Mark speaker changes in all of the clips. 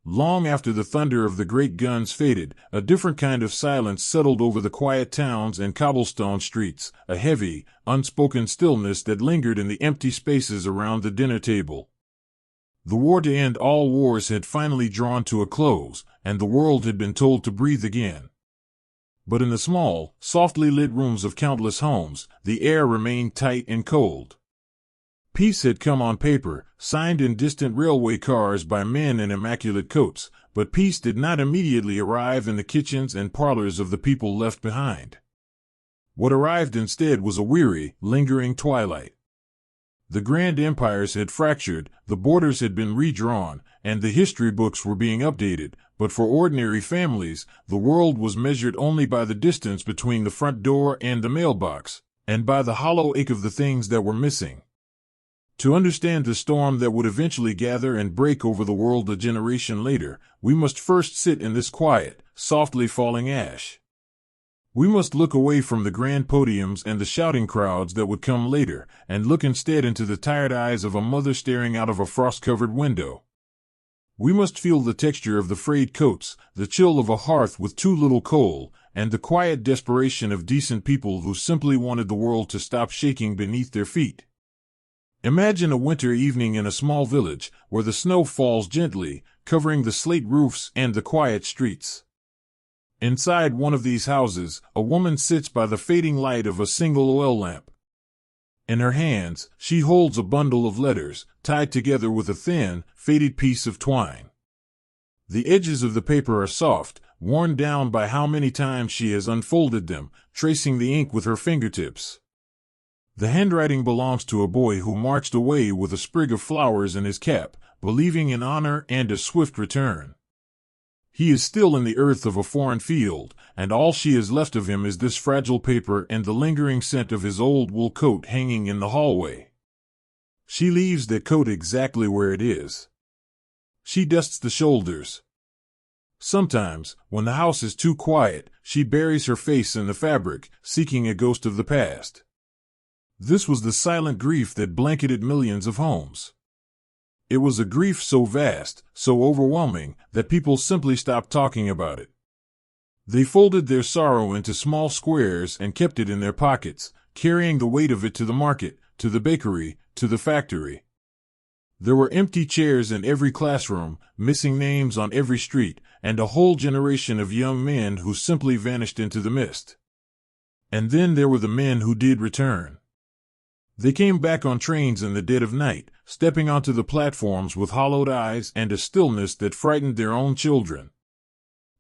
Speaker 1: Long after the thunder of the great guns faded, a different kind of silence settled over the quiet towns and cobblestone streets, a heavy, unspoken stillness that lingered in the empty spaces around the dinner table. The war to end all wars had finally drawn to a close, and the world had been told to breathe again. But in the small, softly lit rooms of countless homes, the air remained tight and cold. Peace had come on paper, signed in distant railway cars by men in immaculate coats, but peace did not immediately arrive in the kitchens and parlors of the people left behind. What arrived instead was a weary, lingering twilight. The grand empires had fractured, the borders had been redrawn, and the history books were being updated, but for ordinary families, the world was measured only by the distance between the front door and the mailbox, and by the hollow ache of the things that were missing. To understand the storm that would eventually gather and break over the world a generation later, we must first sit in this quiet, softly falling ash. We must look away from the grand podiums and the shouting crowds that would come later, and look instead into the tired eyes of a mother staring out of a frost-covered window. We must feel the texture of the frayed coats, the chill of a hearth with too little coal, and the quiet desperation of decent people who simply wanted the world to stop shaking beneath their feet. Imagine a winter evening in a small village, where the snow falls gently, covering the slate roofs and the quiet streets. Inside one of these houses, a woman sits by the fading light of a single oil lamp. In her hands, she holds a bundle of letters, tied together with a thin, faded piece of twine. The edges of the paper are soft, worn down by how many times she has unfolded them, tracing the ink with her fingertips. The handwriting belongs to a boy who marched away with a sprig of flowers in his cap, believing in honor and a swift return. He is still in the earth of a foreign field, and all she has left of him is this fragile paper and the lingering scent of his old wool coat hanging in the hallway. She leaves that coat exactly where it is. She dusts the shoulders. Sometimes, when the house is too quiet, she buries her face in the fabric, seeking a ghost of the past. This was the silent grief that blanketed millions of homes. It was a grief so vast, so overwhelming, that people simply stopped talking about it. They folded their sorrow into small squares and kept it in their pockets, carrying the weight of it to the market, to the bakery, to the factory. There were empty chairs in every classroom, missing names on every street, and a whole generation of young men who simply vanished into the mist. And then there were the men who did return. They came back on trains in the dead of night, stepping onto the platforms with hollowed eyes and a stillness that frightened their own children.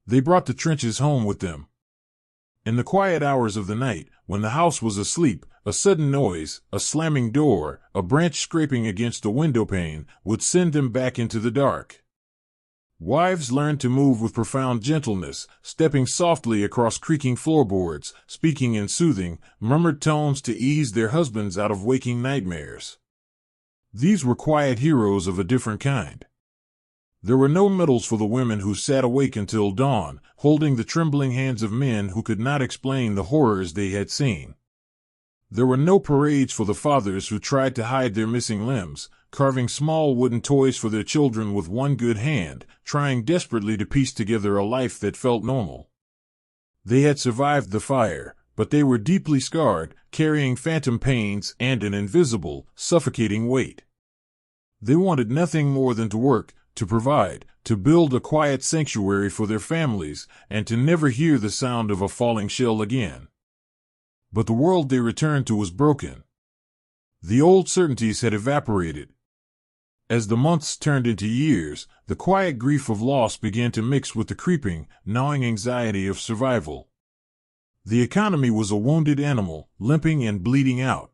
Speaker 1: They brought the trenches home with them. In the quiet hours of the night, when the house was asleep, a sudden noise, a slamming door, a branch scraping against a window pane, would send them back into the dark. Wives learned to move with profound gentleness, stepping softly across creaking floorboards, speaking in soothing, murmured tones to ease their husbands out of waking nightmares. These were quiet heroes of a different kind. There were no medals for the women who sat awake until dawn, holding the trembling hands of men who could not explain the horrors they had seen. There were no parades for the fathers who tried to hide their missing limbs, carving small wooden toys for their children with one good hand, trying desperately to piece together a life that felt normal. They had survived the fire, but they were deeply scarred, carrying phantom pains and an invisible, suffocating weight. They wanted nothing more than to work, to provide, to build a quiet sanctuary for their families, and to never hear the sound of a falling shell again. But the world they returned to was broken. The old certainties had evaporated. As the months turned into years, the quiet grief of loss began to mix with the creeping, gnawing anxiety of survival. The economy was a wounded animal, limping and bleeding out.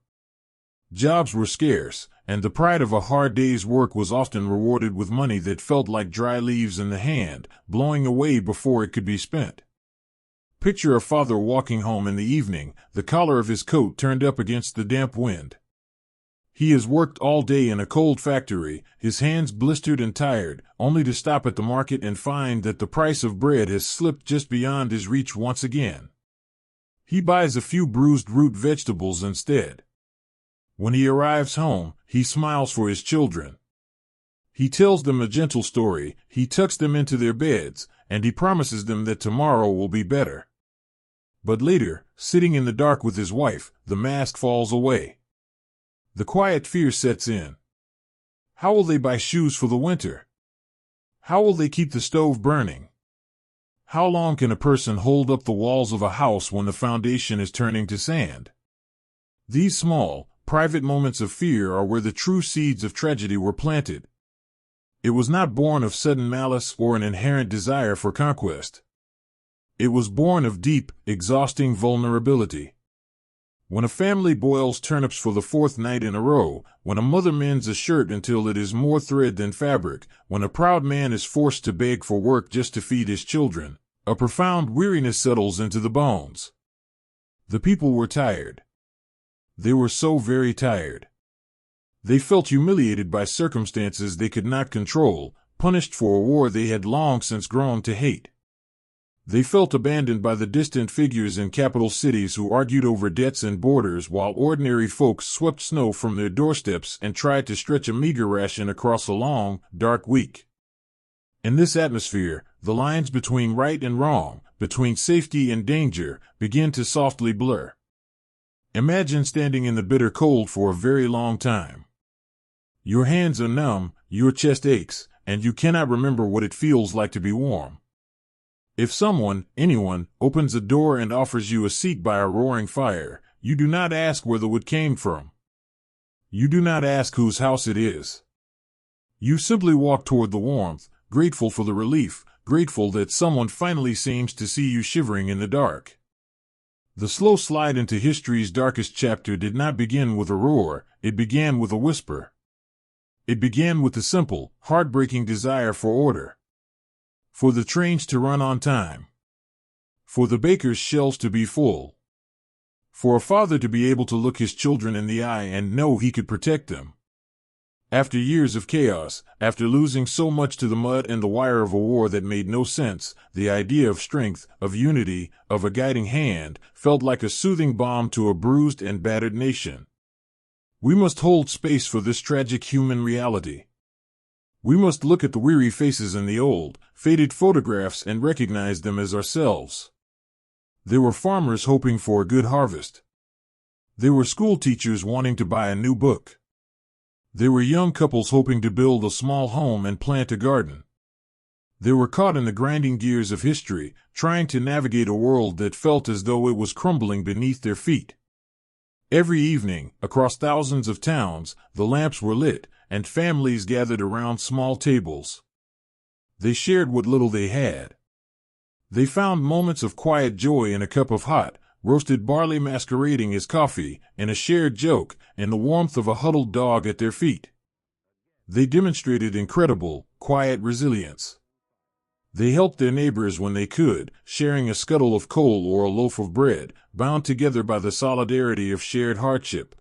Speaker 1: Jobs were scarce, and the pride of a hard day's work was often rewarded with money that felt like dry leaves in the hand, blowing away before it could be spent. Picture a father walking home in the evening, the collar of his coat turned up against the damp wind. He has worked all day in a cold factory, his hands blistered and tired, only to stop at the market and find that the price of bread has slipped just beyond his reach once again. He buys a few bruised root vegetables instead. When he arrives home, he smiles for his children. He tells them a gentle story, he tucks them into their beds, and he promises them that tomorrow will be better. But later, sitting in the dark with his wife, the mask falls away. The quiet fear sets in. How will they buy shoes for the winter? How will they keep the stove burning? How long can a person hold up the walls of a house when the foundation is turning to sand? These small, private moments of fear are where the true seeds of tragedy were planted. It was not born of sudden malice or an inherent desire for conquest. It was born of deep, exhausting vulnerability. When a family boils turnips for the fourth night in a row, when a mother mends a shirt until it is more thread than fabric, when a proud man is forced to beg for work just to feed his children, a profound weariness settles into the bones. The people were tired. They were so very tired. They felt humiliated by circumstances they could not control, punished for a war they had long since grown to hate. They felt abandoned by the distant figures in capital cities who argued over debts and borders while ordinary folks swept snow from their doorsteps and tried to stretch a meager ration across a long, dark week. In this atmosphere, the lines between right and wrong, between safety and danger, begin to softly blur. Imagine standing in the bitter cold for a very long time. Your hands are numb, your chest aches, and you cannot remember what it feels like to be warm. If someone, anyone, opens a door and offers you a seat by a roaring fire, you do not ask where the wood came from. You do not ask whose house it is. You simply walk toward the warmth, grateful for the relief, grateful that someone finally seems to see you shivering in the dark. The slow slide into history's darkest chapter did not begin with a roar, it began with a whisper. It began with the simple, heartbreaking desire for order. For the trains to run on time. For the baker's shelves to be full. For a father to be able to look his children in the eye and know he could protect them. After years of chaos, after losing so much to the mud and the wire of a war that made no sense, the idea of strength, of unity, of a guiding hand, felt like a soothing balm to a bruised and battered nation. We must hold space for this tragic human reality. We must look at the weary faces in the old, faded photographs and recognize them as ourselves. They were farmers hoping for a good harvest. They were school teachers wanting to buy a new book. They were young couples hoping to build a small home and plant a garden. They were caught in the grinding gears of history, trying to navigate a world that felt as though it was crumbling beneath their feet. Every evening, across thousands of towns, the lamps were lit, and families gathered around small tables. They shared what little they had. They found moments of quiet joy in a cup of hot, roasted barley masquerading as coffee, in a shared joke, in the warmth of a huddled dog at their feet. They demonstrated incredible, quiet resilience. They helped their neighbors when they could, sharing a scuttle of coal or a loaf of bread, bound together by the solidarity of shared hardship.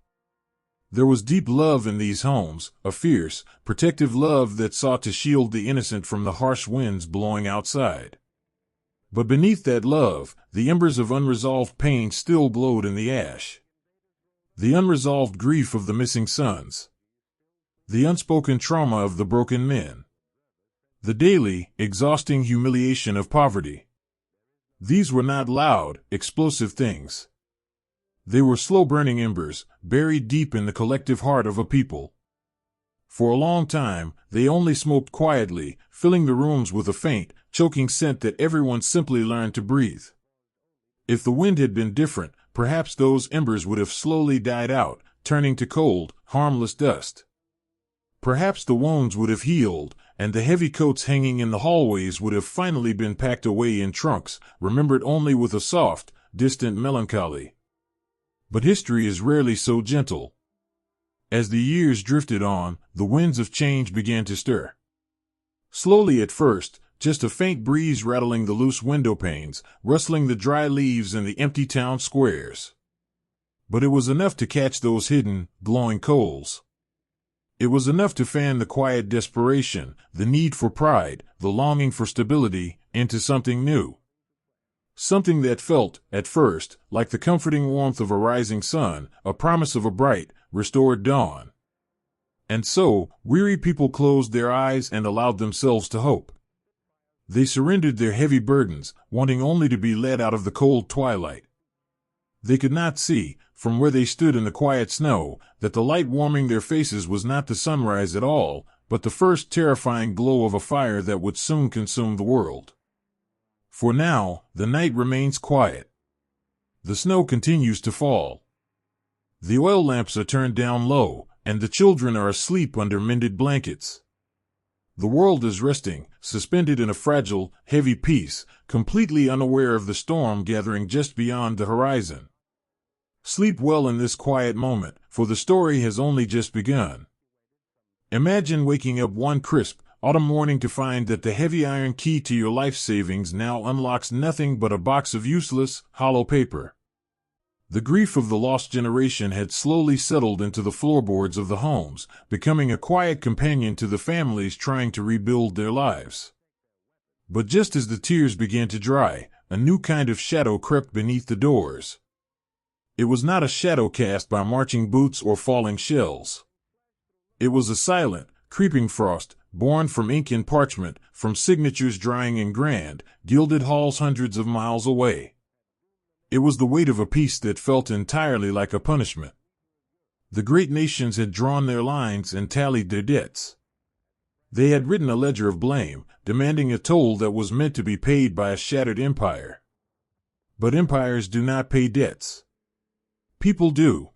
Speaker 1: There was deep love in these homes, a fierce, protective love that sought to shield the innocent from the harsh winds blowing outside. But beneath that love, the embers of unresolved pain still glowed in the ash. The unresolved grief of the missing sons. The unspoken trauma of the broken men. The daily, exhausting humiliation of poverty. These were not loud, explosive things. They were slow-burning embers, buried deep in the collective heart of a people. For a long time, they only smoked quietly, filling the rooms with a faint, choking scent that everyone simply learned to breathe. If the wind had been different, perhaps those embers would have slowly died out, turning to cold, harmless dust. Perhaps the wounds would have healed, and the heavy coats hanging in the hallways would have finally been packed away in trunks, remembered only with a soft, distant melancholy. But history is rarely so gentle. As the years drifted on, the winds of change began to stir. Slowly at first, just a faint breeze rattling the loose window panes, rustling the dry leaves in the empty town squares. But it was enough to catch those hidden, glowing coals. It was enough to fan the quiet desperation, the need for pride, the longing for stability, into something new. Something that felt, at first, like the comforting warmth of a rising sun, a promise of a bright, restored dawn. And so, weary people closed their eyes and allowed themselves to hope. They surrendered their heavy burdens, wanting only to be led out of the cold twilight. They could not see, from where they stood in the quiet snow, that the light warming their faces was not the sunrise at all, but the first terrifying glow of a fire that would soon consume the world. For now, the night remains quiet. The snow continues to fall. The oil lamps are turned down low, and the children are asleep under mended blankets. The world is resting, suspended in a fragile, heavy peace, completely unaware of the storm gathering just beyond the horizon. Sleep well in this quiet moment, for the story has only just begun. Imagine waking up one crisp, autumn morning to find that the heavy iron key to your life savings now unlocks nothing but a box of useless, hollow paper. The grief of the lost generation had slowly settled into the floorboards of the homes, becoming a quiet companion to the families trying to rebuild their lives. But just as the tears began to dry, a new kind of shadow crept beneath the doors. It was not a shadow cast by marching boots or falling shells. It was a silent, creeping frost, born from ink and parchment, from signatures drying in grand, gilded halls hundreds of miles away. It was the weight of a peace that felt entirely like a punishment. The great nations had drawn their lines and tallied their debts. They had written a ledger of blame, demanding a toll that was meant to be paid by a shattered empire. But empires do not pay debts. People do.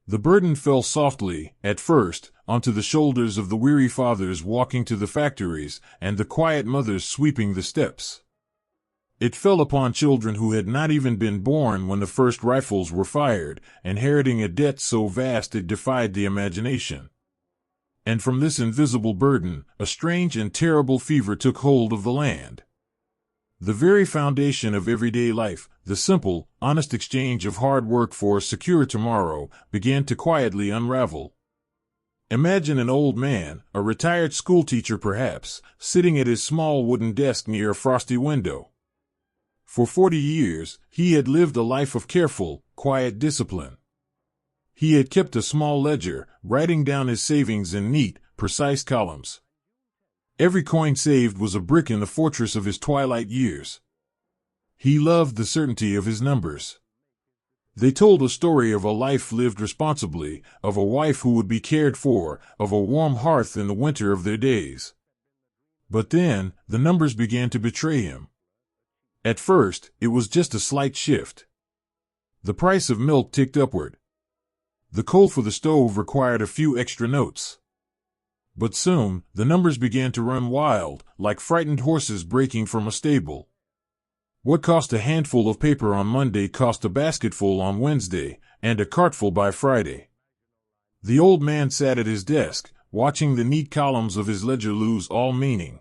Speaker 1: The burden fell softly, at first, onto the shoulders of the weary fathers walking to the factories and the quiet mothers sweeping the steps. It fell upon children who had not even been born when the first rifles were fired, inheriting a debt so vast it defied the imagination. And from this invisible burden, a strange and terrible fever took hold of the land. The very foundation of everyday life, the simple, honest exchange of hard work for a secure tomorrow, began to quietly unravel. Imagine an old man, a retired schoolteacher perhaps, sitting at his small wooden desk near a frosty window. For 40 years, he had lived a life of careful, quiet discipline. He had kept a small ledger, writing down his savings in neat, precise columns. Every coin saved was a brick in the fortress of his twilight years. He loved the certainty of his numbers. They told a story of a life lived responsibly, of a wife who would be cared for, of a warm hearth in the winter of their days. But then, the numbers began to betray him. At first, it was just a slight shift. The price of milk ticked upward. The coal for the stove required a few extra notes. But soon, the numbers began to run wild, like frightened horses breaking from a stable. What cost a handful of paper on Monday cost a basketful on Wednesday, and a cartful by Friday. The old man sat at his desk, watching the neat columns of his ledger lose all meaning.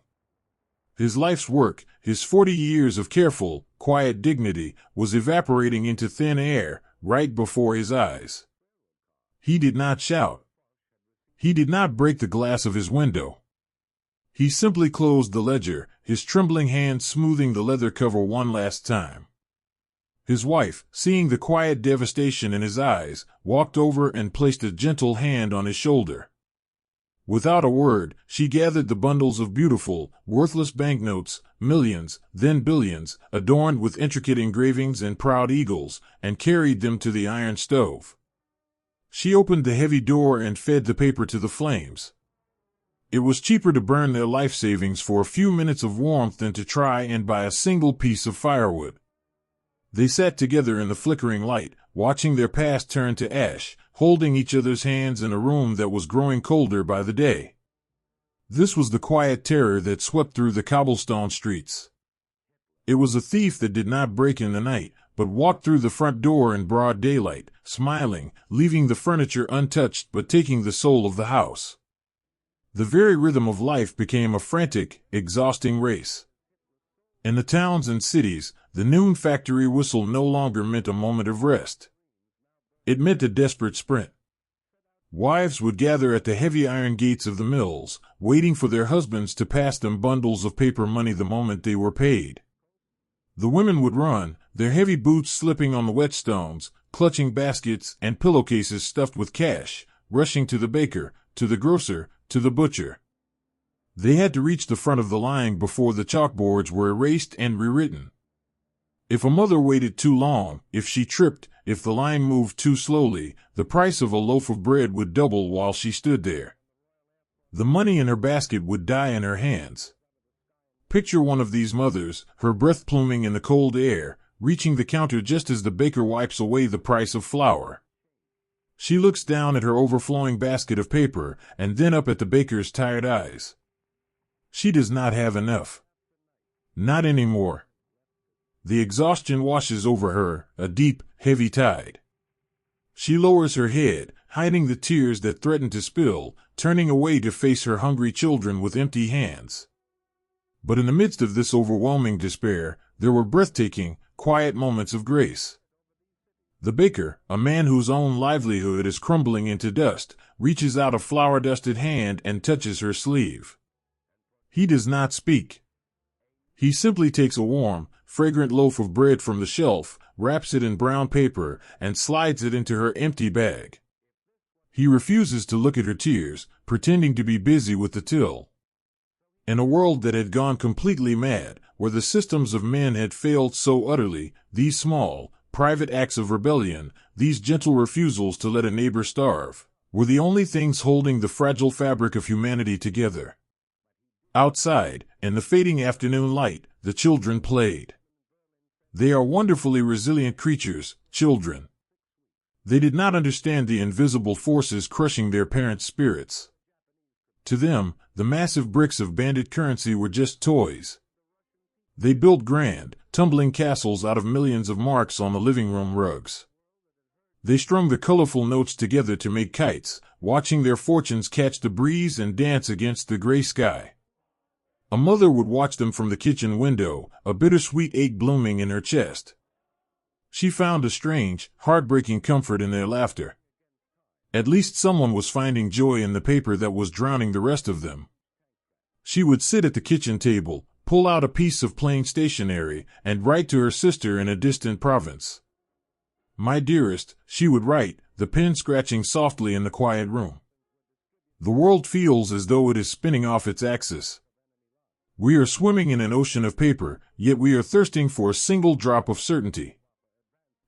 Speaker 1: His life's work, his 40 years of careful, quiet dignity, was evaporating into thin air, right before his eyes. He did not shout. He did not break the glass of his window. He simply closed the ledger, his trembling hand smoothing the leather cover one last time. His wife, seeing the quiet devastation in his eyes, walked over and placed a gentle hand on his shoulder. Without a word, she gathered the bundles of beautiful, worthless banknotes, millions, then billions, adorned with intricate engravings and proud eagles, and carried them to the iron stove. She opened the heavy door and fed the paper to the flames. It was cheaper to burn their life savings for a few minutes of warmth than to try and buy a single piece of firewood. They sat together in the flickering light, watching their past turn to ash, holding each other's hands in a room that was growing colder by the day. This was the quiet terror that swept through the cobblestone streets. It was a thief that did not break in the night, but walked through the front door in broad daylight, smiling, leaving the furniture untouched but taking the soul of the house. The very rhythm of life became a frantic, exhausting race. In the towns and cities, the noon factory whistle no longer meant a moment of rest. It meant a desperate sprint. Wives would gather at the heavy iron gates of the mills, waiting for their husbands to pass them bundles of paper money the moment they were paid. The women would run, their heavy boots slipping on the whetstones, clutching baskets and pillowcases stuffed with cash, rushing to the baker, to the grocer, to the butcher. They had to reach the front of the line before the chalkboards were erased and rewritten. If a mother waited too long, if she tripped, if the line moved too slowly, the price of a loaf of bread would double while she stood there. The money in her basket would die in her hands. Picture one of these mothers, her breath pluming in the cold air, reaching the counter just as the baker wipes away the price of flour. She looks down at her overflowing basket of paper, and then up at the baker's tired eyes. She does not have enough. Not anymore. The exhaustion washes over her, a deep, heavy tide. She lowers her head, hiding the tears that threaten to spill, turning away to face her hungry children with empty hands. But in the midst of this overwhelming despair, there were breathtaking, quiet moments of grace. The baker, a man whose own livelihood is crumbling into dust, reaches out a flour-dusted hand and touches her sleeve. He does not speak. He simply takes a warm, fragrant loaf of bread from the shelf, wraps it in brown paper, and slides it into her empty bag. He refuses to look at her tears, pretending to be busy with the till. In a world that had gone completely mad, where the systems of men had failed so utterly, these small, private acts of rebellion, these gentle refusals to let a neighbor starve, were the only things holding the fragile fabric of humanity together. Outside, in the fading afternoon light, the children played. They are wonderfully resilient creatures, children. They did not understand the invisible forces crushing their parents' spirits. To them, the massive bricks of bandit currency were just toys. They built grand, tumbling castles out of millions of marks on the living room rugs. They strung the colorful notes together to make kites, watching their fortunes catch the breeze and dance against the gray sky. A mother would watch them from the kitchen window, a bittersweet ache blooming in her chest. She found a strange, heartbreaking comfort in their laughter. At least someone was finding joy in the paper that was drowning the rest of them. She would sit at the kitchen table, pull out a piece of plain stationery, and write to her sister in a distant province. "My dearest," she would write, the pen scratching softly in the quiet room. "The world feels as though it is spinning off its axis. We are swimming in an ocean of paper, yet we are thirsting for a single drop of certainty.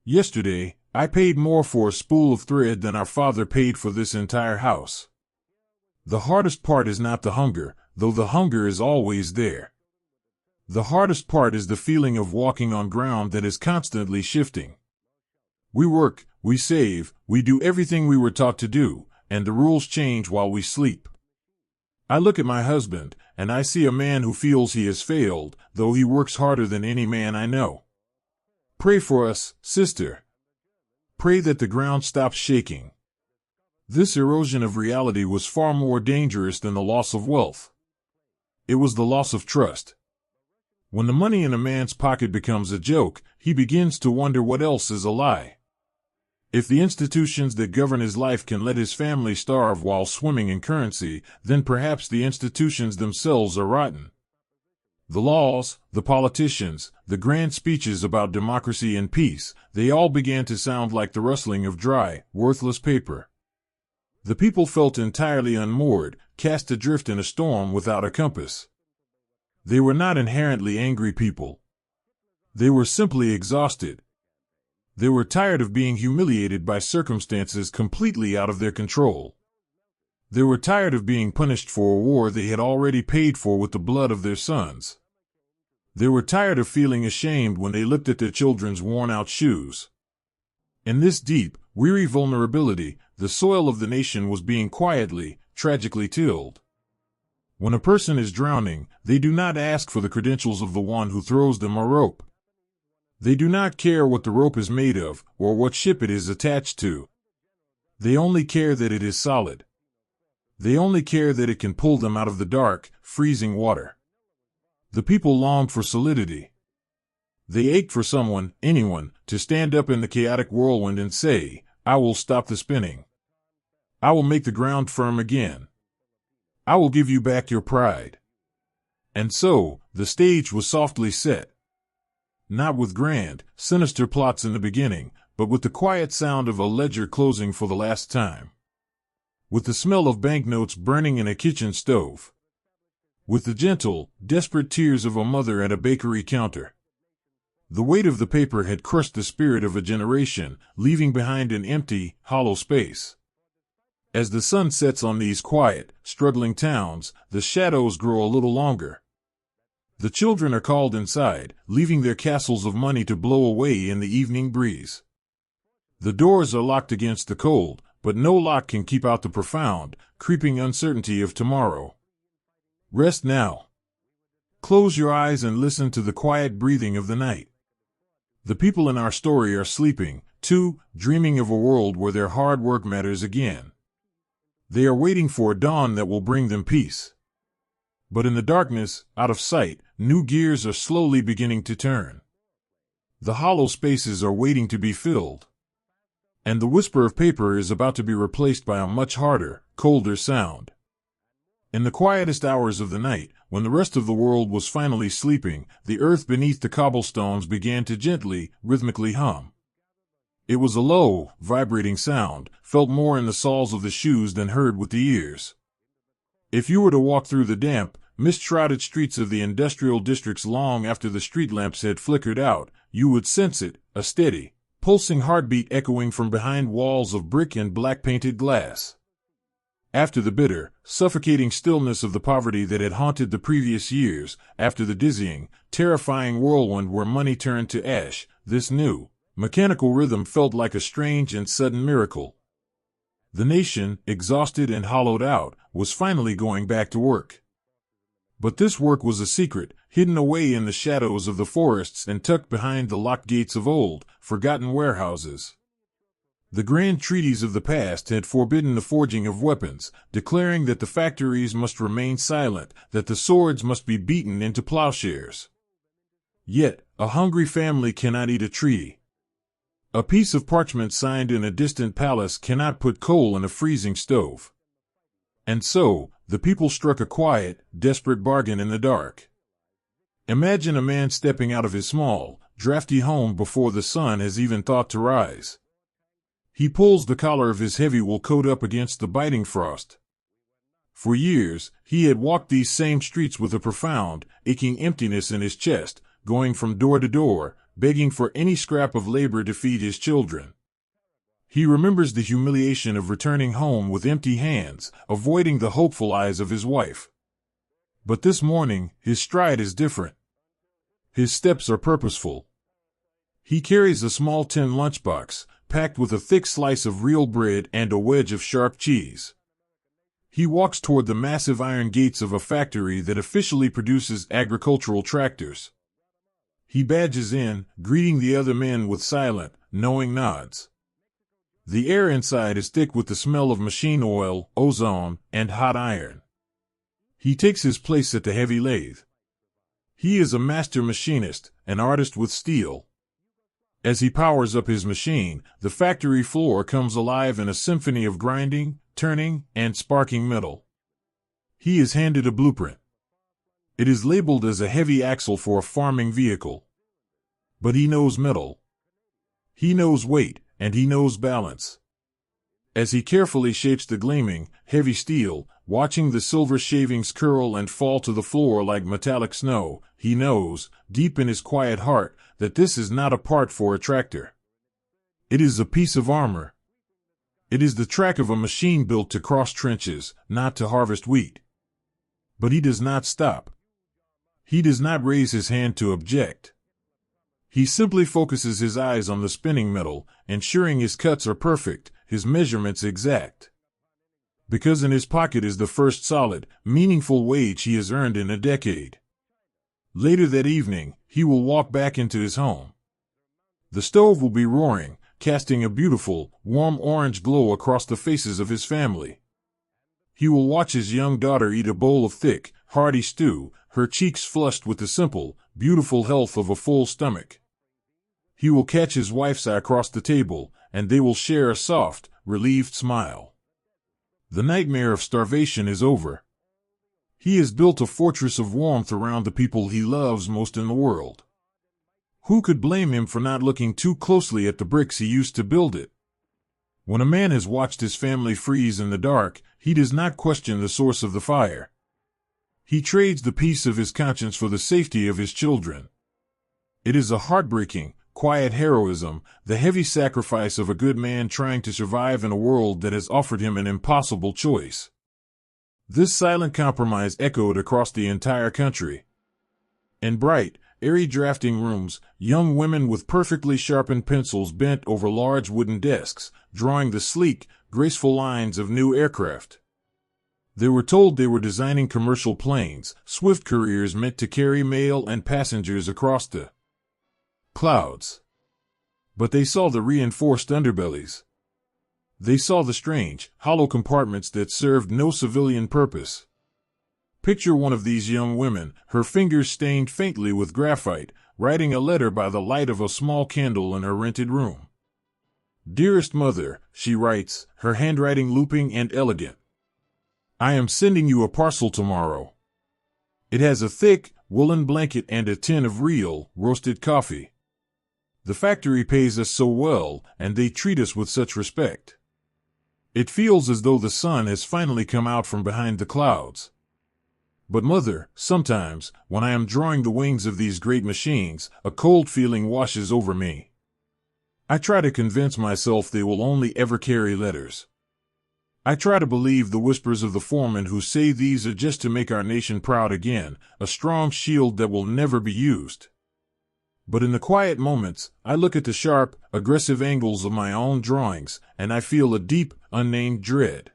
Speaker 1: Yesterday, I paid more for a spool of thread than our father paid for this entire house. The hardest part is not the hunger, though the hunger is always there. The hardest part is the feeling of walking on ground that is constantly shifting. We work, we save, we do everything we were taught to do, and the rules change while we sleep. I look at my husband, and I see a man who feels he has failed, though he works harder than any man I know. Pray for us, sister. Pray that the ground stops shaking." This erosion of reality was far more dangerous than the loss of wealth. It was the loss of trust. When the money in a man's pocket becomes a joke, he begins to wonder what else is a lie. If the institutions that govern his life can let his family starve while swimming in currency, then perhaps the institutions themselves are rotten. The laws, the politicians, the grand speeches about democracy and peace, they all began to sound like the rustling of dry, worthless paper. The people felt entirely unmoored, cast adrift in a storm without a compass. They were not inherently angry people. They were simply exhausted. They were tired of being humiliated by circumstances completely out of their control. They were tired of being punished for a war they had already paid for with the blood of their sons. They were tired of feeling ashamed when they looked at their children's worn-out shoes. In this deep, weary vulnerability, the soil of the nation was being quietly, tragically tilled. When a person is drowning, they do not ask for the credentials of the one who throws them a rope. They do not care what the rope is made of, or what ship it is attached to. They only care that it is solid. They only care that it can pull them out of the dark, freezing water. The people longed for solidity. They ached for someone, anyone, to stand up in the chaotic whirlwind and say, "I will stop the spinning. I will make the ground firm again. I will give you back your pride." And so, the stage was softly set. Not with grand, sinister plots in the beginning, but with the quiet sound of a ledger closing for the last time. with the smell of banknotes burning in a kitchen stove, with the gentle, desperate tears of a mother at a bakery counter. The weight of the paper had crushed the spirit of a generation, leaving behind an empty, hollow space. As the sun sets on these quiet, struggling towns, the shadows grow a little longer. The children are called inside, leaving their castles of money to blow away in the evening breeze. The doors are locked against the cold, but no lock can keep out the profound, creeping uncertainty of tomorrow. Rest now. Close your eyes and listen to the quiet breathing of the night. The people in our story are sleeping, too, dreaming of a world where their hard work matters again. They are waiting for a dawn that will bring them peace. But in the darkness, out of sight, new gears are slowly beginning to turn. The hollow spaces are waiting to be filled. And the whisper of paper is about to be replaced by a much harder, colder sound. In the quietest hours of the night, when the rest of the world was finally sleeping, the earth beneath the cobblestones began to gently, rhythmically hum. It was a low, vibrating sound, felt more in the soles of the shoes than heard with the ears. If you were to walk through the damp, mist-shrouded streets of the industrial districts long after the street lamps had flickered out, you would sense it, a steady, pulsing heartbeat echoing from behind walls of brick and black-painted glass. After the bitter, suffocating stillness of the poverty that had haunted the previous years, after the dizzying, terrifying whirlwind where money turned to ash, this new, mechanical rhythm felt like a strange and sudden miracle. The nation, exhausted and hollowed out, was finally going back to work. But this work was a secret, hidden away in the shadows of the forests and tucked behind the locked gates of old, forgotten warehouses. The grand treaties of the past had forbidden the forging of weapons, declaring that the factories must remain silent, that the swords must be beaten into plowshares. Yet, a hungry family cannot eat a treaty. A piece of parchment signed in a distant palace cannot put coal in a freezing stove. And so, the people struck a quiet, desperate bargain in the dark. Imagine a man stepping out of his small, drafty home before the sun has even thought to rise. He pulls the collar of his heavy wool coat up against the biting frost. For years, he had walked these same streets with a profound, aching emptiness in his chest, going from door to door, begging for any scrap of labor to feed his children. He remembers the humiliation of returning home with empty hands, avoiding the hopeful eyes of his wife. But this morning, his stride is different. His steps are purposeful. He carries a small tin lunchbox, packed with a thick slice of real bread and a wedge of sharp cheese. He walks toward the massive iron gates of a factory that officially produces agricultural tractors. He badges in, greeting the other men with silent, knowing nods. The air inside is thick with the smell of machine oil, ozone, and hot iron. He takes his place at the heavy lathe. He is a master machinist, an artist with steel. As he powers up his machine, the factory floor comes alive in a symphony of grinding, turning, and sparking metal. He is handed a blueprint. It is labeled as a heavy axle for a farming vehicle. But he knows metal. He knows weight, and he knows balance. As he carefully shapes the gleaming, heavy steel, watching the silver shavings curl and fall to the floor like metallic snow, he knows, deep in his quiet heart, that this is not a part for a tractor. It is a piece of armor. It is the track of a machine built to cross trenches, not to harvest wheat. But he does not stop. He does not raise his hand to object. He simply focuses his eyes on the spinning metal, ensuring his cuts are perfect, his measurements exact. Because in his pocket is the first solid, meaningful wage he has earned in a decade. Later that evening, he will walk back into his home. The stove will be roaring, casting a beautiful, warm orange glow across the faces of his family. He will watch his young daughter eat a bowl of thick, hearty stew, her cheeks flushed with the simple, beautiful health of a full stomach. He will catch his wife's eye across the table, and they will share a soft, relieved smile. The nightmare of starvation is over. He has built a fortress of warmth around the people he loves most in the world. Who could blame him for not looking too closely at the bricks he used to build it? When a man has watched his family freeze in the dark, he does not question the source of the fire. He trades the peace of his conscience for the safety of his children. It is a heartbreaking, quiet heroism, the heavy sacrifice of a good man trying to survive in a world that has offered him an impossible choice. This silent compromise echoed across the entire country. In bright, airy drafting rooms, young women with perfectly sharpened pencils bent over large wooden desks, drawing the sleek, graceful lines of new aircraft. They were told they were designing commercial planes, swift couriers meant to carry mail and passengers across the clouds. But they saw the reinforced underbellies. They saw the strange, hollow compartments that served no civilian purpose. Picture one of these young women, her fingers stained faintly with graphite, writing a letter by the light of a small candle in her rented room. "Dearest mother," she writes, her handwriting looping and elegant. "I am sending you a parcel tomorrow. It has a thick, woolen blanket and a tin of real, roasted coffee. The factory pays us so well, and they treat us with such respect. It feels as though the sun has finally come out from behind the clouds. But mother, sometimes, when I am drawing the wings of these great machines, a cold feeling washes over me. I try to convince myself they will only ever carry letters. I try to believe the whispers of the foremen who say these are just to make our nation proud again, a strong shield that will never be used. But in the quiet moments, I look at the sharp, aggressive angles of my own drawings, and I feel a deep, unnamed dread.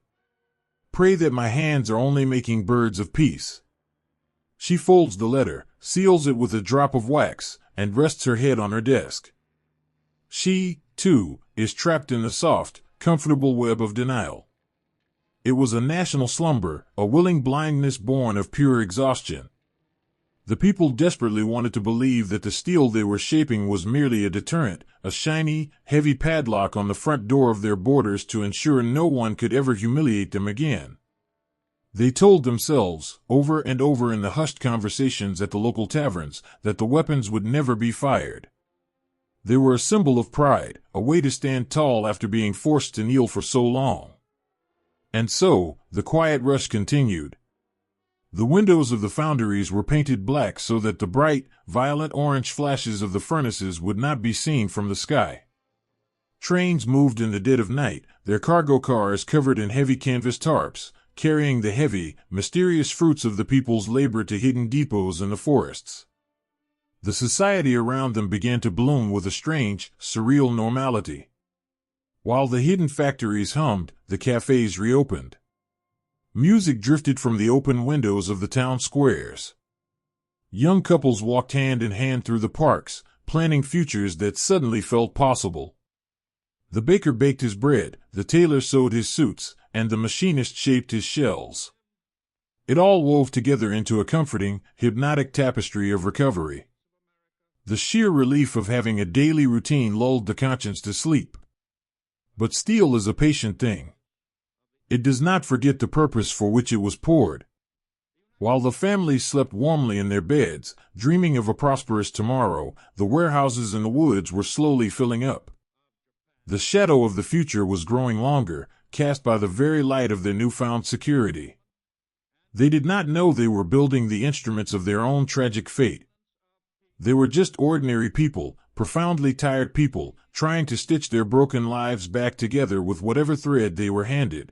Speaker 1: Pray that my hands are only making birds of peace." She folds the letter, seals it with a drop of wax, and rests her head on her desk. She, too, is trapped in the soft, comfortable web of denial. It was a national slumber, a willing blindness born of pure exhaustion. The people desperately wanted to believe that the steel they were shaping was merely a deterrent, a shiny, heavy padlock on the front door of their borders to ensure no one could ever humiliate them again. They told themselves, over and over in the hushed conversations at the local taverns, that the weapons would never be fired. They were a symbol of pride, a way to stand tall after being forced to kneel for so long. And so, the quiet rush continued. The windows of the foundries were painted black so that the bright, violet orange flashes of the furnaces would not be seen from the sky. Trains moved in the dead of night, their cargo cars covered in heavy canvas tarps, carrying the heavy, mysterious fruits of the people's labor to hidden depots in the forests. The society around them began to bloom with a strange, surreal normality. While the hidden factories hummed, the cafes reopened. Music drifted from the open windows of the town squares. Young couples walked hand in hand through the parks, planning futures that suddenly felt possible. The baker baked his bread, the tailor sewed his suits, and the machinist shaped his shells. It all wove together into a comforting, hypnotic tapestry of recovery. The sheer relief of having a daily routine lulled the conscience to sleep. But steel is a patient thing. It does not forget the purpose for which it was poured. While the families slept warmly in their beds, dreaming of a prosperous tomorrow, the warehouses in the woods were slowly filling up. The shadow of the future was growing longer, cast by the very light of their newfound security. They did not know they were building the instruments of their own tragic fate. They were just ordinary people, profoundly tired people, trying to stitch their broken lives back together with whatever thread they were handed.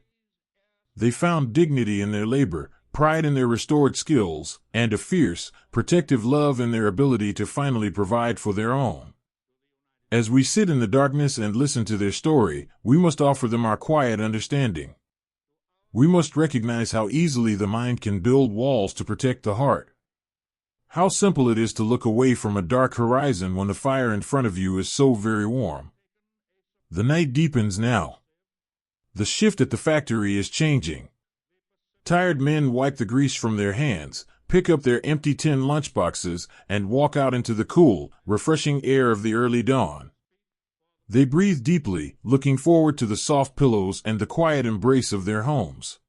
Speaker 1: They found dignity in their labor, pride in their restored skills, and a fierce, protective love in their ability to finally provide for their own. As we sit in the darkness and listen to their story, we must offer them our quiet understanding. We must recognize how easily the mind can build walls to protect the heart. How simple it is to look away from a dark horizon when the fire in front of you is so very warm. The night deepens now. The shift at the factory is changing. Tired men wipe the grease from their hands, pick up their empty tin lunchboxes, and walk out into the cool, refreshing air of the early dawn. They breathe deeply, looking forward to the soft pillows and the quiet embrace of their homes.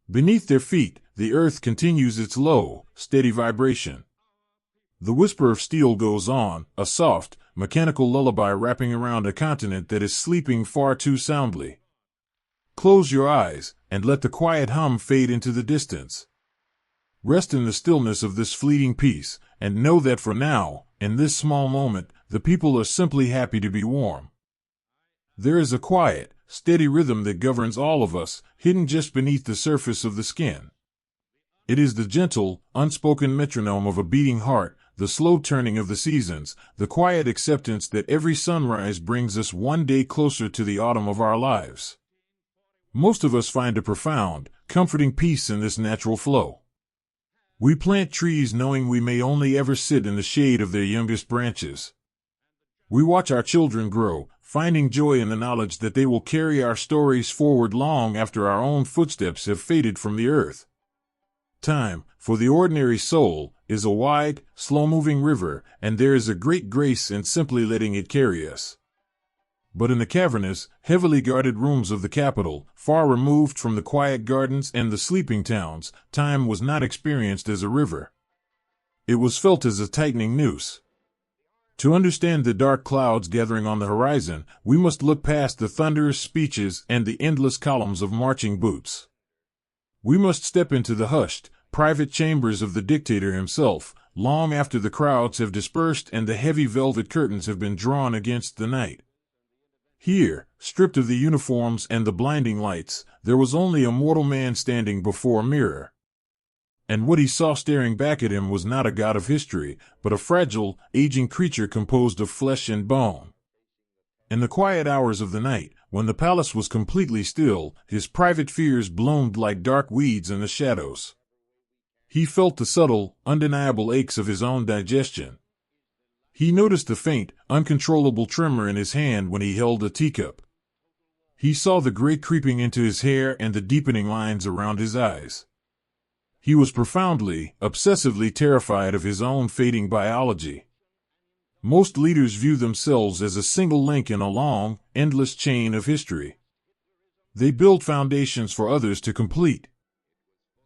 Speaker 1: Beneath their feet, the earth continues its low, steady vibration. The whisper of steel goes on, a soft, mechanical lullaby wrapping around a continent that is sleeping far too soundly. Close your eyes and let the quiet hum fade into the distance. Rest in the stillness of this fleeting peace, and know that for now, in this small moment, the people are simply happy to be warm. There is a quiet, steady rhythm that governs all of us, hidden just beneath the surface of the skin. It is the gentle, unspoken metronome of a beating heart, the slow turning of the seasons, the quiet acceptance that every sunrise brings us one day closer to the autumn of our lives. Most of us find a profound, comforting peace in this natural flow. We plant trees knowing we may only ever sit in the shade of their youngest branches. We watch our children grow, finding joy in the knowledge that they will carry our stories forward long after our own footsteps have faded from the earth. Time, for the ordinary soul, is a wide, slow-moving river, and there is a great grace in simply letting it carry us. But in the cavernous, heavily guarded rooms of the capital, far removed from the quiet gardens and the sleeping towns, time was not experienced as a river. It was felt as a tightening noose. To understand the dark clouds gathering on the horizon, we must look past the thunderous speeches and the endless columns of marching boots. We must step into the hushed, private chambers of the dictator himself, long after the crowds have dispersed and the heavy velvet curtains have been drawn against the night. Here, stripped of the uniforms and the blinding lights, there was only a mortal man standing before a mirror. And what he saw staring back at him was not a god of history, but a fragile, aging creature composed of flesh and bone. In the quiet hours of the night, when the palace was completely still, his private fears bloomed like dark weeds in the shadows. He felt the subtle, undeniable aches of his own digestion. He noticed the faint, uncontrollable tremor in his hand when he held a teacup. He saw the gray creeping into his hair and the deepening lines around his eyes. He was profoundly, obsessively terrified of his own fading biology. Most leaders view themselves as a single link in a long, endless chain of history. They build foundations for others to complete.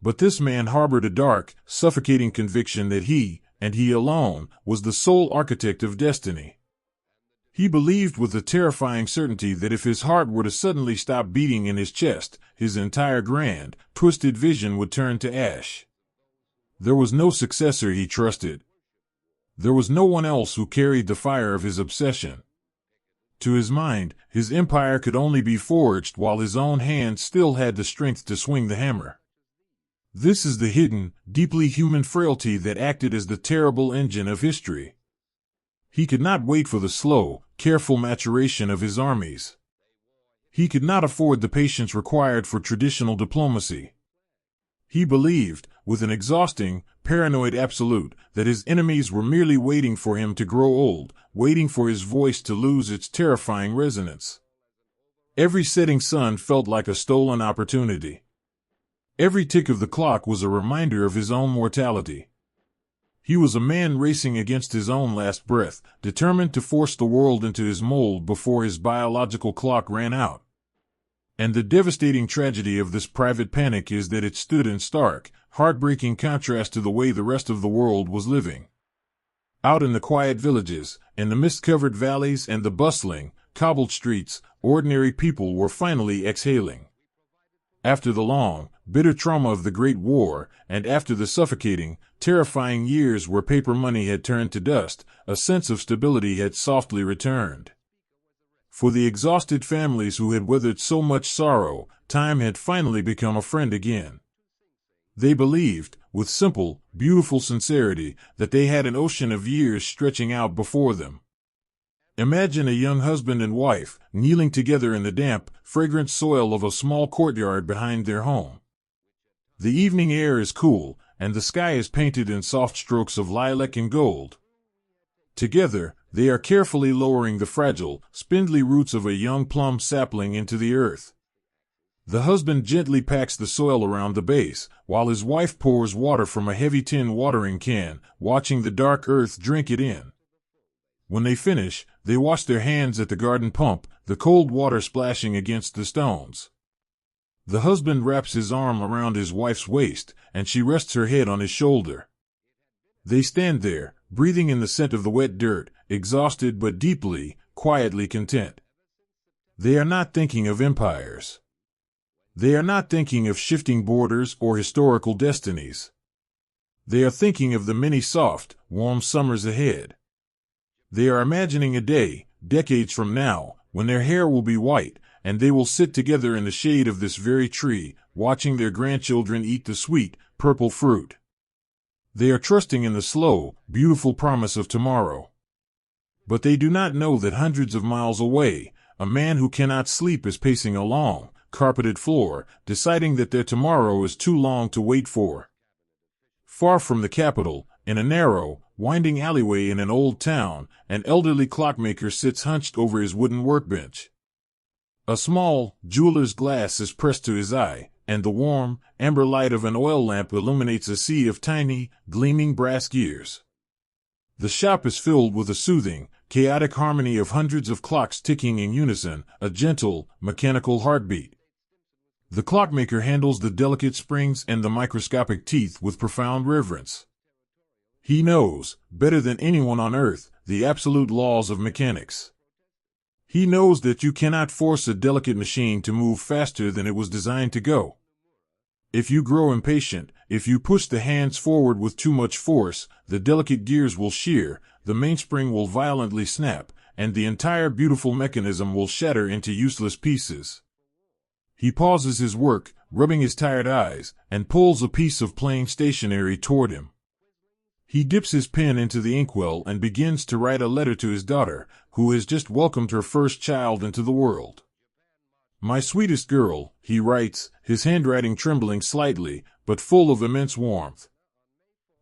Speaker 1: But this man harbored a dark, suffocating conviction that he, and he alone, was the sole architect of destiny. He believed with a terrifying certainty that if his heart were to suddenly stop beating in his chest, his entire grand, twisted vision would turn to ash. There was no successor he trusted. There was no one else who carried the fire of his obsession. To his mind, his empire could only be forged while his own hand still had the strength to swing the hammer. This is the hidden, deeply human frailty that acted as the terrible engine of history. He could not wait for the slow, careful maturation of his armies. He could not afford the patience required for traditional diplomacy. He believed, with an exhausting, paranoid absolute, that his enemies were merely waiting for him to grow old, waiting for his voice to lose its terrifying resonance. Every setting sun felt like a stolen opportunity. Every tick of the clock was a reminder of his own mortality. He was a man racing against his own last breath, determined to force the world into his mold before his biological clock ran out. And the devastating tragedy of this private panic is that it stood in stark, heartbreaking contrast to the way the rest of the world was living. Out in the quiet villages, in the mist-covered valleys and the bustling, cobbled streets, ordinary people were finally exhaling. After the long, bitter trauma of the Great War, and after the suffocating, terrifying years where paper money had turned to dust, a sense of stability had softly returned. For the exhausted families who had weathered so much sorrow, time had finally become a friend again. They believed, with simple, beautiful sincerity, that they had an ocean of years stretching out before them. Imagine a young husband and wife, kneeling together in the damp, fragrant soil of a small courtyard behind their home. The evening air is cool, and the sky is painted in soft strokes of lilac and gold. Together, they are carefully lowering the fragile, spindly roots of a young plum sapling into the earth. The husband gently packs the soil around the base, while his wife pours water from a heavy tin watering can, watching the dark earth drink it in. When they finish, they wash their hands at the garden pump, the cold water splashing against the stones. The husband wraps his arm around his wife's waist, and she rests her head on his shoulder. They stand there, breathing in the scent of the wet dirt, exhausted but deeply, quietly content. They are not thinking of empires. They are not thinking of shifting borders or historical destinies. They are thinking of the many soft, warm summers ahead. They are imagining a day, decades from now, when their hair will be white, and they will sit together in the shade of this very tree, watching their grandchildren eat the sweet, purple fruit. They are trusting in the slow, beautiful promise of tomorrow. But they do not know that hundreds of miles away, a man who cannot sleep is pacing along, carpeted floor, deciding that their tomorrow is too long to wait for. Far from the capital, in a narrow, winding alleyway in an old town, an elderly clockmaker sits hunched over his wooden workbench. A small, jeweler's glass is pressed to his eye, and the warm, amber light of an oil lamp illuminates a sea of tiny, gleaming brass gears. The shop is filled with a soothing, chaotic harmony of hundreds of clocks ticking in unison, a gentle, mechanical heartbeat. The clockmaker handles the delicate springs and the microscopic teeth with profound reverence. He knows, better than anyone on earth, the absolute laws of mechanics. He knows that you cannot force a delicate machine to move faster than it was designed to go. If you grow impatient, if you push the hands forward with too much force, the delicate gears will shear, the mainspring will violently snap, and the entire beautiful mechanism will shatter into useless pieces. He pauses his work, rubbing his tired eyes, and pulls a piece of plain stationery toward him. He dips his pen into the inkwell and begins to write a letter to his daughter, who has just welcomed her first child into the world. "My sweetest girl," he writes, his handwriting trembling slightly, but full of immense warmth.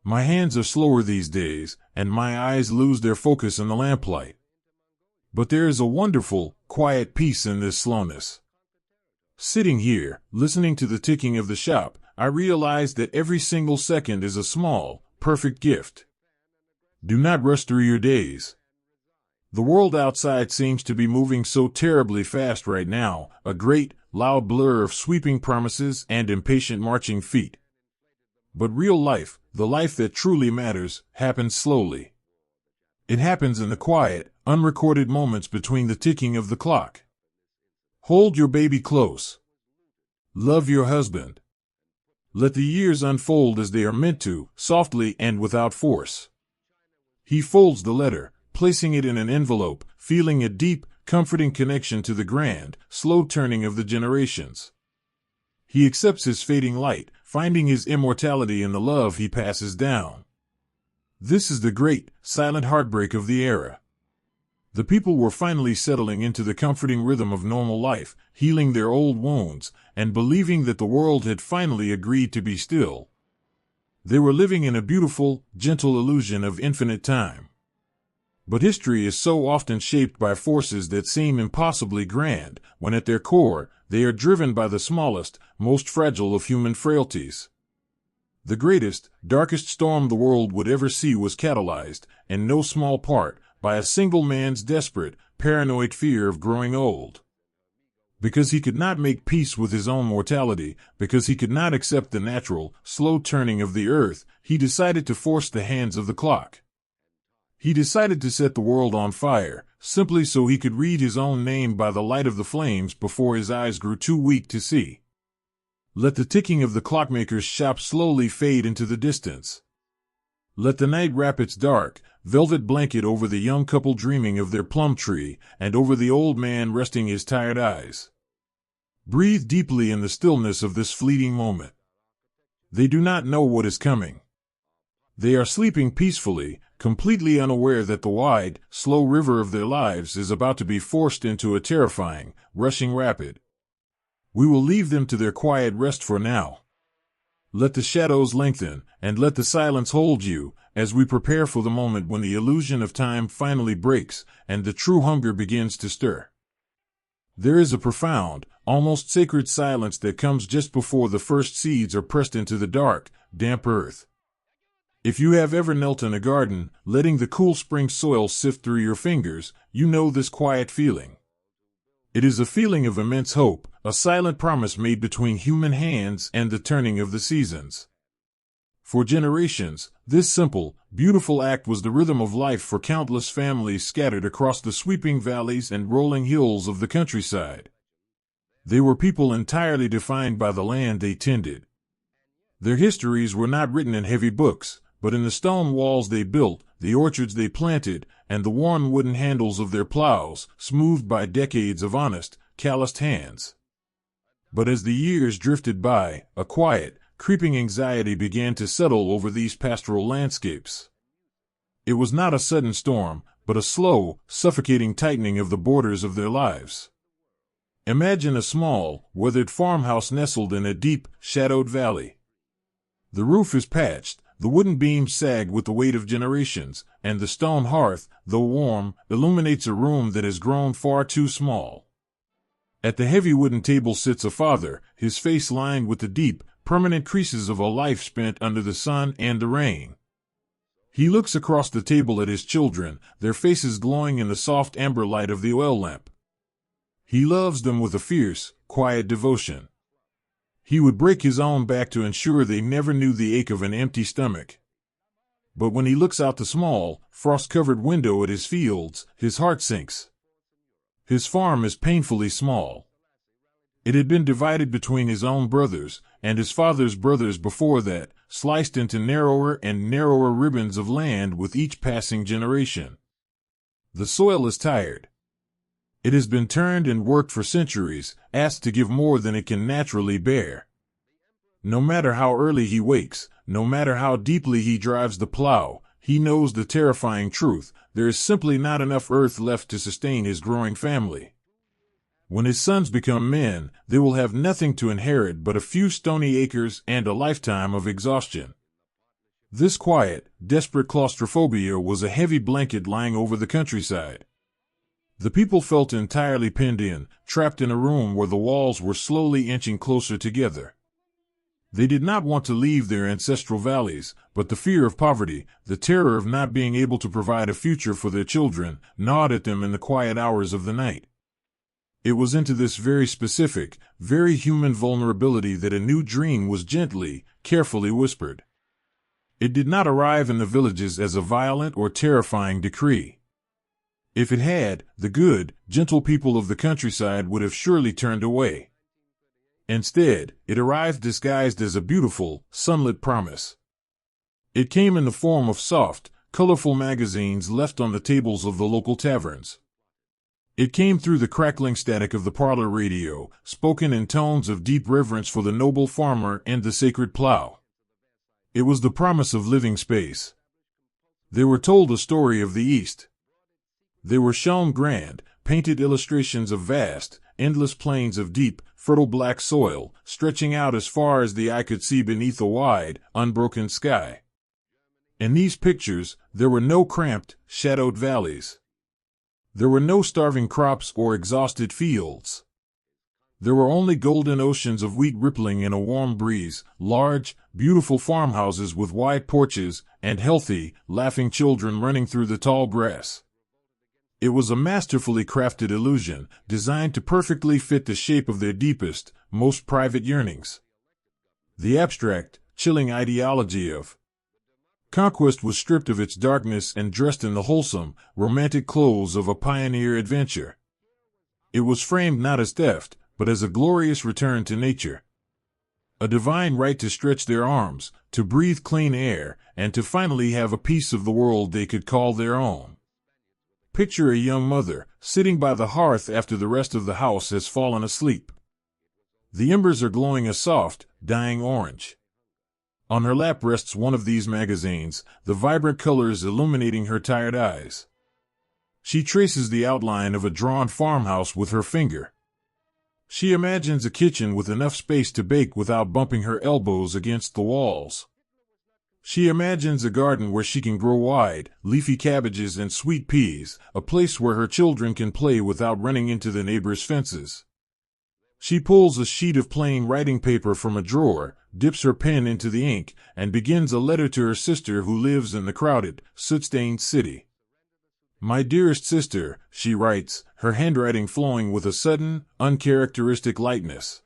Speaker 1: "My hands are slower these days, and my eyes lose their focus in the lamplight. But there is a wonderful, quiet peace in this slowness. Sitting here, listening to the ticking of the shop, I realize that every single second is a small, perfect gift. Do not rush through your days. The world outside seems to be moving so terribly fast right now, a great, loud blur of sweeping promises and impatient marching feet. But real life, the life that truly matters, happens slowly. It happens in the quiet, unrecorded moments between the ticking of the clock. Hold your baby close. Love your husband. Let the years unfold as they are meant to, softly and without force." He folds the letter, placing it in an envelope, feeling a deep, comforting connection to the grand, slow turning of the generations. He accepts his fading light, finding his immortality in the love he passes down. This is the great, silent heartbreak of the era. The people were finally settling into the comforting rhythm of normal life, healing their old wounds, and believing that the world had finally agreed to be still. They were living in a beautiful, gentle illusion of infinite time. But history is so often shaped by forces that seem impossibly grand, when at their core, they are driven by the smallest, most fragile of human frailties. The greatest, darkest storm the world would ever see was catalyzed, in no small part, by a single man's desperate, paranoid fear of growing old. Because he could not make peace with his own mortality, because he could not accept the natural, slow turning of the earth, he decided to force the hands of the clock. He decided to set the world on fire, simply so he could read his own name by the light of the flames before his eyes grew too weak to see. Let the ticking of the clockmaker's shop slowly fade into the distance. Let the night wrap its dark, velvet blanket over the young couple dreaming of their plum tree, and over the old man resting his tired eyes. Breathe deeply in the stillness of this fleeting moment. They do not know what is coming. They are sleeping peacefully, completely unaware that the wide, slow river of their lives is about to be forced into a terrifying, rushing rapid. We will leave them to their quiet rest for now. Let the shadows lengthen, and let the silence hold you, as we prepare for the moment when the illusion of time finally breaks, and the true hunger begins to stir. There is a profound, almost sacred silence that comes just before the first seeds are pressed into the dark, damp earth. If you have ever knelt in a garden, letting the cool spring soil sift through your fingers, you know this quiet feeling. It is a feeling of immense hope, a silent promise made between human hands and the turning of the seasons. For generations, this simple, beautiful act was the rhythm of life for countless families scattered across the sweeping valleys and rolling hills of the countryside. They were people entirely defined by the land they tended. Their histories were not written in heavy books, but in the stone walls they built, the orchards they planted, and the worn wooden handles of their plows, smoothed by decades of honest, calloused hands. But as the years drifted by, a quiet, creeping anxiety began to settle over these pastoral landscapes. It was not a sudden storm, but a slow, suffocating tightening of the borders of their lives. Imagine a small, weathered farmhouse nestled in a deep, shadowed valley. The roof is patched, the wooden beams sag with the weight of generations, and the stone hearth, though warm, illuminates a room that has grown far too small. At the heavy wooden table sits a father, his face lined with the deep, permanent creases of a life spent under the sun and the rain. He looks across the table at his children, their faces glowing in the soft amber light of the oil lamp. He loves them with a fierce, quiet devotion. He would break his own back to ensure they never knew the ache of an empty stomach. But when he looks out the small, frost-covered window at his fields, his heart sinks. His farm is painfully small. It had been divided between his own brothers, and his father's brothers before that, sliced into narrower and narrower ribbons of land with each passing generation. The soil is tired. It has been turned and worked for centuries, asked to give more than it can naturally bear. No matter how early he wakes, no matter how deeply he drives the plow, he knows the terrifying truth: there is simply not enough earth left to sustain his growing family. When his sons become men, they will have nothing to inherit but a few stony acres and a lifetime of exhaustion. This quiet, desperate claustrophobia was a heavy blanket lying over the countryside. The people felt entirely penned in, trapped in a room where the walls were slowly inching closer together. They did not want to leave their ancestral valleys, but the fear of poverty, the terror of not being able to provide a future for their children, gnawed at them in the quiet hours of the night. It was into this very specific, very human vulnerability that a new dream was gently, carefully whispered. It did not arrive in the villages as a violent or terrifying decree. If it had, the good, gentle people of the countryside would have surely turned away. Instead, it arrived disguised as a beautiful, sunlit promise. It came in the form of soft, colorful magazines left on the tables of the local taverns. It came through the crackling static of the parlor radio, spoken in tones of deep reverence for the noble farmer and the sacred plow. It was the promise of living space. They were told a story of the East. They were shown grand, painted illustrations of vast, endless plains of deep, fertile black soil, stretching out as far as the eye could see beneath a wide, unbroken sky. In these pictures, there were no cramped, shadowed valleys. There were no starving crops or exhausted fields. There were only golden oceans of wheat rippling in a warm breeze, large, beautiful farmhouses with wide porches, and healthy, laughing children running through the tall grass. It was a masterfully crafted illusion, designed to perfectly fit the shape of their deepest, most private yearnings. The abstract, chilling ideology of conquest was stripped of its darkness and dressed in the wholesome, romantic clothes of a pioneer adventure. It was framed not as theft, but as a glorious return to nature. A divine right to stretch their arms, to breathe clean air, and to finally have a piece of the world they could call their own. Picture a young mother, sitting by the hearth after the rest of the house has fallen asleep. The embers are glowing a soft, dying orange. On her lap rests one of these magazines, the vibrant colors illuminating her tired eyes. She traces the outline of a drawn farmhouse with her finger. She imagines a kitchen with enough space to bake without bumping her elbows against the walls. She imagines a garden where she can grow wide, leafy cabbages and sweet peas, a place where her children can play without running into the neighbors' fences. She pulls a sheet of plain writing paper from a drawer, dips her pen into the ink, and begins a letter to her sister who lives in the crowded, soot-stained city. "My dearest sister," she writes, her handwriting flowing with a sudden, uncharacteristic lightness.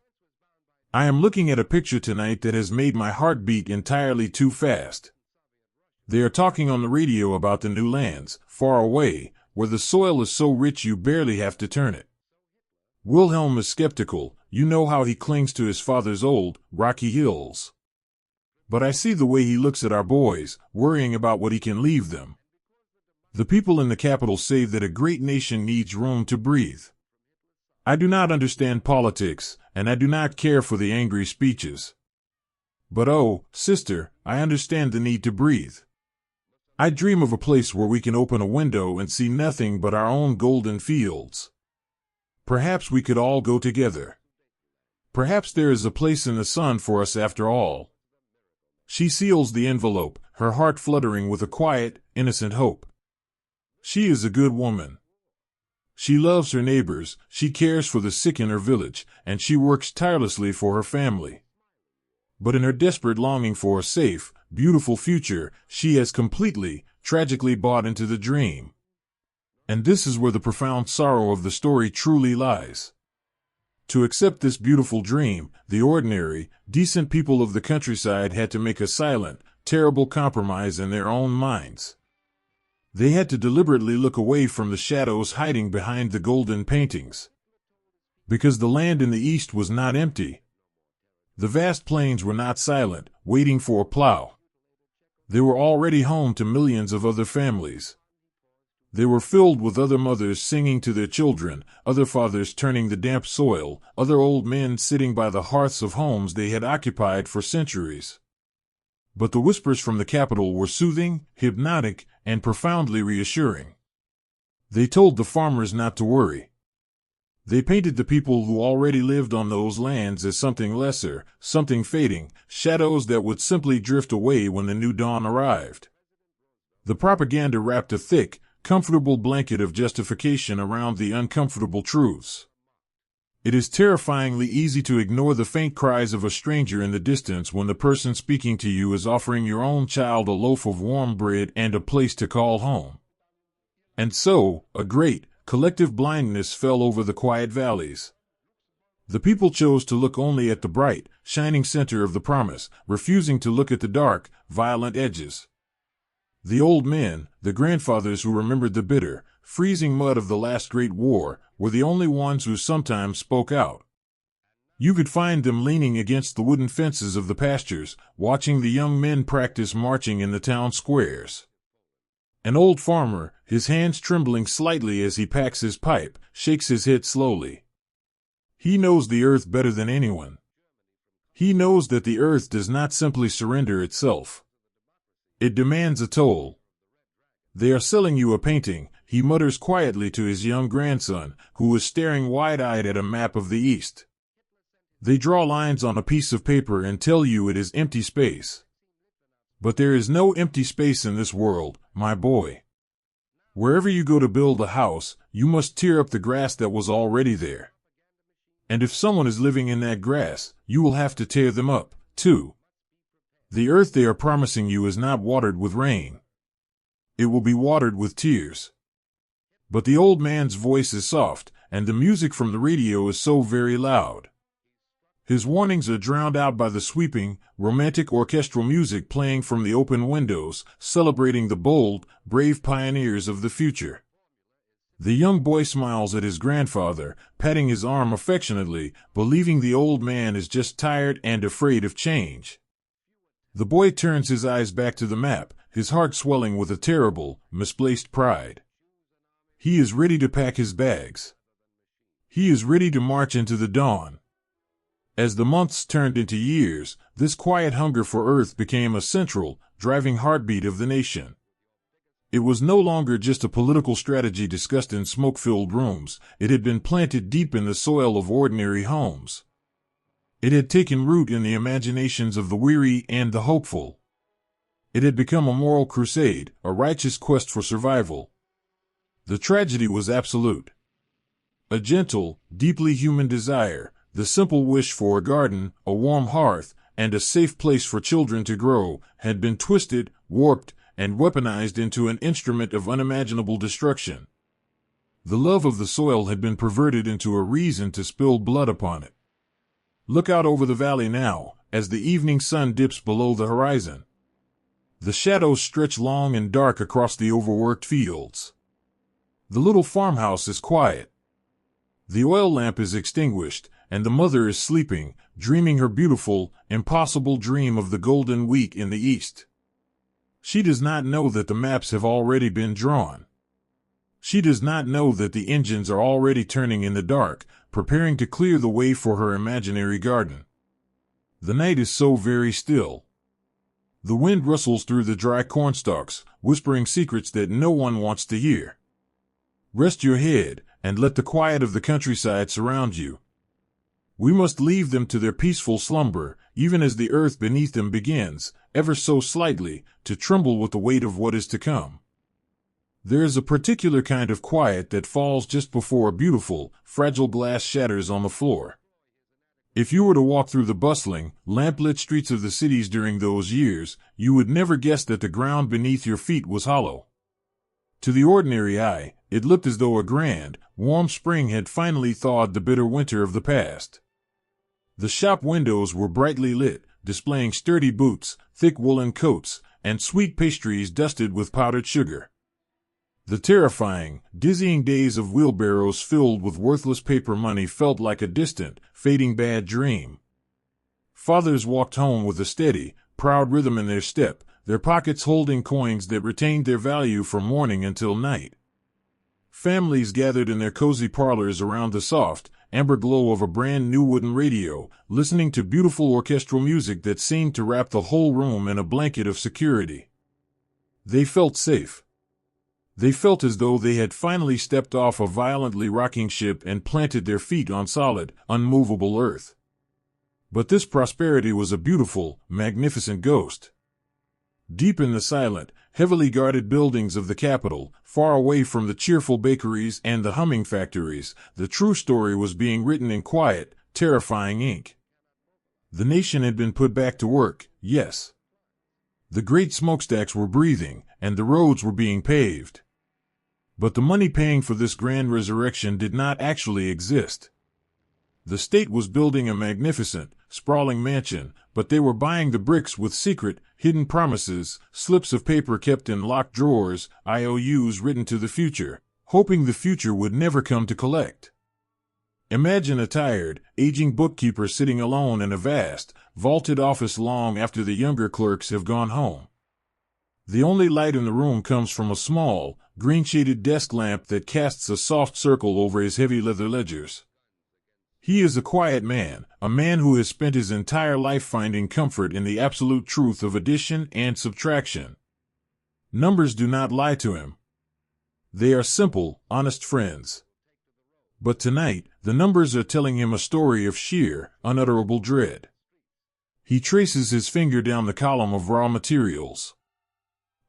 Speaker 1: I am looking at a picture tonight that has made my heart beat entirely too fast. They are talking on the radio about the new lands, far away, where the soil is so rich you barely have to turn it. Wilhelm is skeptical. You know how he clings to his father's old, rocky hills. But I see the way he looks at our boys, worrying about what he can leave them. The people in the capital say that a great nation needs room to breathe. I do not understand politics, and I do not care for the angry speeches. But oh, sister, I understand the need to breathe. I dream of a place where we can open a window and see nothing but our own golden fields. Perhaps we could all go together. Perhaps there is a place in the sun for us after all. She seals the envelope, her heart fluttering with a quiet, innocent hope. She is a good woman. She loves her neighbors, she cares for the sick in her village, and she works tirelessly for her family. But in her desperate longing for a safe, beautiful future, she has completely, tragically bought into the dream. And this is where the profound sorrow of the story truly lies. To accept this beautiful dream, the ordinary, decent people of the countryside had to make a silent, terrible compromise in their own minds. They had to deliberately look away from the shadows hiding behind the golden paintings. Because the land in the east was not empty. The vast plains were not silent, waiting for a plow. They were already home to millions of other families. They were filled with other mothers singing to their children, other fathers turning the damp soil, other old men sitting by the hearths of homes they had occupied for centuries. But the whispers from the capital were soothing, hypnotic, and profoundly reassuring. They told the farmers not to worry. They painted the people who already lived on those lands as something lesser, something fading, shadows that would simply drift away when the new dawn arrived. The propaganda wrapped a thick, comfortable blanket of justification around the uncomfortable truths. It is terrifyingly easy to ignore the faint cries of a stranger in the distance when the person speaking to you is offering your own child a loaf of warm bread and a place to call home. And so, a great, collective blindness fell over the quiet valleys. The people chose to look only at the bright, shining center of the promise, refusing to look at the dark, violent edges. The old men, the grandfathers who remembered the bitter, freezing mud of the last great war, were the only ones who sometimes spoke out. You could find them leaning against the wooden fences of the pastures, watching the young men practice marching in the town squares. An old farmer, his hands trembling slightly as he packs his pipe, shakes his head slowly. He knows the earth better than anyone. He knows that the earth does not simply surrender itself. It demands a toll. They are selling you a painting, he mutters quietly to his young grandson, who is staring wide-eyed at a map of the East. They draw lines on a piece of paper and tell you it is empty space. But there is no empty space in this world, my boy. Wherever you go to build a house, you must tear up the grass that was already there. And if someone is living in that grass, you will have to tear them up, too. The earth they are promising you is not watered with rain. It will be watered with tears. But the old man's voice is soft, and the music from the radio is so very loud. His warnings are drowned out by the sweeping, romantic orchestral music playing from the open windows, celebrating the bold, brave pioneers of the future. The young boy smiles at his grandfather, patting his arm affectionately, believing the old man is just tired and afraid of change. The boy turns his eyes back to the map, his heart swelling with a terrible, misplaced pride. He is ready to pack his bags. He is ready to march into the dawn. As the months turned into years, this quiet hunger for earth became a central, driving heartbeat of the nation. It was no longer just a political strategy discussed in smoke-filled rooms, it had been planted deep in the soil of ordinary homes. It had taken root in the imaginations of the weary and the hopeful. It had become a moral crusade, a righteous quest for survival. The tragedy was absolute. A gentle, deeply human desire, the simple wish for a garden, a warm hearth, and a safe place for children to grow, had been twisted, warped, and weaponized into an instrument of unimaginable destruction. The love of the soil had been perverted into a reason to spill blood upon it. Look out over the valley now, as the evening sun dips below the horizon. The shadows stretch long and dark across the overworked fields. The little farmhouse is quiet. The oil lamp is extinguished, and the mother is sleeping, dreaming her beautiful, impossible dream of the golden week in the east. She does not know that the maps have already been drawn. She does not know that the engines are already turning in the dark, preparing to clear the way for her imaginary garden. The night is so very still. The wind rustles through the dry cornstalks, whispering secrets that no one wants to hear. Rest your head, and let the quiet of the countryside surround you. We must leave them to their peaceful slumber, even as the earth beneath them begins, ever so slightly, to tremble with the weight of what is to come. There is a particular kind of quiet that falls just before a beautiful, fragile glass shatters on the floor. If you were to walk through the bustling, lamplit streets of the cities during those years, you would never guess that the ground beneath your feet was hollow. To the ordinary eye, it looked as though a grand, warm spring had finally thawed the bitter winter of the past. The shop windows were brightly lit, displaying sturdy boots, thick woolen coats, and sweet pastries dusted with powdered sugar. The terrifying, dizzying days of wheelbarrows filled with worthless paper money felt like a distant, fading bad dream. Fathers walked home with a steady, proud rhythm in their step, their pockets holding coins that retained their value from morning until night. Families gathered in their cozy parlors around the soft, amber glow of a brand new wooden radio, listening to beautiful orchestral music that seemed to wrap the whole room in a blanket of security. They felt safe. They felt as though they had finally stepped off a violently rocking ship and planted their feet on solid, unmovable earth. But this prosperity was a beautiful, magnificent ghost. Deep in the silent, heavily guarded buildings of the capital, far away from the cheerful bakeries and the humming factories, the true story was being written in quiet, terrifying ink. The nation had been put back to work, yes. The great smokestacks were breathing, and the roads were being paved. But the money paying for this grand resurrection did not actually exist. The state was building a magnificent, sprawling mansion, but they were buying the bricks with secret, hidden promises, slips of paper kept in locked drawers, IOUs written to the future, hoping the future would never come to collect. Imagine a tired, aging bookkeeper sitting alone in a vast, vaulted office long after the younger clerks have gone home. The only light in the room comes from a small, green-shaded desk lamp that casts a soft circle over his heavy leather ledgers. He is a quiet man, a man who has spent his entire life finding comfort in the absolute truth of addition and subtraction. Numbers do not lie to him. They are simple, honest friends. But tonight, the numbers are telling him a story of sheer, unutterable dread. He traces his finger down the column of raw materials.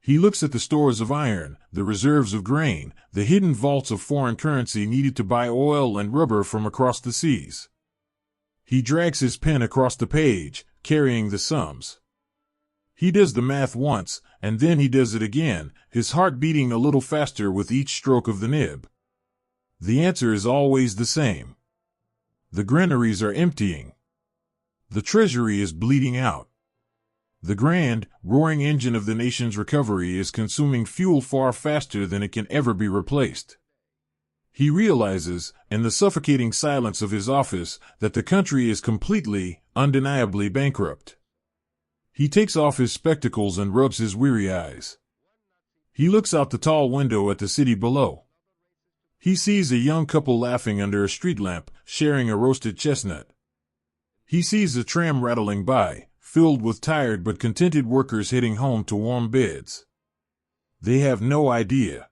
Speaker 1: He looks at the stores of iron, the reserves of grain, the hidden vaults of foreign currency needed to buy oil and rubber from across the seas. He drags his pen across the page, carrying the sums. He does the math once, and then he does it again, his heart beating a little faster with each stroke of the nib. The answer is always the same. The granaries are emptying. The treasury is bleeding out. The grand, roaring engine of the nation's recovery is consuming fuel far faster than it can ever be replaced. He realizes, in the suffocating silence of his office, that the country is completely, undeniably bankrupt. He takes off his spectacles and rubs his weary eyes. He looks out the tall window at the city below. He sees a young couple laughing under a street lamp, sharing a roasted chestnut. He sees a tram rattling by, filled with tired but contented workers heading home to warm beds. They have no idea.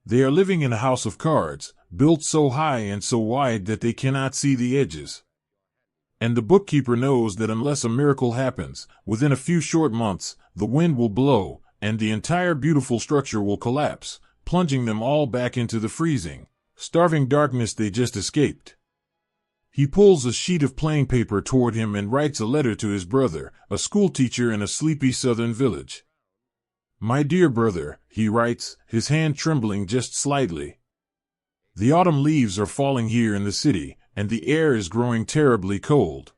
Speaker 1: They are living in a house of cards, built so high and so wide that they cannot see the edges. And the bookkeeper knows that unless a miracle happens, within a few short months, the wind will blow, and the entire beautiful structure will collapse, plunging them all back into the freezing, starving darkness they just escaped. He pulls a sheet of plain paper toward him and writes a letter to his brother, a schoolteacher in a sleepy southern village. "My dear brother," he writes, his hand trembling just slightly. "The autumn leaves are falling here in the city, and the air is growing terribly cold.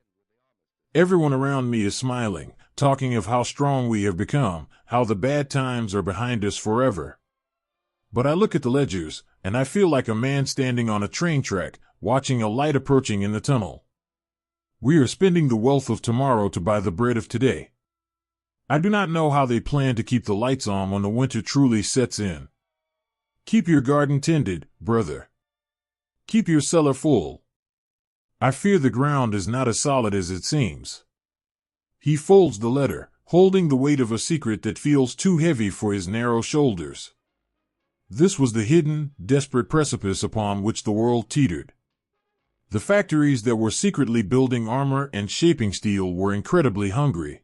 Speaker 1: Everyone around me is smiling, talking of how strong we have become, how the bad times are behind us forever. But I look at the ledgers, and I feel like a man standing on a train track, watching a light approaching in the tunnel. We are spending the wealth of tomorrow to buy the bread of today. I do not know how they plan to keep the lights on when the winter truly sets in. Keep your garden tended, brother. Keep your cellar full. I fear the ground is not as solid as it seems. He folds the letter, holding the weight of a secret that feels too heavy for his narrow shoulders. This was the hidden, desperate precipice upon which the world teetered. The factories that were secretly building armor and shaping steel were incredibly hungry.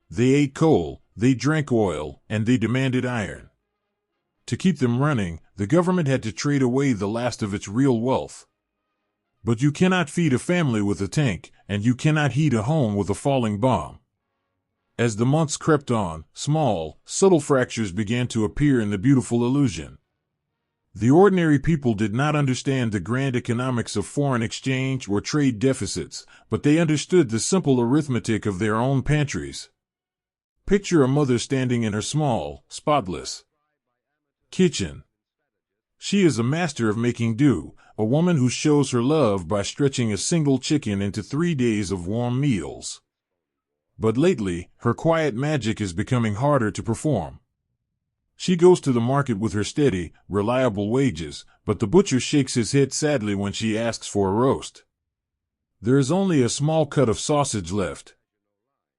Speaker 1: They ate coal, they drank oil, and they demanded iron. To keep them running, the government had to trade away the last of its real wealth. But you cannot feed a family with a tank, and you cannot heat a home with a falling bomb. As the months crept on, small, subtle fractures began to appear in the beautiful illusion. The ordinary people did not understand the grand economics of foreign exchange or trade deficits, but they understood the simple arithmetic of their own pantries. Picture a mother standing in her small, spotless kitchen. She is a master of making do, a woman who shows her love by stretching a single chicken into 3 days of warm meals. But lately, her quiet magic is becoming harder to perform. She goes to the market with her steady, reliable wages, but the butcher shakes his head sadly when she asks for a roast. There is only a small cut of sausage left.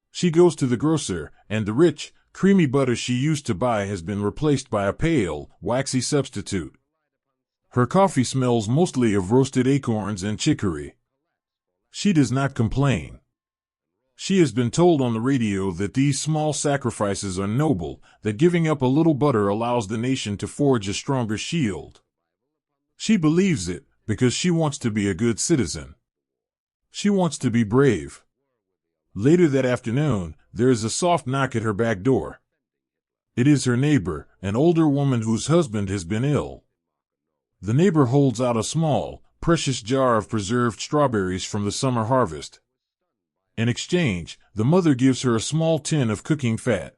Speaker 1: She goes to the grocer, and the rich, creamy butter she used to buy has been replaced by a pale, waxy substitute. Her coffee smells mostly of roasted acorns and chicory. She does not complain. She has been told on the radio that these small sacrifices are noble, that giving up a little butter allows the nation to forge a stronger shield. She believes it, because she wants to be a good citizen. She wants to be brave. Later that afternoon, there is a soft knock at her back door. It is her neighbor, an older woman whose husband has been ill. The neighbor holds out a small, precious jar of preserved strawberries from the summer harvest. In exchange, the mother gives her a small tin of cooking fat.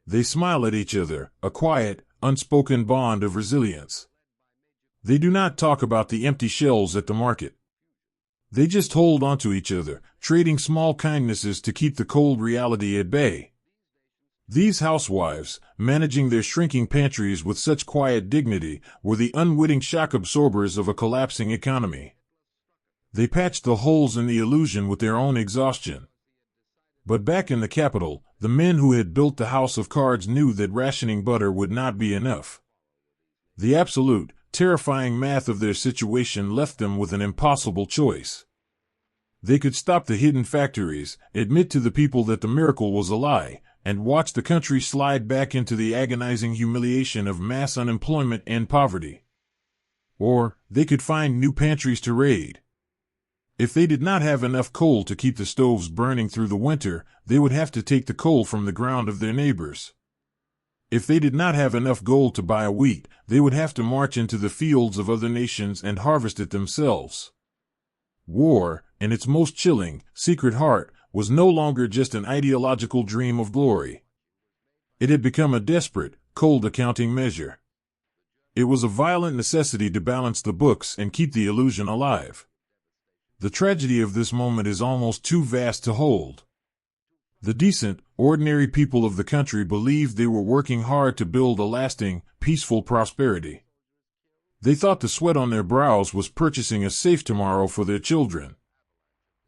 Speaker 1: They smile at each other, a quiet, unspoken bond of resilience. They do not talk about the empty shelves at the market. They just hold on to each other, trading small kindnesses to keep the cold reality at bay. These housewives, managing their shrinking pantries with such quiet dignity, were the unwitting shock absorbers of a collapsing economy. They patched the holes in the illusion with their own exhaustion. But back in the capital, the men who had built the house of cards knew that rationing butter would not be enough. The absolute, terrifying math of their situation left them with an impossible choice. They could stop the hidden factories, admit to the people that the miracle was a lie, and watch the country slide back into the agonizing humiliation of mass unemployment and poverty. Or, they could find new pantries to raid. If they did not have enough coal to keep the stoves burning through the winter, they would have to take the coal from the ground of their neighbors. If they did not have enough gold to buy wheat, they would have to march into the fields of other nations and harvest it themselves. War, in its most chilling, secret heart, was no longer just an ideological dream of glory. It had become a desperate, cold accounting measure. It was a violent necessity to balance the books and keep the illusion alive. The tragedy of this moment is almost too vast to hold. The decent, ordinary people of the country believed they were working hard to build a lasting, peaceful prosperity. They thought the sweat on their brows was purchasing a safe tomorrow for their children.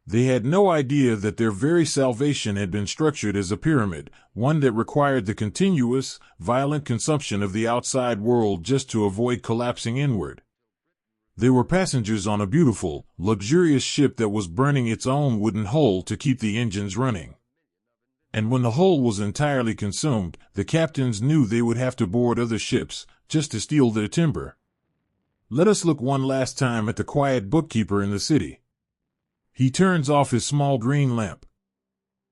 Speaker 1: They had no idea that their very salvation had been structured as a pyramid, one that required the continuous, violent consumption of the outside world just to avoid collapsing inward. They were passengers on a beautiful, luxurious ship that was burning its own wooden hull to keep the engines running. And when the hull was entirely consumed, the captains knew they would have to board other ships, just to steal their timber. Let us look one last time at the quiet bookkeeper in the city. He turns off his small green lamp.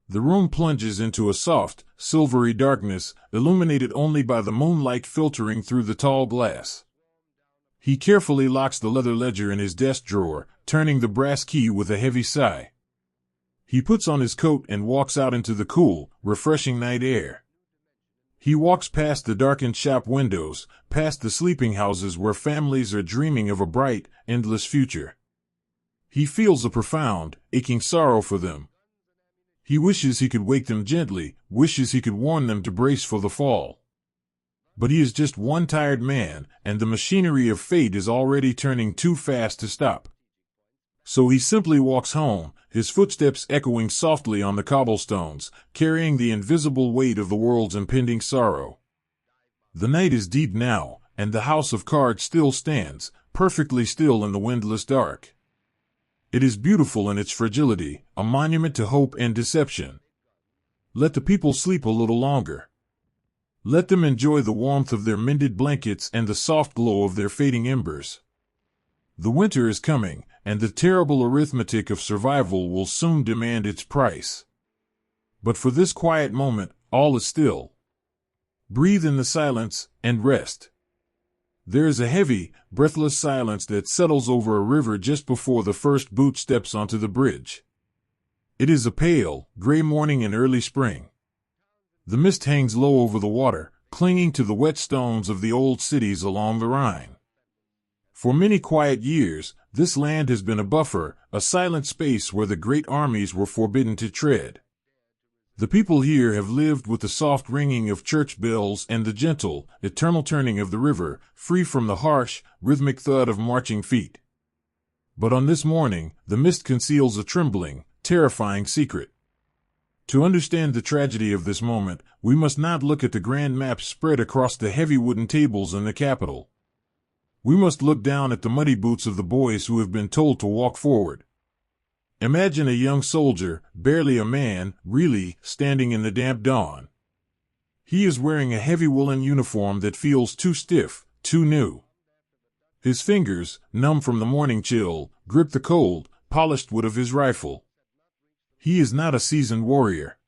Speaker 1: The room plunges into a soft, silvery darkness, illuminated only by the moonlight filtering through the tall glass. He carefully locks the leather ledger in his desk drawer, turning the brass key with a heavy sigh. He puts on his coat and walks out into the cool, refreshing night air. He walks past the darkened shop windows, past the sleeping houses where families are dreaming of a bright, endless future. He feels a profound, aching sorrow for them. He wishes he could wake them gently, wishes he could warn them to brace for the fall. But he is just one tired man, and the machinery of fate is already turning too fast to stop. So he simply walks home, his footsteps echoing softly on the cobblestones, carrying the invisible weight of the world's impending sorrow. The night is deep now, and the house of cards still stands, perfectly still in the windless dark. It is beautiful in its fragility, a monument to hope and deception. Let the people sleep a little longer. Let them enjoy the warmth of their mended blankets and the soft glow of their fading embers. The winter is coming, and the terrible arithmetic of survival will soon demand its price. But for this quiet moment, all is still. Breathe in the silence, and rest. There is a heavy, breathless silence that settles over a river just before the first boot steps onto the bridge. It is a pale, gray morning in early spring. The mist hangs low over the water, clinging to the wet stones of the old cities along the Rhine. For many quiet years, this land has been a buffer, a silent space where the great armies were forbidden to tread. The people here have lived with the soft ringing of church bells and the gentle, eternal turning of the river, free from the harsh, rhythmic thud of marching feet. But on this morning, the mist conceals a trembling, terrifying secret. To understand the tragedy of this moment, we must not look at the grand maps spread across the heavy wooden tables in the capital. We must look down at the muddy boots of the boys who have been told to walk forward. Imagine a young soldier, barely a man, really, standing in the damp dawn. He is wearing a heavy woolen uniform that feels too stiff, too new. His fingers, numb from the morning chill, grip the cold, polished wood of his rifle. He is not a seasoned warrior.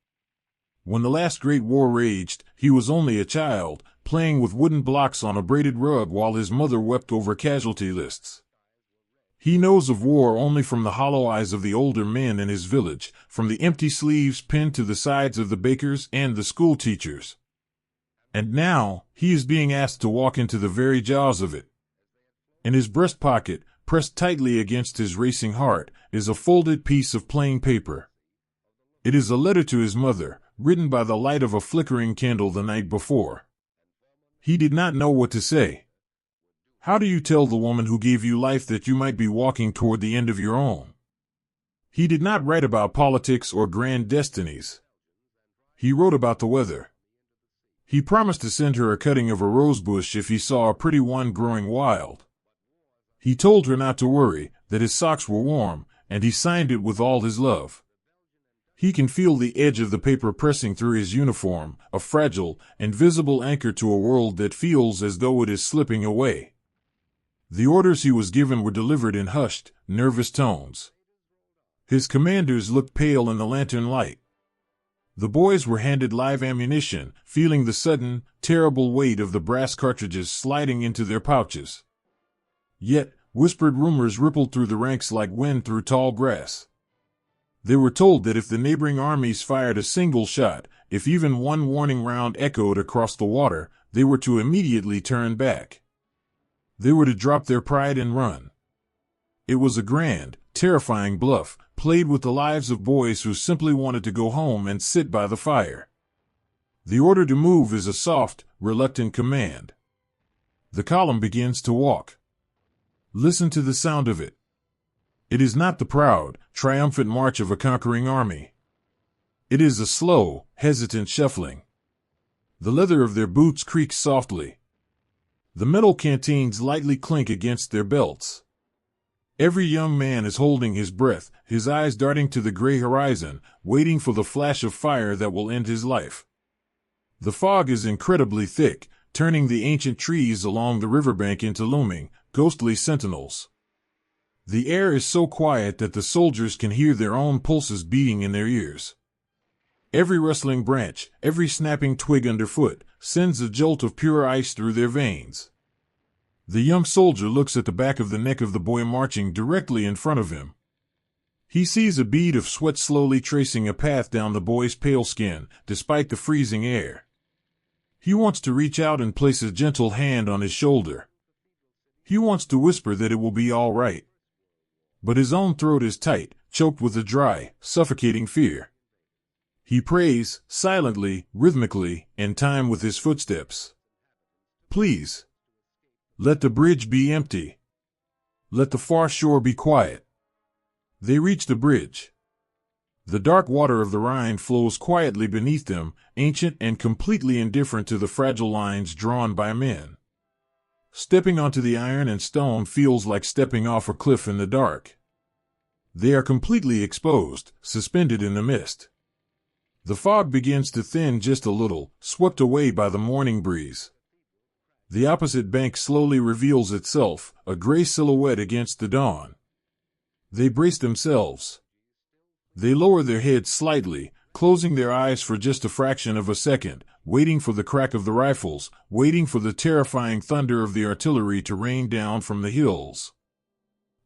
Speaker 1: When the last great war raged, he was only a child, playing with wooden blocks on a braided rug while his mother wept over casualty lists. He knows of war only from the hollow eyes of the older men in his village, from the empty sleeves pinned to the sides of the bakers and the school teachers. And now, he is being asked to walk into the very jaws of it. In his breast pocket, pressed tightly against his racing heart, is a folded piece of plain paper. It is a letter to his mother, written by the light of a flickering candle the night before. He did not know what to say. How do you tell the woman who gave you life that you might be walking toward the end of your own? He did not write about politics or grand destinies. He wrote about the weather. He promised to send her a cutting of a rose bush if he saw a pretty one growing wild. He told her not to worry, that his socks were warm, and he signed it with all his love. He can feel the edge of the paper pressing through his uniform, a fragile, invisible anchor to a world that feels as though it is slipping away. The orders he was given were delivered in hushed, nervous tones. His commanders looked pale in the lantern light. The boys were handed live ammunition, feeling the sudden, terrible weight of the brass cartridges sliding into their pouches. Yet, whispered rumors rippled through the ranks like wind through tall grass. They were told that if the neighboring armies fired a single shot, if even one warning round echoed across the water, they were to immediately turn back. They were to drop their pride and run. It was a grand, terrifying bluff, played with the lives of boys who simply wanted to go home and sit by the fire. The order to move is a soft, reluctant command. The column begins to walk. Listen to the sound of it. It is not the proud, triumphant march of a conquering army. It is a slow, hesitant shuffling. The leather of their boots creaks softly. The metal canteens lightly clink against their belts. Every young man is holding his breath, his eyes darting to the gray horizon, waiting for the flash of fire that will end his life. The fog is incredibly thick, turning the ancient trees along the riverbank into looming, ghostly sentinels. The air is so quiet that the soldiers can hear their own pulses beating in their ears. Every rustling branch, every snapping twig underfoot, sends a jolt of pure ice through their veins. The young soldier looks at the back of the neck of the boy marching directly in front of him. He sees a bead of sweat slowly tracing a path down the boy's pale skin, despite the freezing air. He wants to reach out and place a gentle hand on his shoulder. He wants to whisper that it will be all right. But his own throat is tight, choked with a dry, suffocating fear. He prays, silently, rhythmically, in time with his footsteps. Please. Let the bridge be empty. Let the far shore be quiet. They reach the bridge. The dark water of the Rhine flows quietly beneath them, ancient and completely indifferent to the fragile lines drawn by men. Stepping onto the iron and stone feels like stepping off a cliff in the dark. They are completely exposed, suspended in the mist. The fog begins to thin just a little, swept away by the morning breeze. The opposite bank slowly reveals itself, a gray silhouette against the dawn. They brace themselves. They lower their heads slightly, closing their eyes for just a fraction of a second, waiting for the crack of the rifles, waiting for the terrifying thunder of the artillery to rain down from the hills.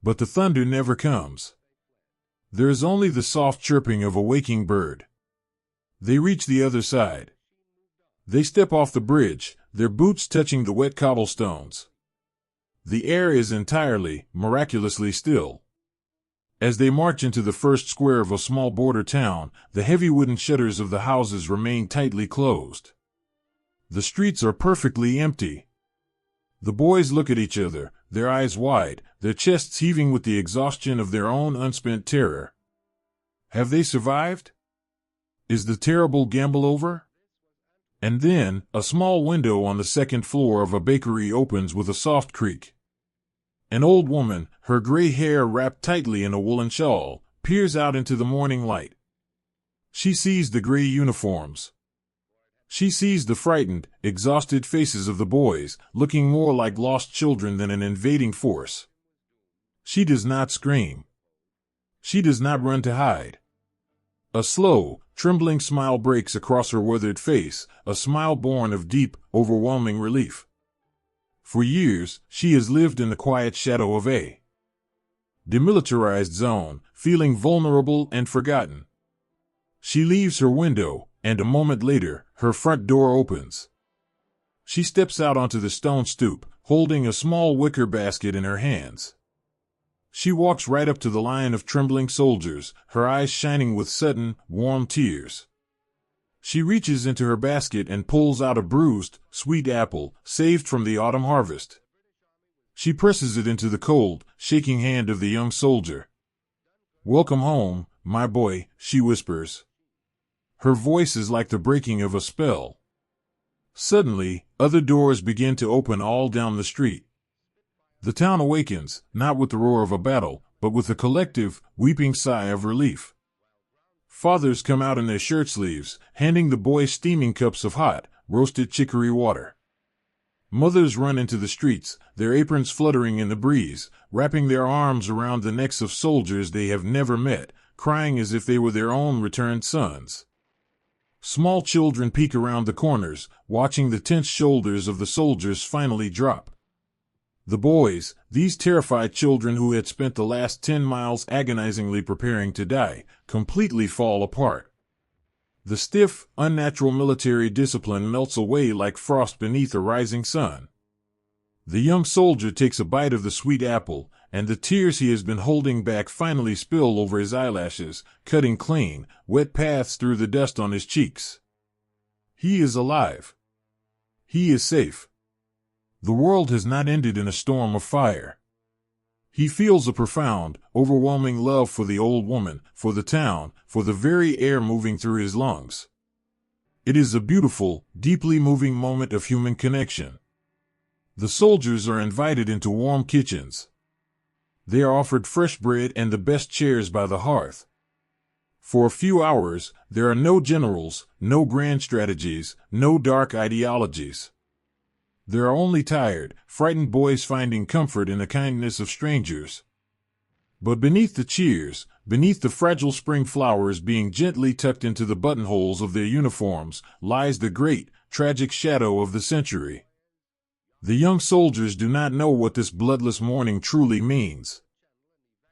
Speaker 1: But the thunder never comes. There is only the soft chirping of a waking bird. They reach the other side. They step off the bridge, their boots touching the wet cobblestones. The air is entirely, miraculously still. As they march into the first square of a small border town, the heavy wooden shutters of the houses remain tightly closed. The streets are perfectly empty. The boys look at each other, their eyes wide, their chests heaving with the exhaustion of their own unspent terror. Have they survived? Is the terrible gamble over? And then, a small window on the second floor of a bakery opens with a soft creak. An old woman, her gray hair wrapped tightly in a woolen shawl, peers out into the morning light. She sees the gray uniforms. She sees the frightened, exhausted faces of the boys, looking more like lost children than an invading force. She does not scream. She does not run to hide. A slow, trembling smile breaks across her withered face, a smile born of deep, overwhelming relief. For years, she has lived in the quiet shadow of a demilitarized zone, feeling vulnerable and forgotten. She leaves her window, and a moment later, her front door opens. She steps out onto the stone stoop, holding a small wicker basket in her hands. She walks right up to the line of trembling soldiers, her eyes shining with sudden, warm tears. She reaches into her basket and pulls out a bruised, sweet apple, saved from the autumn harvest. She presses it into the cold, shaking hand of the young soldier. "Welcome home, my boy," she whispers. Her voice is like the breaking of a spell. Suddenly, other doors begin to open all down the street. The town awakens, not with the roar of a battle, but with a collective, weeping sigh of relief. Fathers come out in their shirt sleeves, handing the boys steaming cups of hot, roasted chicory water. Mothers run into the streets, their aprons fluttering in the breeze, wrapping their arms around the necks of soldiers they have never met, crying as if they were their own returned sons. Small children peek around the corners, watching the tense shoulders of the soldiers finally drop. The boys, these terrified children who had spent the last 10 miles agonizingly preparing to die, completely fall apart. The stiff, unnatural military discipline melts away like frost beneath a rising sun. The young soldier takes a bite of the sweet apple, and the tears he has been holding back finally spill over his eyelashes, cutting clean, wet paths through the dust on his cheeks. He is alive. He is safe. The world has not ended in a storm of fire. He feels a profound, overwhelming love for the old woman, for the town, for the very air moving through his lungs. It is a beautiful, deeply moving moment of human connection. The soldiers are invited into warm kitchens. They are offered fresh bread and the best chairs by the hearth. For a few hours, there are no generals, no grand strategies, no dark ideologies. There are only tired, frightened boys finding comfort in the kindness of strangers. But beneath the cheers, beneath the fragile spring flowers being gently tucked into the buttonholes of their uniforms, lies the great, tragic shadow of the century. The young soldiers do not know what this bloodless morning truly means.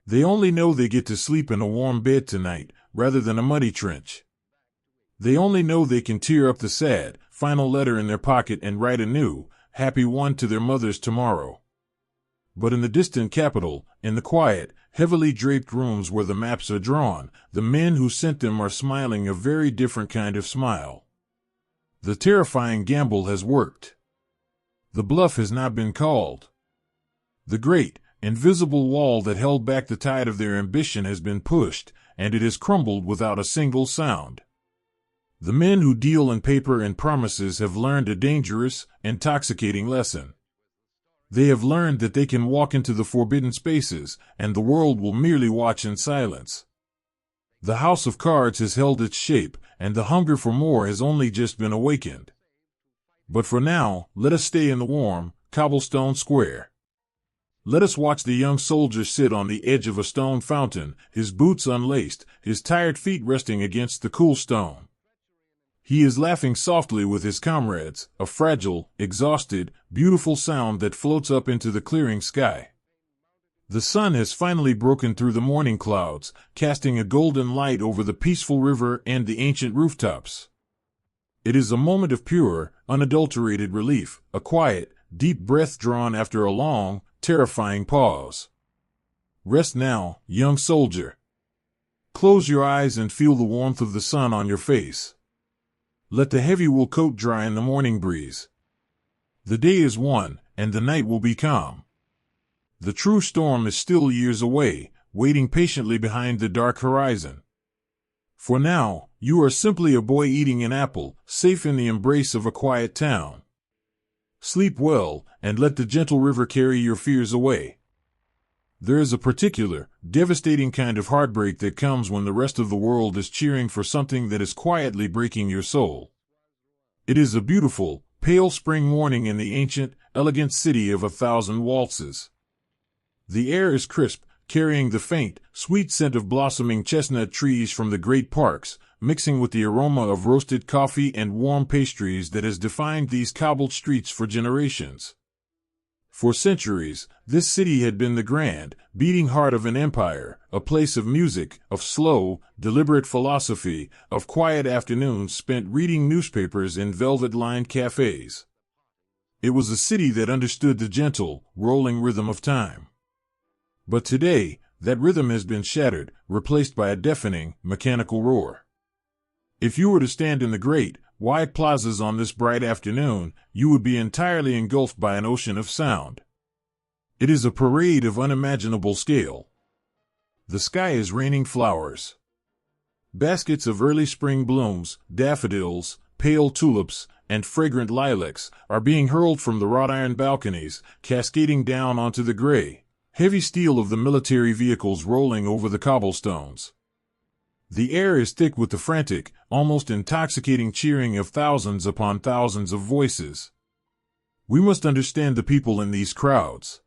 Speaker 1: They only know they get to sleep in a warm bed tonight, rather than a muddy trench. They only know they can tear up the sad, final letter in their pocket and write a new, happy one to their mothers tomorrow. But in the distant capital, in the quiet, heavily draped rooms where the maps are drawn, the men who sent them are smiling a very different kind of smile. The terrifying gamble has worked. The bluff has not been called. The great, invisible wall that held back the tide of their ambition has been pushed, and it has crumbled without a single sound. The men who deal in paper and promises have learned a dangerous, intoxicating lesson. They have learned that they can walk into the forbidden spaces, and the world will merely watch in silence. The house of cards has held its shape, and the hunger for more has only just been awakened. But for now, let us stay in the warm, cobblestone square. Let us watch the young soldier sit on the edge of a stone fountain, his boots unlaced, his tired feet resting against the cool stone. He is laughing softly with his comrades, a fragile, exhausted, beautiful sound that floats up into the clearing sky. The sun has finally broken through the morning clouds, casting a golden light over the peaceful river and the ancient rooftops. It is a moment of pure, unadulterated relief, a quiet, deep breath drawn after a long, terrifying pause. Rest now, young soldier. Close your eyes and feel the warmth of the sun on your face. Let the heavy wool coat dry in the morning breeze. The day is won, and the night will be calm. The true storm is still years away, waiting patiently behind the dark horizon. For now, you are simply a boy eating an apple, safe in the embrace of a quiet town. Sleep well, and let the gentle river carry your fears away. There is a particular, devastating kind of heartbreak that comes when the rest of the world is cheering for something that is quietly breaking your soul. It is a beautiful, pale spring morning in the ancient, elegant city of 1,000 waltzes. The air is crisp, carrying the faint, sweet scent of blossoming chestnut trees from the great parks, mixing with the aroma of roasted coffee and warm pastries that has defined these cobbled streets for generations. For centuries, this city had been the grand, beating heart of an empire, a place of music, of slow, deliberate philosophy, of quiet afternoons spent reading newspapers in velvet-lined cafes. It was a city that understood the gentle, rolling rhythm of time. But today, that rhythm has been shattered, replaced by a deafening, mechanical roar. If you were to stand in the great, wide plazas on this bright afternoon, you would be entirely engulfed by an ocean of sound. It is a parade of unimaginable scale. The sky is raining flowers. Baskets of early spring blooms, daffodils, pale tulips, and fragrant lilacs are being hurled from the wrought iron balconies, cascading down onto the gray, heavy steel of the military vehicles rolling over the cobblestones. The air is thick with the frantic, almost intoxicating cheering of thousands upon thousands of voices. We must understand the people in these crowds.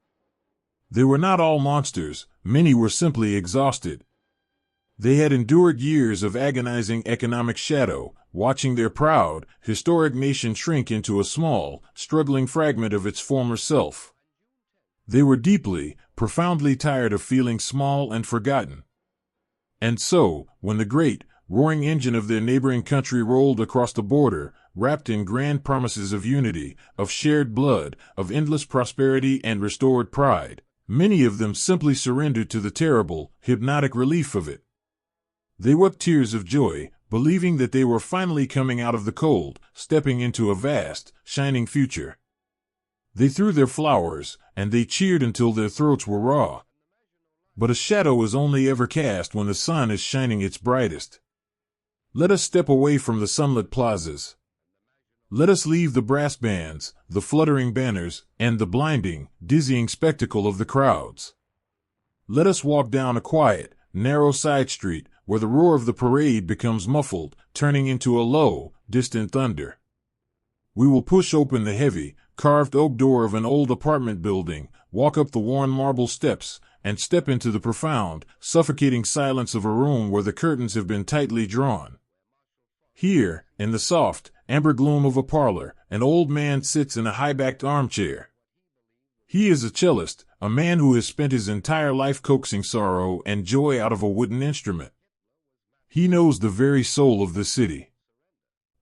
Speaker 1: They were not all monsters, many were simply exhausted. They had endured years of agonizing economic shadow, watching their proud, historic nation shrink into a small, struggling fragment of its former self. They were deeply, profoundly tired of feeling small and forgotten. And so, when the great, roaring engine of their neighboring country rolled across the border, wrapped in grand promises of unity, of shared blood, of endless prosperity and restored pride, many of them simply surrendered to the terrible, hypnotic relief of it. They wept tears of joy, believing that they were finally coming out of the cold, stepping into a vast, shining future. They threw their flowers, and they cheered until their throats were raw. But a shadow is only ever cast when the sun is shining its brightest. Let us step away from the sunlit plazas. Let us leave the brass bands, the fluttering banners, and the blinding, dizzying spectacle of the crowds. Let us walk down a quiet, narrow side street, where the roar of the parade becomes muffled, turning into a low, distant thunder. We will push open the heavy, carved oak door of an old apartment building, walk up the worn marble steps, and step into the profound, suffocating silence of a room where the curtains have been tightly drawn. Here, in the soft, amber gloom of a parlor, an old man sits in a high-backed armchair. He is a cellist, a man who has spent his entire life coaxing sorrow and joy out of a wooden instrument. He knows the very soul of the city.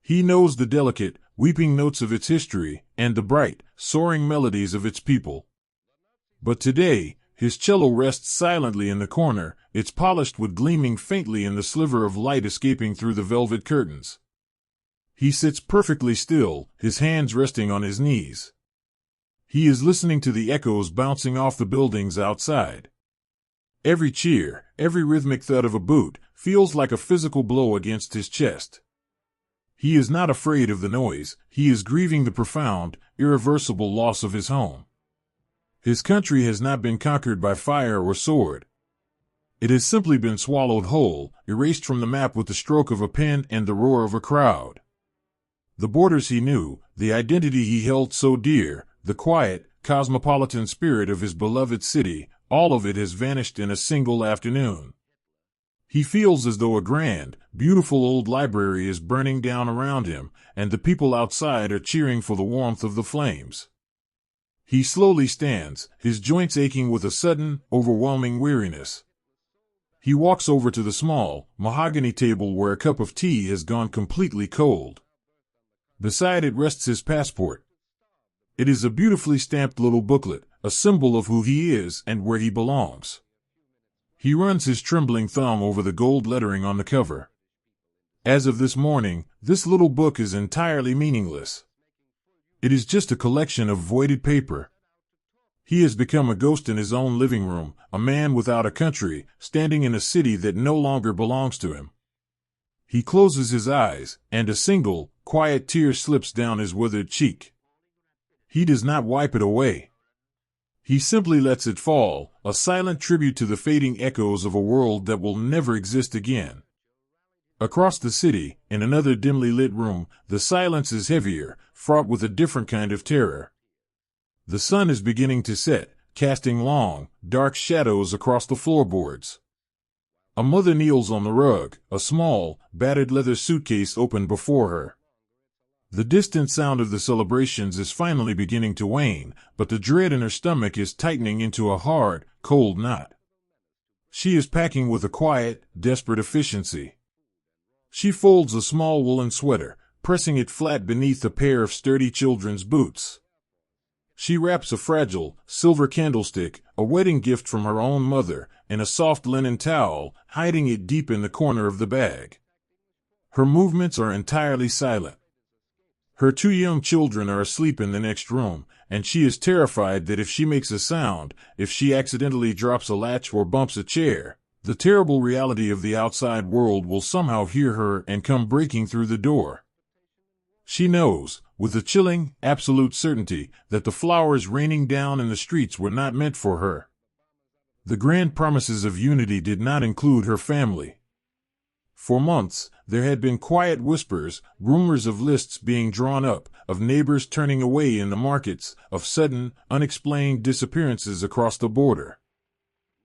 Speaker 1: He knows the delicate, weeping notes of its history and the bright, soaring melodies of its people. But today, his cello rests silently in the corner, its polished wood gleaming faintly in the sliver of light escaping through the velvet curtains. He sits perfectly still, his hands resting on his knees. He is listening to the echoes bouncing off the buildings outside. Every cheer, every rhythmic thud of a boot, feels like a physical blow against his chest. He is not afraid of the noise, he is grieving the profound, irreversible loss of his home. His country has not been conquered by fire or sword. It has simply been swallowed whole, erased from the map with the stroke of a pen and the roar of a crowd. The borders he knew, the identity he held so dear, the quiet, cosmopolitan spirit of his beloved city, all of it has vanished in a single afternoon. He feels as though a grand, beautiful old library is burning down around him, and the people outside are cheering for the warmth of the flames. He slowly stands, his joints aching with a sudden, overwhelming weariness. He walks over to the small, mahogany table where a cup of tea has gone completely cold. Beside it rests his passport. It is a beautifully stamped little booklet, a symbol of who he is and where he belongs. He runs his trembling thumb over the gold lettering on the cover. As of this morning, this little book is entirely meaningless. It is just a collection of voided paper. He has become a ghost in his own living room, a man without a country, standing in a city that no longer belongs to him. He closes his eyes, and a single, quiet tear slips down his withered cheek. He does not wipe it away. He simply lets it fall, a silent tribute to the fading echoes of a world that will never exist again. Across the city, in another dimly lit room, the silence is heavier, fraught with a different kind of terror. The sun is beginning to set, casting long, dark shadows across the floorboards. A mother kneels on the rug, a small, battered leather suitcase open before her. The distant sound of the celebrations is finally beginning to wane, but the dread in her stomach is tightening into a hard, cold knot. She is packing with a quiet, desperate efficiency. She folds a small woolen sweater, pressing it flat beneath a pair of sturdy children's boots. She wraps a fragile, silver candlestick, a wedding gift from her own mother, in a soft linen towel, hiding it deep in the corner of the bag. Her movements are entirely silent. Her 2 young children are asleep in the next room, and she is terrified that if she makes a sound, if she accidentally drops a latch or bumps a chair, the terrible reality of the outside world will somehow hear her and come breaking through the door. She knows, with a chilling, absolute certainty, that the flowers raining down in the streets were not meant for her. The grand promises of unity did not include her family. For months, there had been quiet whispers, rumors of lists being drawn up, of neighbors turning away in the markets, of sudden, unexplained disappearances across the border.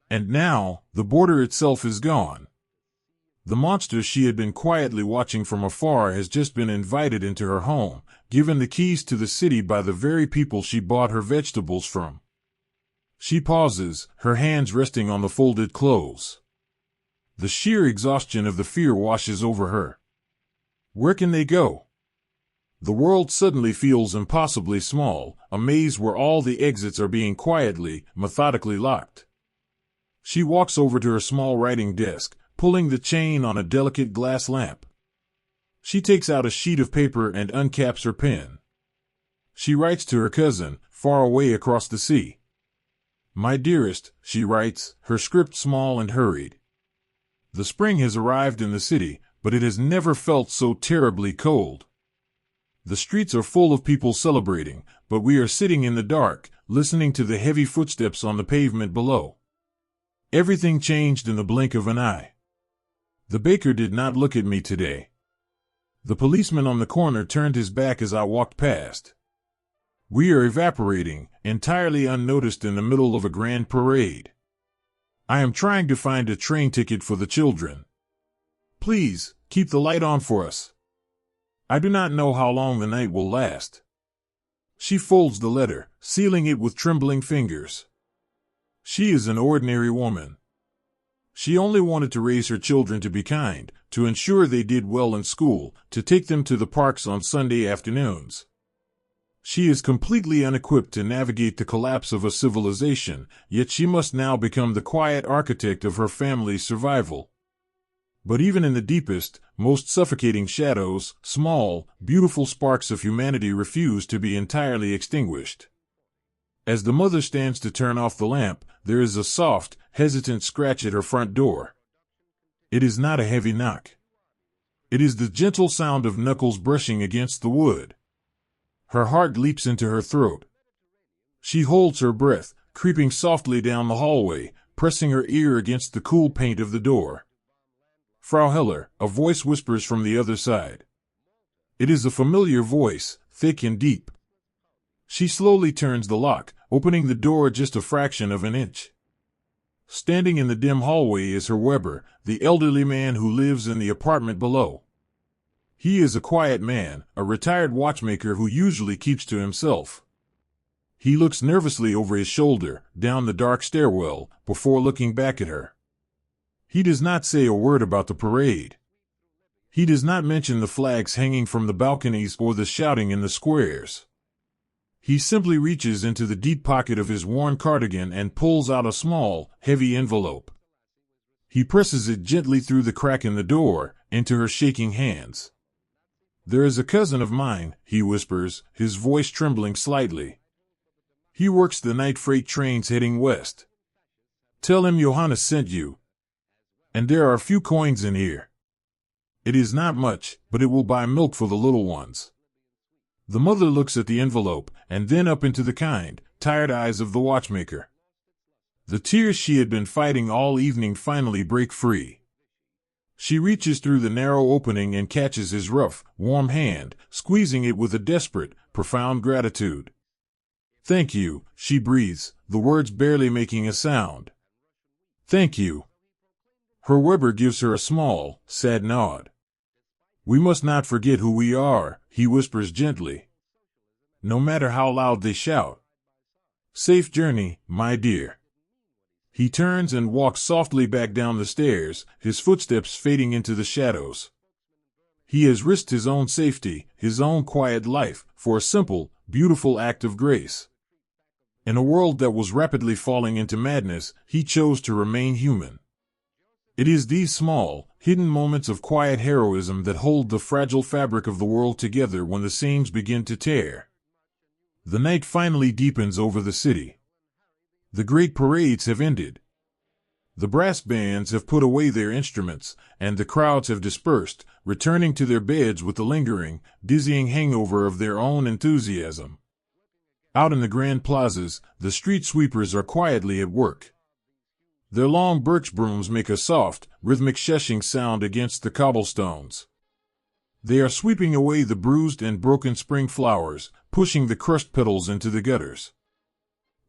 Speaker 1: And now, the border itself is gone. The monster she had been quietly watching from afar has just been invited into her home, given the keys to the city by the very people she bought her vegetables from. She pauses, her hands resting on the folded clothes. The sheer exhaustion of the fear washes over her. Where can they go? The world suddenly feels impossibly small, a maze where all the exits are being quietly, methodically locked. She walks over to her small writing desk, pulling the chain on a delicate glass lamp. She takes out a sheet of paper and uncaps her pen. She writes to her cousin, far away across the sea. "My dearest," she writes, her script small and hurried. The spring has arrived in the city, but it has never felt so terribly cold. The streets are full of people celebrating, but we are sitting in the dark, listening to the heavy footsteps on the pavement below. Everything changed in the blink of an eye. The baker did not look at me today. The policeman on the corner turned his back as I walked past. We are evaporating, entirely unnoticed in the middle of a grand parade. I am trying to find a train ticket for the children. Please, keep the light on for us. I do not know how long the night will last. She folds the letter, sealing it with trembling fingers. She is an ordinary woman. She only wanted to raise her children to be kind, to ensure they did well in school, to take them to the parks on Sunday afternoons. She is completely unequipped to navigate the collapse of a civilization, yet she must now become the quiet architect of her family's survival. But even in the deepest, most suffocating shadows, small, beautiful sparks of humanity refuse to be entirely extinguished. As the mother stands to turn off the lamp, there is a soft, hesitant scratch at her front door. It is not a heavy knock. It is the gentle sound of knuckles brushing against the wood. Her heart leaps into her throat. She holds her breath, creeping softly down the hallway, pressing her ear against the cool paint of the door. Frau Heller, a voice whispers from the other side. It is a familiar voice, thick and deep. She slowly turns the lock, opening the door just a fraction of an inch. Standing in the dim hallway is Herr Weber, the elderly man who lives in the apartment below. He is a quiet man, a retired watchmaker who usually keeps to himself. He looks nervously over his shoulder, down the dark stairwell, before looking back at her. He does not say a word about the parade. He does not mention the flags hanging from the balconies or the shouting in the squares. He simply reaches into the deep pocket of his worn cardigan and pulls out a small, heavy envelope. He presses it gently through the crack in the door, into her shaking hands. "There is a cousin of mine," he whispers, his voice trembling slightly. "He works the night freight trains heading west. Tell him Johannes sent you. And there are a few coins in here. It is not much, but it will buy milk for the little ones." The mother looks at the envelope, and then up into the kind, tired eyes of the watchmaker. The tears she had been fighting all evening finally break free. She reaches through the narrow opening and catches his rough, warm hand, squeezing it with a desperate, profound gratitude. "Thank you," she breathes, the words barely making a sound. "Thank you." Herr Weber gives her a small, sad nod. "We must not forget who we are," he whispers gently. "No matter how loud they shout. Safe journey, my dear." He turns and walks softly back down the stairs, his footsteps fading into the shadows. He has risked his own safety, his own quiet life, for a simple, beautiful act of grace. In a world that was rapidly falling into madness, he chose to remain human. It is these small, hidden moments of quiet heroism that hold the fragile fabric of the world together when the seams begin to tear. The night finally deepens over the city. The great parades have ended. The brass bands have put away their instruments, and the crowds have dispersed, returning to their beds with the lingering, dizzying hangover of their own enthusiasm. Out in the grand plazas, the street sweepers are quietly at work. Their long birch brooms make a soft, rhythmic shushing sound against the cobblestones. They are sweeping away the bruised and broken spring flowers, pushing the crushed petals into the gutters.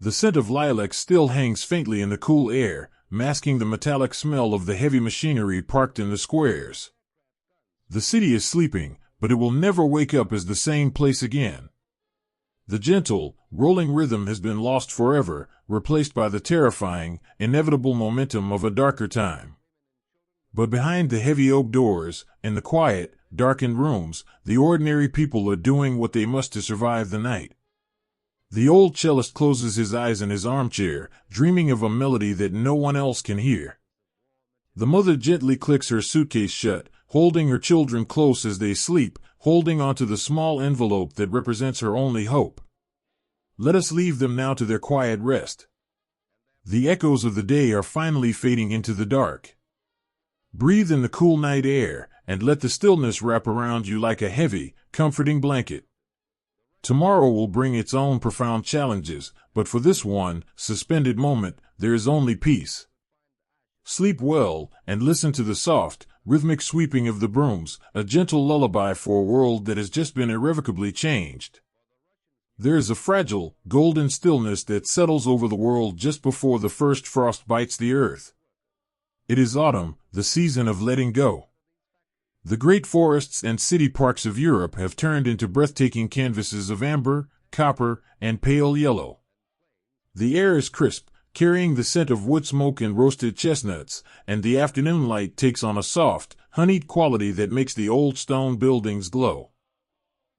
Speaker 1: The scent of lilac still hangs faintly in the cool air, masking the metallic smell of the heavy machinery parked in the squares. The city is sleeping, but it will never wake up as the same place again. The gentle, rolling rhythm has been lost forever, replaced by the terrifying, inevitable momentum of a darker time. But behind the heavy oak doors, in the quiet, darkened rooms, the ordinary people are doing what they must to survive the night. The old cellist closes his eyes in his armchair, dreaming of a melody that no one else can hear. The mother gently clicks her suitcase shut, holding her children close as they sleep, holding onto the small envelope that represents her only hope. Let us leave them now to their quiet rest. The echoes of the day are finally fading into the dark. Breathe in the cool night air, and let the stillness wrap around you like a heavy, comforting blanket. Tomorrow will bring its own profound challenges, but for this one, suspended moment, there is only peace. Sleep well, and listen to the soft, rhythmic sweeping of the brooms, a gentle lullaby for a world that has just been irrevocably changed. There is a fragile, golden stillness that settles over the world just before the first frost bites the earth. It is autumn, the season of letting go. The great forests and city parks of Europe have turned into breathtaking canvases of amber, copper, and pale yellow. The air is crisp, carrying the scent of wood smoke and roasted chestnuts, and the afternoon light takes on a soft, honeyed quality that makes the old stone buildings glow.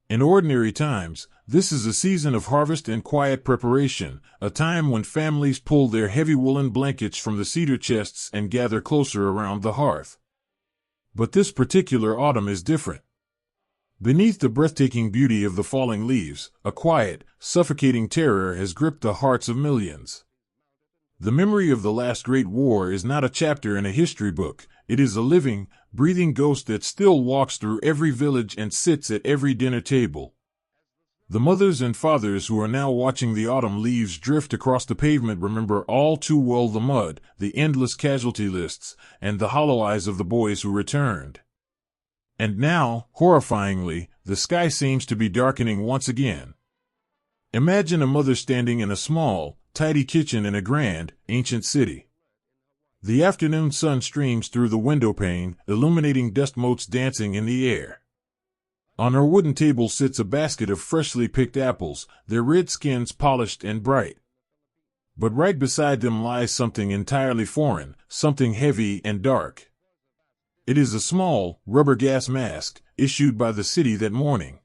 Speaker 1: In ordinary times, this is a season of harvest and quiet preparation, a time when families pull their heavy woolen blankets from the cedar chests and gather closer around the hearth. But this particular autumn is different. Beneath the breathtaking beauty of the falling leaves, a quiet, suffocating terror has gripped the hearts of millions. The memory of the last great war is not a chapter in a history book. It is a living, breathing ghost that still walks through every village and sits at every dinner table. The mothers and fathers who are now watching the autumn leaves drift across the pavement remember all too well the mud, the endless casualty lists, and the hollow eyes of the boys who returned. And now, horrifyingly, the sky seems to be darkening once again. Imagine a mother standing in a small, tidy kitchen in a grand, ancient city. The afternoon sun streams through the window pane, illuminating dust motes dancing in the air. On her wooden table sits a basket of freshly picked apples, their red skins polished and bright. But right beside them lies something entirely foreign, something heavy and dark. It is a small, rubber gas mask, issued by the city that morning.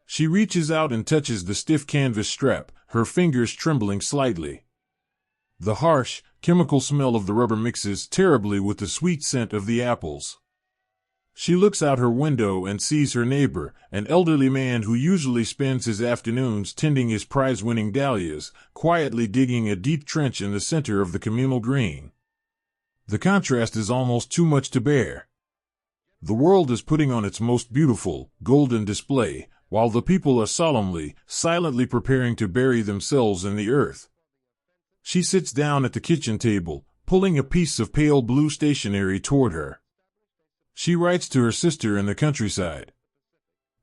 Speaker 1: She reaches out and touches the stiff canvas strap, her fingers trembling slightly. The harsh, chemical smell of the rubber mixes terribly with the sweet scent of the apples. She looks out her window and sees her neighbor, an elderly man who usually spends his afternoons tending his prize-winning dahlias, quietly digging a deep trench in the center of the communal green. The contrast is almost too much to bear. The world is putting on its most beautiful, golden display, while the people are solemnly, silently preparing to bury themselves in the earth. She sits down at the kitchen table, pulling a piece of pale blue stationery toward her. She writes to her sister in the countryside.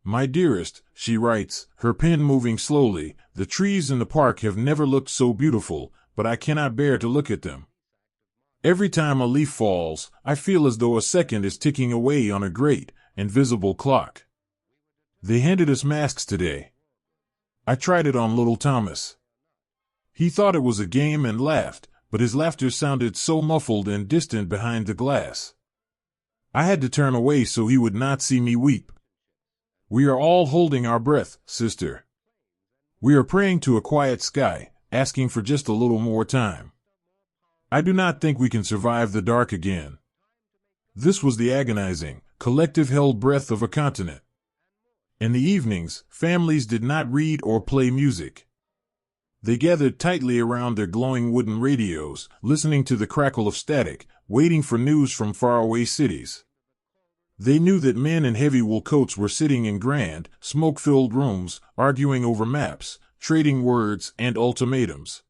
Speaker 1: "My dearest," she writes, her pen moving slowly, "the trees in the park have never looked so beautiful, but I cannot bear to look at them. Every time a leaf falls, I feel as though a second is ticking away on a great, invisible clock. They handed us masks today. I tried it on little Thomas. He thought it was a game and laughed, but his laughter sounded so muffled and distant behind the glass. I had to turn away so he would not see me weep. We are all holding our breath, sister. We are praying to a quiet sky, asking for just a little more time. I do not think we can survive the dark again." This was the agonizing, collective-held breath of a continent. In the evenings, families did not read or play music. They gathered tightly around their glowing wooden radios, listening to the crackle of static, waiting for news from faraway cities. They knew that men in heavy wool coats were sitting in grand, smoke-filled rooms, arguing over maps, trading words and ultimatums.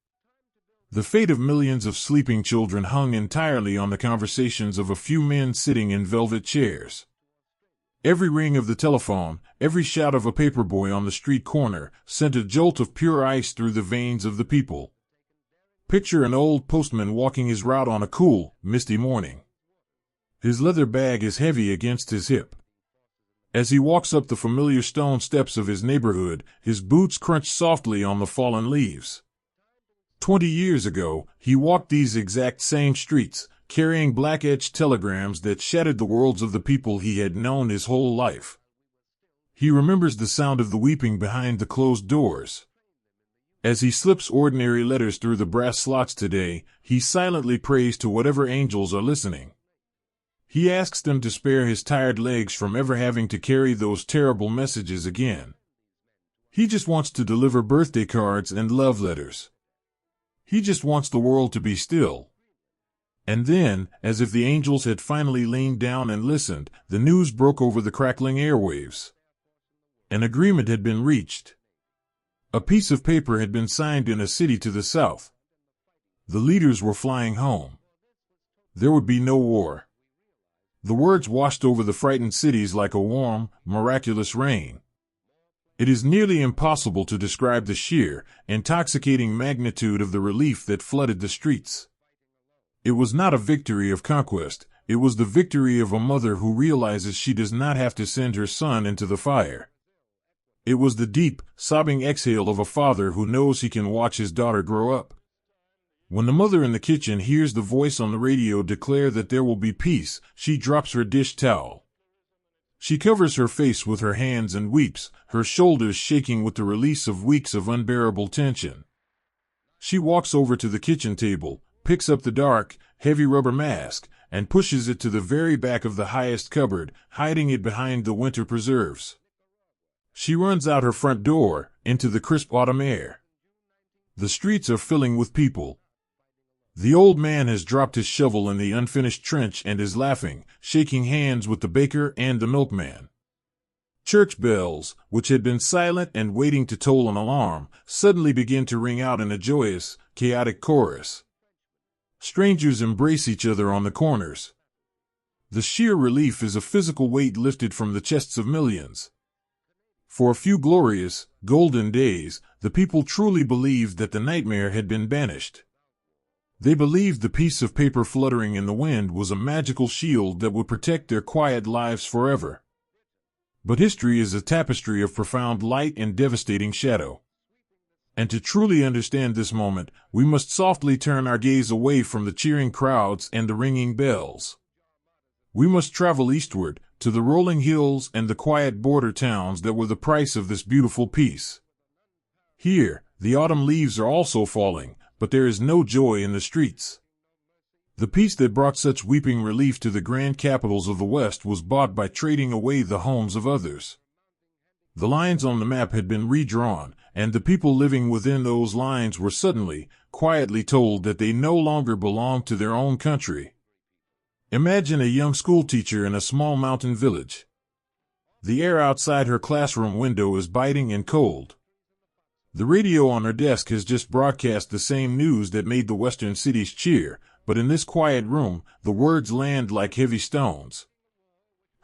Speaker 1: The fate of millions of sleeping children hung entirely on the conversations of a few men sitting in velvet chairs. Every ring of the telephone, every shout of a paperboy on the street corner, sent a jolt of pure ice through the veins of the people. Picture an old postman walking his route on a cool, misty morning. His leather bag is heavy against his hip. As he walks up the familiar stone steps of his neighborhood, his boots crunch softly on the fallen leaves. 20 years ago, he walked these exact same streets, carrying black-edged telegrams that shattered the worlds of the people he had known his whole life. He remembers the sound of the weeping behind the closed doors. As he slips ordinary letters through the brass slots today, he silently prays to whatever angels are listening. He asks them to spare his tired legs from ever having to carry those terrible messages again. He just wants to deliver birthday cards and love letters. He just wants the world to be still. And then, as if the angels had finally leaned down and listened, the news broke over the crackling airwaves. An agreement had been reached. A piece of paper had been signed in a city to the south. The leaders were flying home. There would be no war. The words washed over the frightened cities like a warm, miraculous rain. It is nearly impossible to describe the sheer, intoxicating magnitude of the relief that flooded the streets. It was not a victory of conquest, it was the victory of a mother who realizes she does not have to send her son into the fire. It was the deep, sobbing exhale of a father who knows he can watch his daughter grow up. When the mother in the kitchen hears the voice on the radio declare that there will be peace, she drops her dish towel. She covers her face with her hands and weeps, her shoulders shaking with the release of weeks of unbearable tension. She walks over to the kitchen table, picks up the dark, heavy rubber mask, and pushes it to the very back of the highest cupboard, hiding it behind the winter preserves. She runs out her front door, into the crisp autumn air. The streets are filling with people. The old man has dropped his shovel in the unfinished trench and is laughing, shaking hands with the baker and the milkman. Church bells, which had been silent and waiting to toll an alarm, suddenly begin to ring out in a joyous, chaotic chorus. Strangers embrace each other on the corners. The sheer relief is a physical weight lifted from the chests of millions. For a few glorious, golden days, the people truly believed that the nightmare had been banished. They believed the piece of paper fluttering in the wind was a magical shield that would protect their quiet lives forever. But history is a tapestry of profound light and devastating shadow. And to truly understand this moment, we must softly turn our gaze away from the cheering crowds and the ringing bells. We must travel eastward, to the rolling hills and the quiet border towns that were the price of this beautiful peace. Here, the autumn leaves are also falling, but there is no joy in the streets. The peace that brought such weeping relief to the grand capitals of the West was bought by trading away the homes of others. The lines on the map had been redrawn, and the people living within those lines were suddenly, quietly told that they no longer belonged to their own country. Imagine a young schoolteacher in a small mountain village. The air outside her classroom window is biting and cold. The radio on her desk has just broadcast the same news that made the western cities cheer, but in this quiet room, the words land like heavy stones.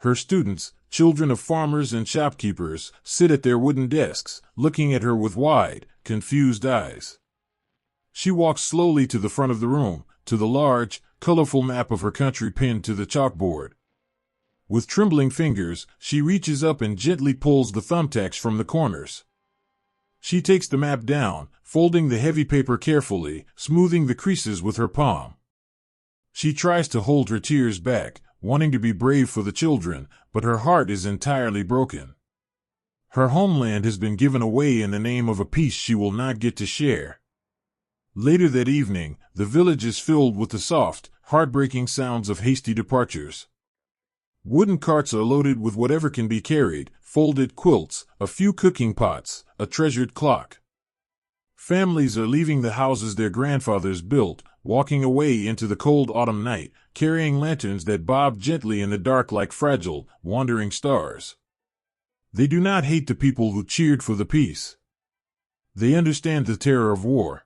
Speaker 1: Her students, children of farmers and shopkeepers, sit at their wooden desks, looking at her with wide, confused eyes. She walks slowly to the front of the room, to the large, colorful map of her country pinned to the chalkboard. With trembling fingers, she reaches up and gently pulls the thumbtacks from the corners. She takes the map down, folding the heavy paper carefully, smoothing the creases with her palm. She tries to hold her tears back, wanting to be brave for the children, but her heart is entirely broken. Her homeland has been given away in the name of a peace she will not get to share. Later that evening, the village is filled with the soft, heartbreaking sounds of hasty departures. Wooden carts are loaded with whatever can be carried, folded quilts, a few cooking pots, a treasured clock. Families are leaving the houses their grandfathers built, walking away into the cold autumn night, carrying lanterns that bob gently in the dark like fragile, wandering stars. They do not hate the people who cheered for the peace. They understand the terror of war.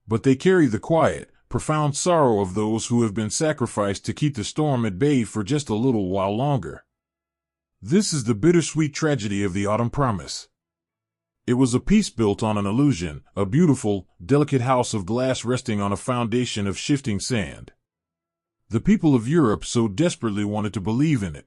Speaker 1: But they carry the quiet, profound sorrow of those who have been sacrificed to keep the storm at bay for just a little while longer. This is the bittersweet tragedy of the autumn promise. It was a peace built on an illusion, a beautiful, delicate house of glass resting on a foundation of shifting sand. The people of Europe so desperately wanted to believe in it.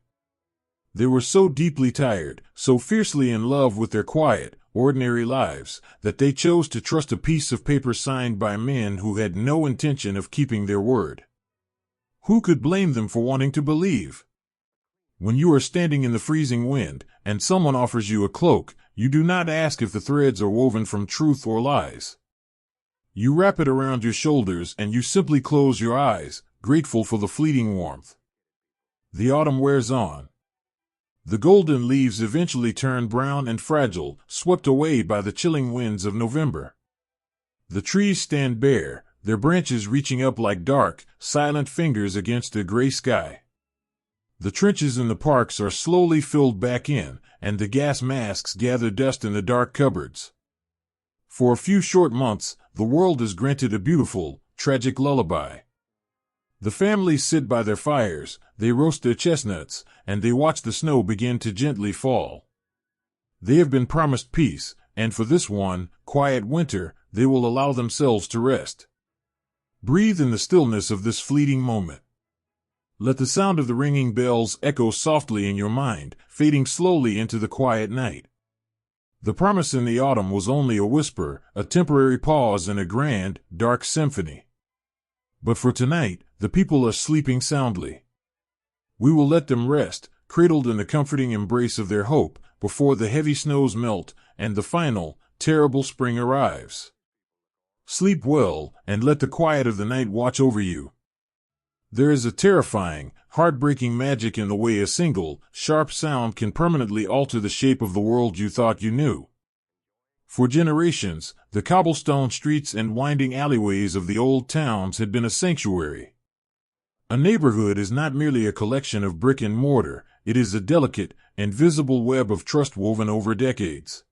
Speaker 1: They were so deeply tired, so fiercely in love with their quiet, ordinary lives, that they chose to trust a piece of paper signed by men who had no intention of keeping their word. Who could blame them for wanting to believe? When you are standing in the freezing wind, and someone offers you a cloak, you do not ask if the threads are woven from truth or lies. You wrap it around your shoulders and you simply close your eyes, grateful for the fleeting warmth. The autumn wears on. The golden leaves eventually turn brown and fragile, swept away by the chilling winds of November. The trees stand bare, their branches reaching up like dark, silent fingers against the gray sky. The trenches in the parks are slowly filled back in, and the gas masks gather dust in the dark cupboards. For a few short months, the world is granted a beautiful, tragic lullaby. The families sit by their fires, they roast their chestnuts, and they watch the snow begin to gently fall. They have been promised peace, and for this one, quiet winter, they will allow themselves to rest. Breathe in the stillness of this fleeting moment. Let the sound of the ringing bells echo softly in your mind, fading slowly into the quiet night. The promise in the autumn was only a whisper, a temporary pause in a grand, dark symphony. But for tonight, the people are sleeping soundly. We will let them rest, cradled in the comforting embrace of their hope, before the heavy snows melt and the final, terrible spring arrives. Sleep well, and let the quiet of the night watch over you. There is a terrifying, heartbreaking magic in the way a single, sharp sound can permanently alter the shape of the world you thought you knew. For generations, the cobblestone streets and winding alleyways of the old towns had been a sanctuary. A neighborhood is not merely a collection of brick and mortar, it is a delicate, invisible web of trust woven over decades.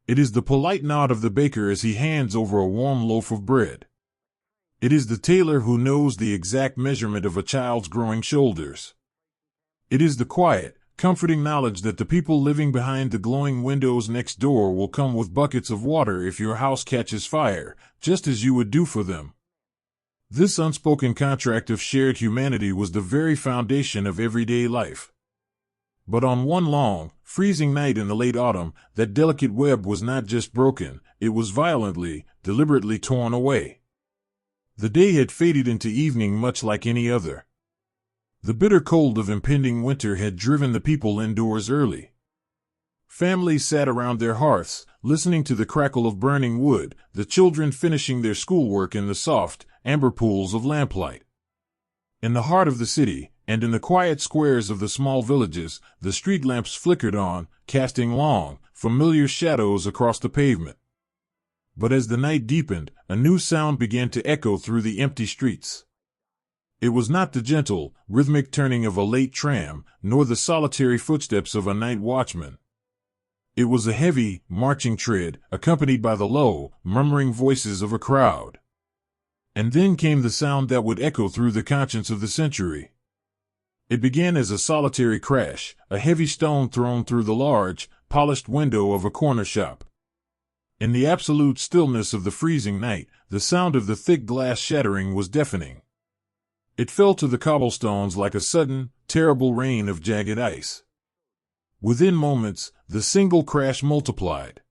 Speaker 1: It is the polite nod of the baker as he hands over a warm loaf of bread. It is the tailor who knows the exact measurement of a child's growing shoulders. It is the quiet, comforting knowledge that the people living behind the glowing windows next door will come with buckets of water if your house catches fire, just as you would do for them. This unspoken contract of shared humanity was the very foundation of everyday life. But on one long, freezing night in the late autumn, that delicate web was not just broken, it was violently, deliberately torn away. The day had faded into evening much like any other. The bitter cold of impending winter had driven the people indoors early. Families sat around their hearths, listening to the crackle of burning wood, the children finishing their schoolwork in the soft, amber pools of lamplight. In the heart of the city, and in the quiet squares of the small villages, the street lamps flickered on, casting long, familiar shadows across the pavement. But as the night deepened, a new sound began to echo through the empty streets. It was not the gentle, rhythmic turning of a late tram, nor the solitary footsteps of a night watchman. It was a heavy, marching tread, accompanied by the low, murmuring voices of a crowd. And then came the sound that would echo through the conscience of the century. It began as a solitary crash, a heavy stone thrown through the large, polished window of a corner shop. In the absolute stillness of the freezing night, the sound of the thick glass shattering was deafening. It fell to the cobblestones like a sudden, terrible rain of jagged ice. Within moments, the single crash multiplied.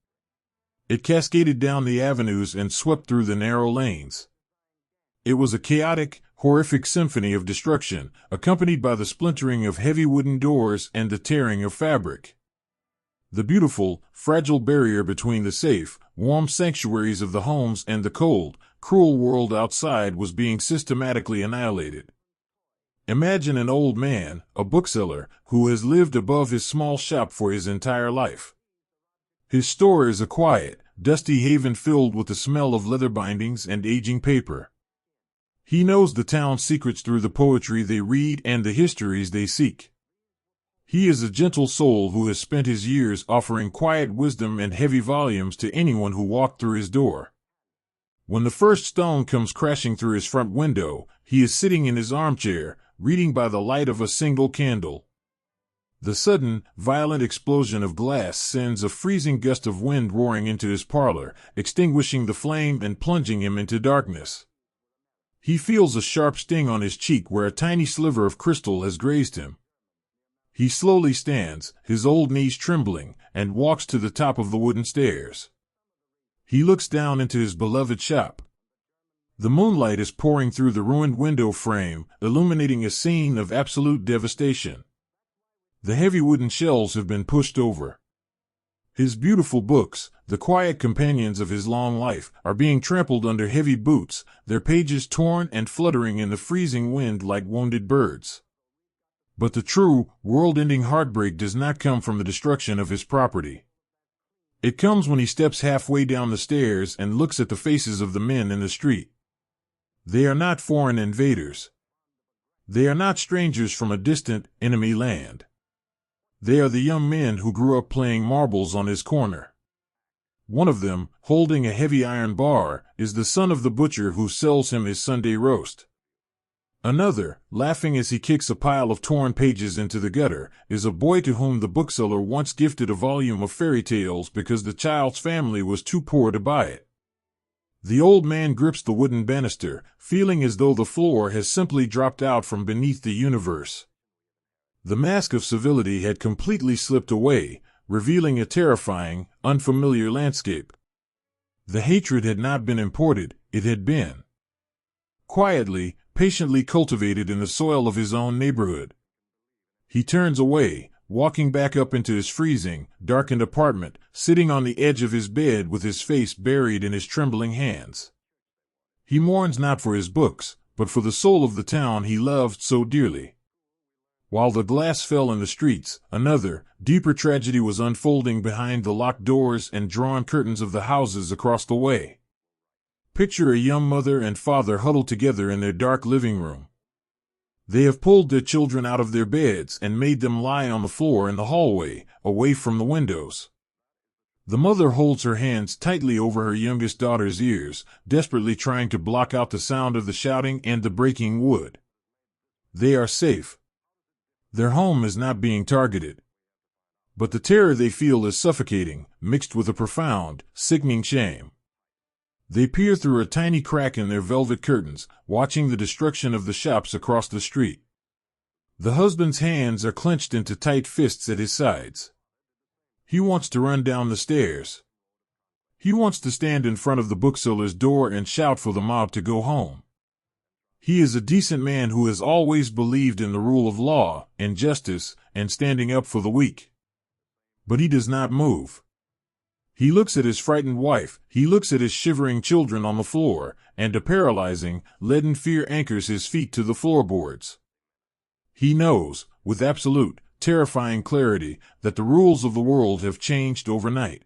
Speaker 1: It cascaded down the avenues and swept through the narrow lanes. It was a chaotic, horrific symphony of destruction, accompanied by the splintering of heavy wooden doors and the tearing of fabric. The beautiful, fragile barrier between the safe, warm sanctuaries of the homes and the cold, cruel world outside was being systematically annihilated. Imagine an old man, a bookseller, who has lived above his small shop for his entire life. His store is a quiet, dusty haven filled with the smell of leather bindings and aging paper. He knows the town's secrets through the poetry they read and the histories they seek. He is a gentle soul who has spent his years offering quiet wisdom and heavy volumes to anyone who walked through his door. When the first stone comes crashing through his front window, he is sitting in his armchair, reading by the light of a single candle. The sudden, violent explosion of glass sends a freezing gust of wind roaring into his parlor, extinguishing the flame and plunging him into darkness. He feels a sharp sting on his cheek where a tiny sliver of crystal has grazed him. He slowly stands, his old knees trembling, and walks to the top of the wooden stairs. He looks down into his beloved shop. The moonlight is pouring through the ruined window frame, illuminating a scene of absolute devastation. The heavy wooden shelves have been pushed over. His beautiful books, the quiet companions of his long life, are being trampled under heavy boots, their pages torn and fluttering in the freezing wind like wounded birds. But the true, world-ending heartbreak does not come from the destruction of his property. It comes when he steps halfway down the stairs and looks at the faces of the men in the street. They are not foreign invaders. They are not strangers from a distant, enemy land. They are the young men who grew up playing marbles on his corner. One of them, holding a heavy iron bar, is the son of the butcher who sells him his Sunday roast. Another, laughing as he kicks a pile of torn pages into the gutter, is a boy to whom the bookseller once gifted a volume of fairy tales because the child's family was too poor to buy it. The old man grips the wooden banister, feeling as though the floor has simply dropped out from beneath the universe. The mask of civility had completely slipped away, revealing a terrifying, unfamiliar landscape. The hatred had not been imported, it had been quietly, patiently cultivated in the soil of his own neighborhood. He turns away, walking back up into his freezing, darkened apartment, sitting on the edge of his bed with his face buried in his trembling hands. He mourns not for his books, but for the soul of the town he loved so dearly. While the glass fell in the streets, another, deeper tragedy was unfolding behind the locked doors and drawn curtains of the houses across the way. Picture a young mother and father huddled together in their dark living room. They have pulled their children out of their beds and made them lie on the floor in the hallway, away from the windows. The mother holds her hands tightly over her youngest daughter's ears, desperately trying to block out the sound of the shouting and the breaking wood. They are safe. Their home is not being targeted. But the terror they feel is suffocating, mixed with a profound, sickening shame. They peer through a tiny crack in their velvet curtains, watching the destruction of the shops across the street. The husband's hands are clenched into tight fists at his sides. He wants to run down the stairs. He wants to stand in front of the bookseller's door and shout for the mob to go home. He is a decent man who has always believed in the rule of law and justice and standing up for the weak. But he does not move. He looks at his frightened wife, he looks at his shivering children on the floor, and a paralyzing, leaden fear anchors his feet to the floorboards. He knows, with absolute, terrifying clarity, that the rules of the world have changed overnight.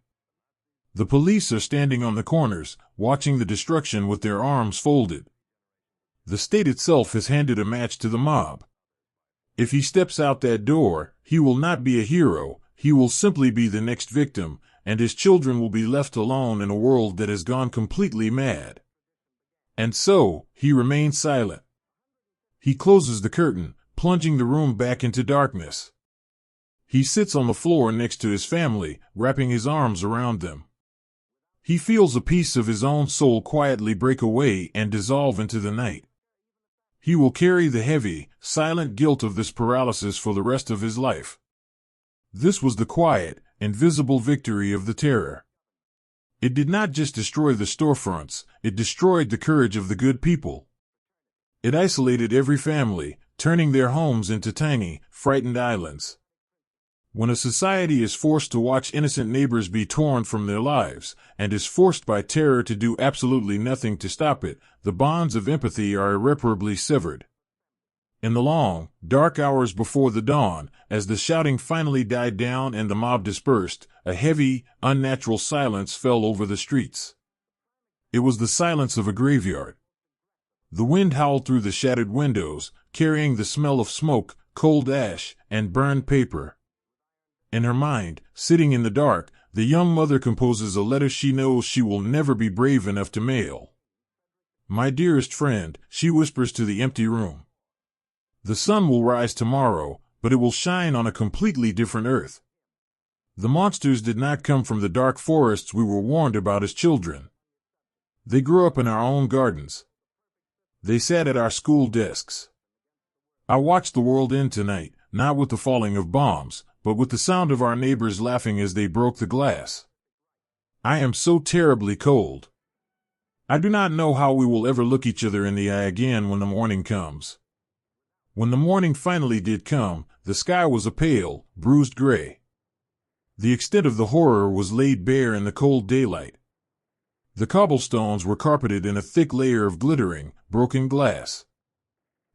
Speaker 1: The police are standing on the corners, watching the destruction with their arms folded. The state itself has handed a match to the mob. If he steps out that door, he will not be a hero, he will simply be the next victim, and his children will be left alone in a world that has gone completely mad. And so, he remains silent. He closes the curtain, plunging the room back into darkness. He sits on the floor next to his family, wrapping his arms around them. He feels a piece of his own soul quietly break away and dissolve into the night. He will carry the heavy, silent guilt of this paralysis for the rest of his life. This was the quiet, invisible victory of the terror. It did not just destroy the storefronts, it destroyed the courage of the good people. It isolated every family, turning their homes into tiny, frightened islands. When a society is forced to watch innocent neighbors be torn from their lives, and is forced by terror to do absolutely nothing to stop it, the bonds of empathy are irreparably severed. In the long, dark hours before the dawn, as the shouting finally died down and the mob dispersed, a heavy, unnatural silence fell over the streets. It was the silence of a graveyard. The wind howled through the shattered windows, carrying the smell of smoke, cold ash, and burned paper. In her mind, sitting in the dark, the young mother composes a letter she knows she will never be brave enough to mail. "My dearest friend," she whispers to the empty room. "The sun will rise tomorrow, but it will shine on a completely different earth. The monsters did not come from the dark forests we were warned about as children. They grew up in our own gardens. They sat at our school desks. I watched the world end tonight, not with the falling of bombs, but with the sound of our neighbors laughing as they broke the glass. I am so terribly cold. I do not know how we will ever look each other in the eye again when the morning comes." When the morning finally did come, the sky was a pale, bruised gray. The extent of the horror was laid bare in the cold daylight. The cobblestones were carpeted in a thick layer of glittering, broken glass.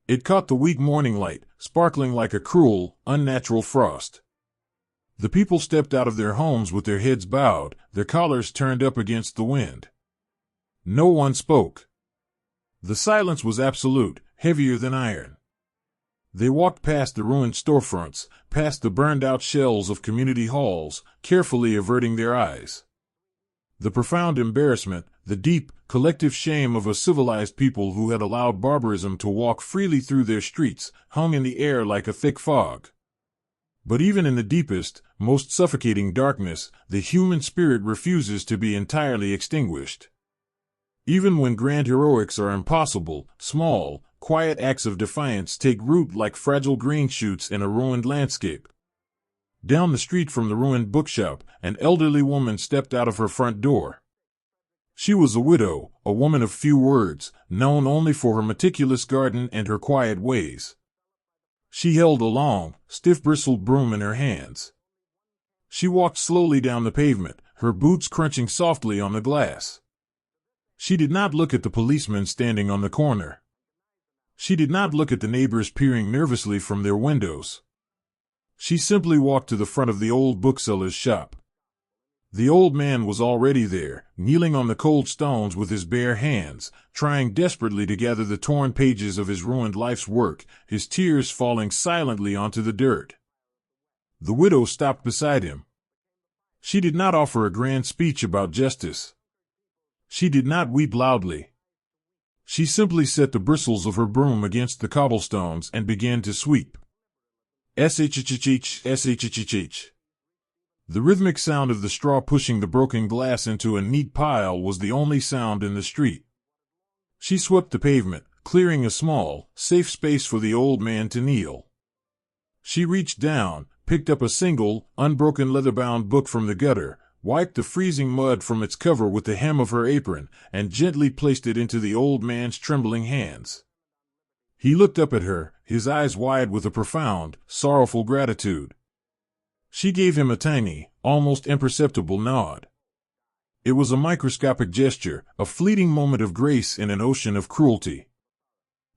Speaker 1: It caught the weak morning light, sparkling like a cruel, unnatural frost. The people stepped out of their homes with their heads bowed, their collars turned up against the wind. No one spoke. The silence was absolute, heavier than iron. They walked past the ruined storefronts, past the burned-out shells of community halls, carefully averting their eyes. The profound embarrassment, the deep, collective shame of a civilized people who had allowed barbarism to walk freely through their streets, hung in the air like a thick fog. But even in the deepest, most suffocating darkness, the human spirit refuses to be entirely extinguished. Even when grand heroics are impossible, small, quiet acts of defiance take root like fragile green shoots in a ruined landscape. Down the street from the ruined bookshop, an elderly woman stepped out of her front door. She was a widow, a woman of few words, known only for her meticulous garden and her quiet ways. She held a long, stiff-bristled broom in her hands. She walked slowly down the pavement, her boots crunching softly on the glass. She did not look at the policemen standing on the corner. She did not look at the neighbors peering nervously from their windows. She simply walked to the front of the old bookseller's shop. The old man was already there, kneeling on the cold stones with his bare hands, trying desperately to gather the torn pages of his ruined life's work, his tears falling silently onto the dirt. The widow stopped beside him. She did not offer a grand speech about justice. She did not weep loudly. She simply set the bristles of her broom against the cobblestones and began to sweep. Shhh, shhh. The rhythmic sound of the straw pushing the broken glass into a neat pile was the only sound in the street. She swept the pavement, clearing a small, safe space for the old man to kneel. She reached down, picked up a single, unbroken leather-bound book from the gutter, wiped the freezing mud from its cover with the hem of her apron, and gently placed it into the old man's trembling hands. He looked up at her, his eyes wide with a profound, sorrowful gratitude. She gave him a tiny, almost imperceptible nod. It was a microscopic gesture, a fleeting moment of grace in an ocean of cruelty.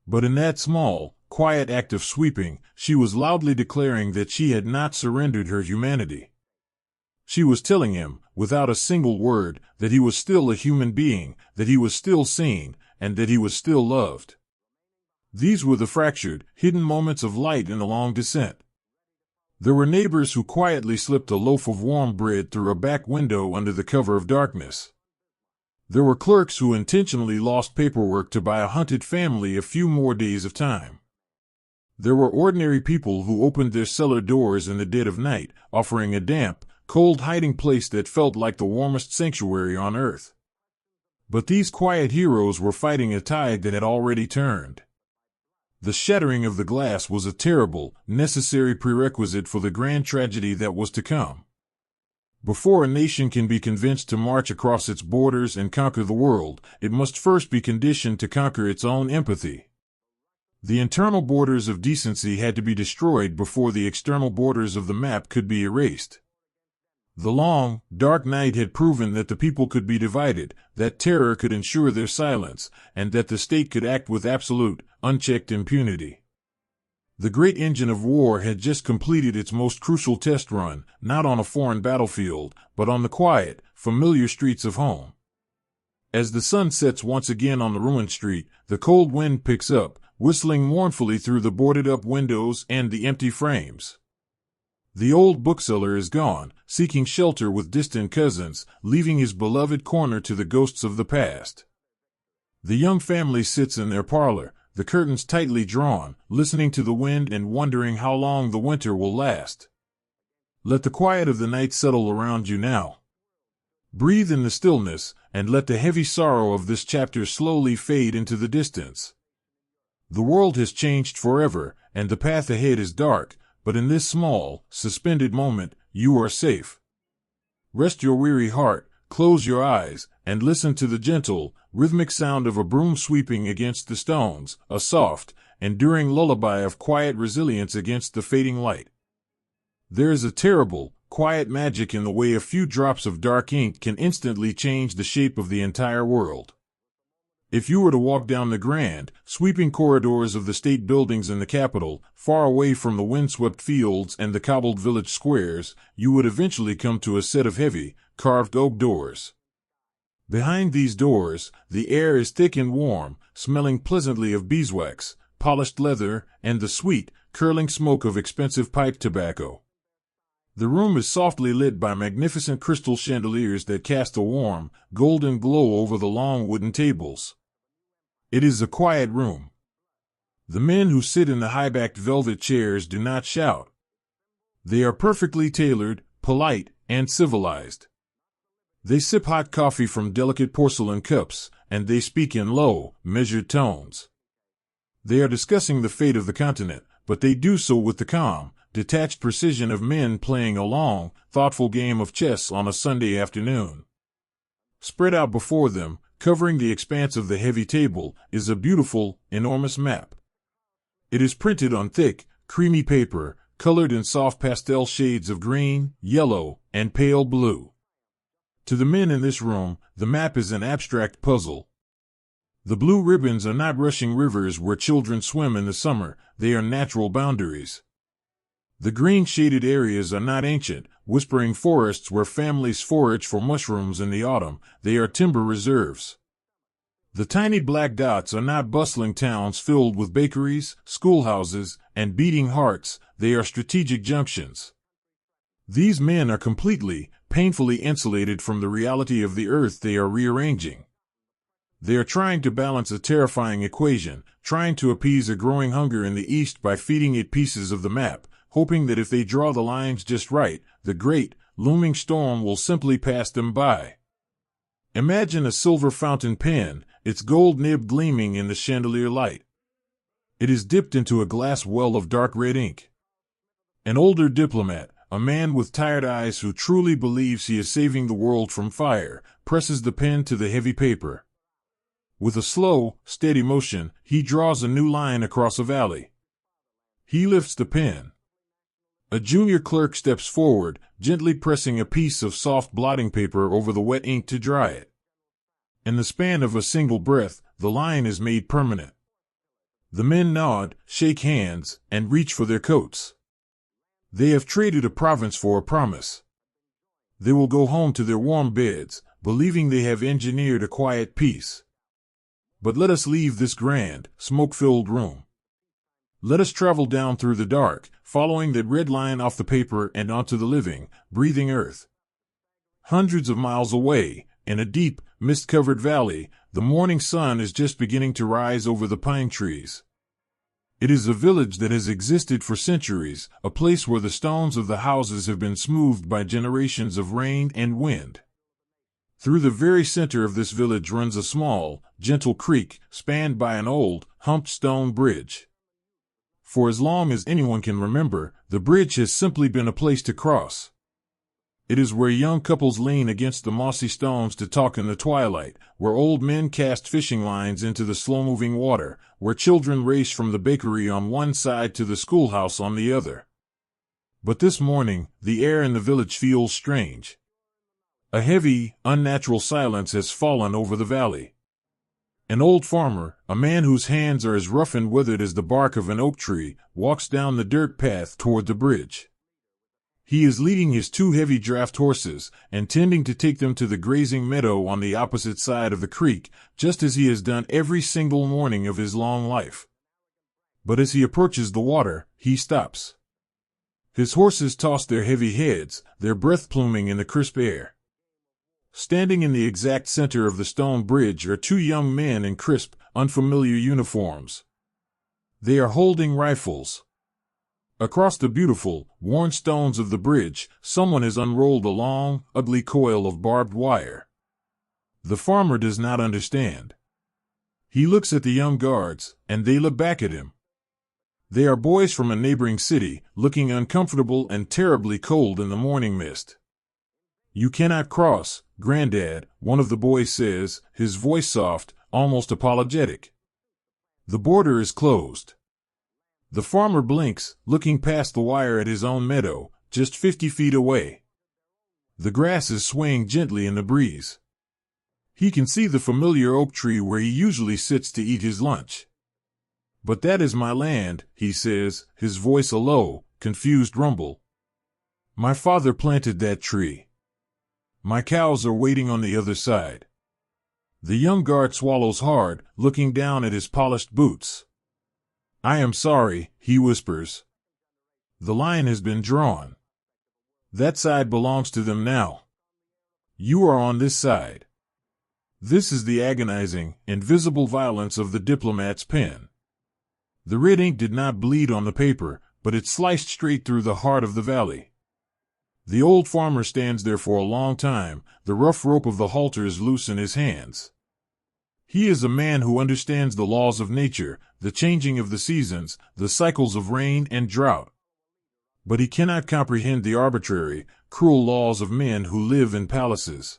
Speaker 1: But in that small, quiet act of sweeping, she was loudly declaring that she had not surrendered her humanity. She was telling him, without a single word, that he was still a human being, that he was still sane, and that he was still loved. These were the fractured, hidden moments of light in the long descent. There were neighbors who quietly slipped a loaf of warm bread through a back window under the cover of darkness. There were clerks who intentionally lost paperwork to buy a hunted family a few more days of time. There were ordinary people who opened their cellar doors in the dead of night, offering a damp, cold hiding place that felt like the warmest sanctuary on earth. But these quiet heroes were fighting a tide that had already turned. The shattering of the glass was a terrible, necessary prerequisite for the grand tragedy that was to come. Before a nation can be convinced to march across its borders and conquer the world, it must first be conditioned to conquer its own empathy. The internal borders of decency had to be destroyed before the external borders of the map could be erased. The long, dark night had proven that the people could be divided, that terror could ensure their silence, and that the state could act with absolute, unchecked impunity. The great engine of war had just completed its most crucial test run, not on a foreign battlefield, but on the quiet, familiar streets of home. As the sun sets once again on the ruined street, the cold wind picks up, whistling mournfully through the boarded-up windows and the empty frames. The old bookseller is gone, seeking shelter with distant cousins, leaving his beloved corner to the ghosts of the past. The young family sits in their parlor, the curtains tightly drawn, listening to the wind and wondering how long the winter will last. Let the quiet of the night settle around you now. Breathe in the stillness, and let the heavy sorrow of this chapter slowly fade into the distance. The world has changed forever, and the path ahead is dark, but in this small, suspended moment, you are safe. Rest your weary heart, close your eyes, and listen to the gentle, rhythmic sound of a broom sweeping against the stones, a soft, enduring lullaby of quiet resilience against the fading light. There is a terrible, quiet magic in the way a few drops of dark ink can instantly change the shape of the entire world. If you were to walk down the grand, sweeping corridors of the state buildings in the capital, far away from the windswept fields and the cobbled village squares, you would eventually come to a set of heavy, carved oak doors. Behind these doors, the air is thick and warm, smelling pleasantly of beeswax, polished leather, and the sweet, curling smoke of expensive pipe tobacco. The room is softly lit by magnificent crystal chandeliers that cast a warm, golden glow over the long wooden tables. It is a quiet room. The men who sit in the high-backed velvet chairs do not shout. They are perfectly tailored, polite, and civilized. They sip hot coffee from delicate porcelain cups, and they speak in low, measured tones. They are discussing the fate of the continent, but they do so with the calm, detached precision of men playing a long, thoughtful game of chess on a Sunday afternoon. Spread out before them, covering the expanse of the heavy table, is a beautiful, enormous map. It is printed on thick, creamy paper, colored in soft pastel shades of green, yellow, and pale blue. To the men in this room, the map is an abstract puzzle. The blue ribbons are not rushing rivers where children swim in the summer, they are natural boundaries. The green shaded areas are not ancient, whispering forests where families forage for mushrooms in the autumn, they are timber reserves. The tiny black dots are not bustling towns filled with bakeries, schoolhouses, and beating hearts, they are strategic junctions. These men are completely, painfully insulated from the reality of the earth they are rearranging. They are trying to balance a terrifying equation, trying to appease a growing hunger in the east by feeding it pieces of the map, hoping that if they draw the lines just right, the great, looming storm will simply pass them by. Imagine a silver fountain pen, its gold nib gleaming in the chandelier light. It is dipped into a glass well of dark red ink. An older diplomat, a man with tired eyes who truly believes he is saving the world from fire, presses the pen to the heavy paper. With a slow, steady motion, he draws a new line across a valley. He lifts the pen. A junior clerk steps forward, gently pressing a piece of soft blotting paper over the wet ink to dry it. In the span of a single breath, the line is made permanent. The men nod, shake hands, and reach for their coats. They have traded a province for a promise. They will go home to their warm beds, believing they have engineered a quiet peace. But let us leave this grand, smoke-filled room. Let us travel down through the dark, following that red line off the paper and onto the living, breathing earth. Hundreds of miles away, in a deep, mist-covered valley, the morning sun is just beginning to rise over the pine trees. It is a village that has existed for centuries, a place where the stones of the houses have been smoothed by generations of rain and wind. Through the very center of this village runs a small, gentle creek, spanned by an old, humped stone bridge. For as long as anyone can remember, the bridge has simply been a place to cross. It is where young couples lean against the mossy stones to talk in the twilight, where old men cast fishing lines into the slow-moving water, where children race from the bakery on one side to the schoolhouse on the other. But this morning, the air in the village feels strange. A heavy, unnatural silence has fallen over the valley. An old farmer, a man whose hands are as rough and withered as the bark of an oak tree, walks down the dirt path toward the bridge. He is leading his two heavy draft horses, intending to take them to the grazing meadow on the opposite side of the creek, just as he has done every single morning of his long life. But as he approaches the water, he stops. His horses toss their heavy heads, their breath pluming in the crisp air. Standing in the exact center of the stone bridge are two young men in crisp, unfamiliar uniforms. They are holding rifles. Across the beautiful, worn stones of the bridge, someone has unrolled a long, ugly coil of barbed wire. The farmer does not understand. He looks at the young guards, and they look back at him. They are boys from a neighboring city, looking uncomfortable and terribly cold in the morning mist. "You cannot cross, Granddad," one of the boys says, his voice soft, almost apologetic. "The border is closed." The farmer blinks, looking past the wire at his own meadow, just 50 feet away. The grass is swaying gently in the breeze. He can see the familiar oak tree where he usually sits to eat his lunch. "But that is my land," he says, his voice a low, confused rumble. "My father planted that tree. My cows are waiting on the other side." The young guard swallows hard, looking down at his polished boots. "I am sorry," he whispers. "The line has been drawn. That side belongs to them now. You are on this side." This is the agonizing, invisible violence of the diplomat's pen. The red ink did not bleed on the paper, but it sliced straight through the heart of the valley. The old farmer stands there for a long time, the rough rope of the halters loose in his hands. He is a man who understands the laws of nature, the changing of the seasons, the cycles of rain and drought. But he cannot comprehend the arbitrary, cruel laws of men who live in palaces.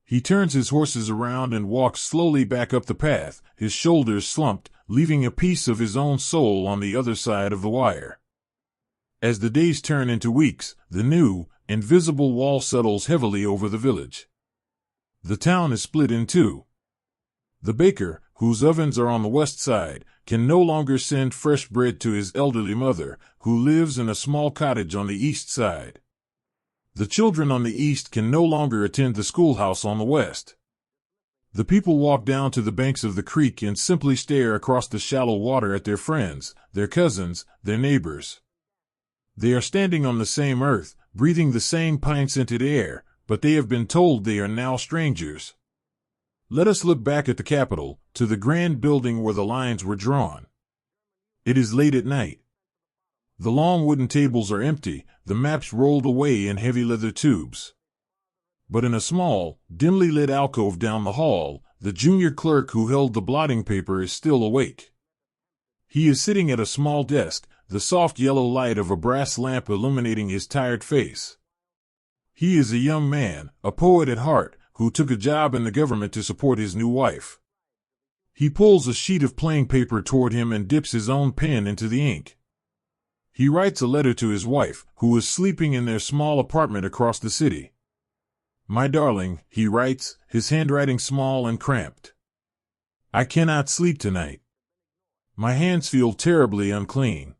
Speaker 1: He turns his horses around and walks slowly back up the path, his shoulders slumped, leaving a piece of his own soul on the other side of the wire. As the days turn into weeks, the new, invisible wall settles heavily over the village. The town is split in two. The baker, whose ovens are on the west side, can no longer send fresh bread to his elderly mother, who lives in a small cottage on the east side. The children on the east can no longer attend the schoolhouse on the west. The people walk down to the banks of the creek and simply stare across the shallow water at their friends, their cousins, their neighbors. They are standing on the same earth, breathing the same pine-scented air, but they have been told they are now strangers. Let us look back at the Capitol, to the grand building where the lines were drawn. It is late at night. The long wooden tables are empty, the maps rolled away in heavy leather tubes. But in a small, dimly lit alcove down the hall, the junior clerk who held the blotting paper is still awake. He is sitting at a small desk, the soft yellow light of a brass lamp illuminating his tired face. He is a young man, a poet at heart, who took a job in the government to support his new wife. He pulls a sheet of plain paper toward him and dips his own pen into the ink. He writes a letter to his wife, who is sleeping in their small apartment across the city. "My darling," he writes, his handwriting small and cramped. "I cannot sleep tonight. My hands feel terribly unclean.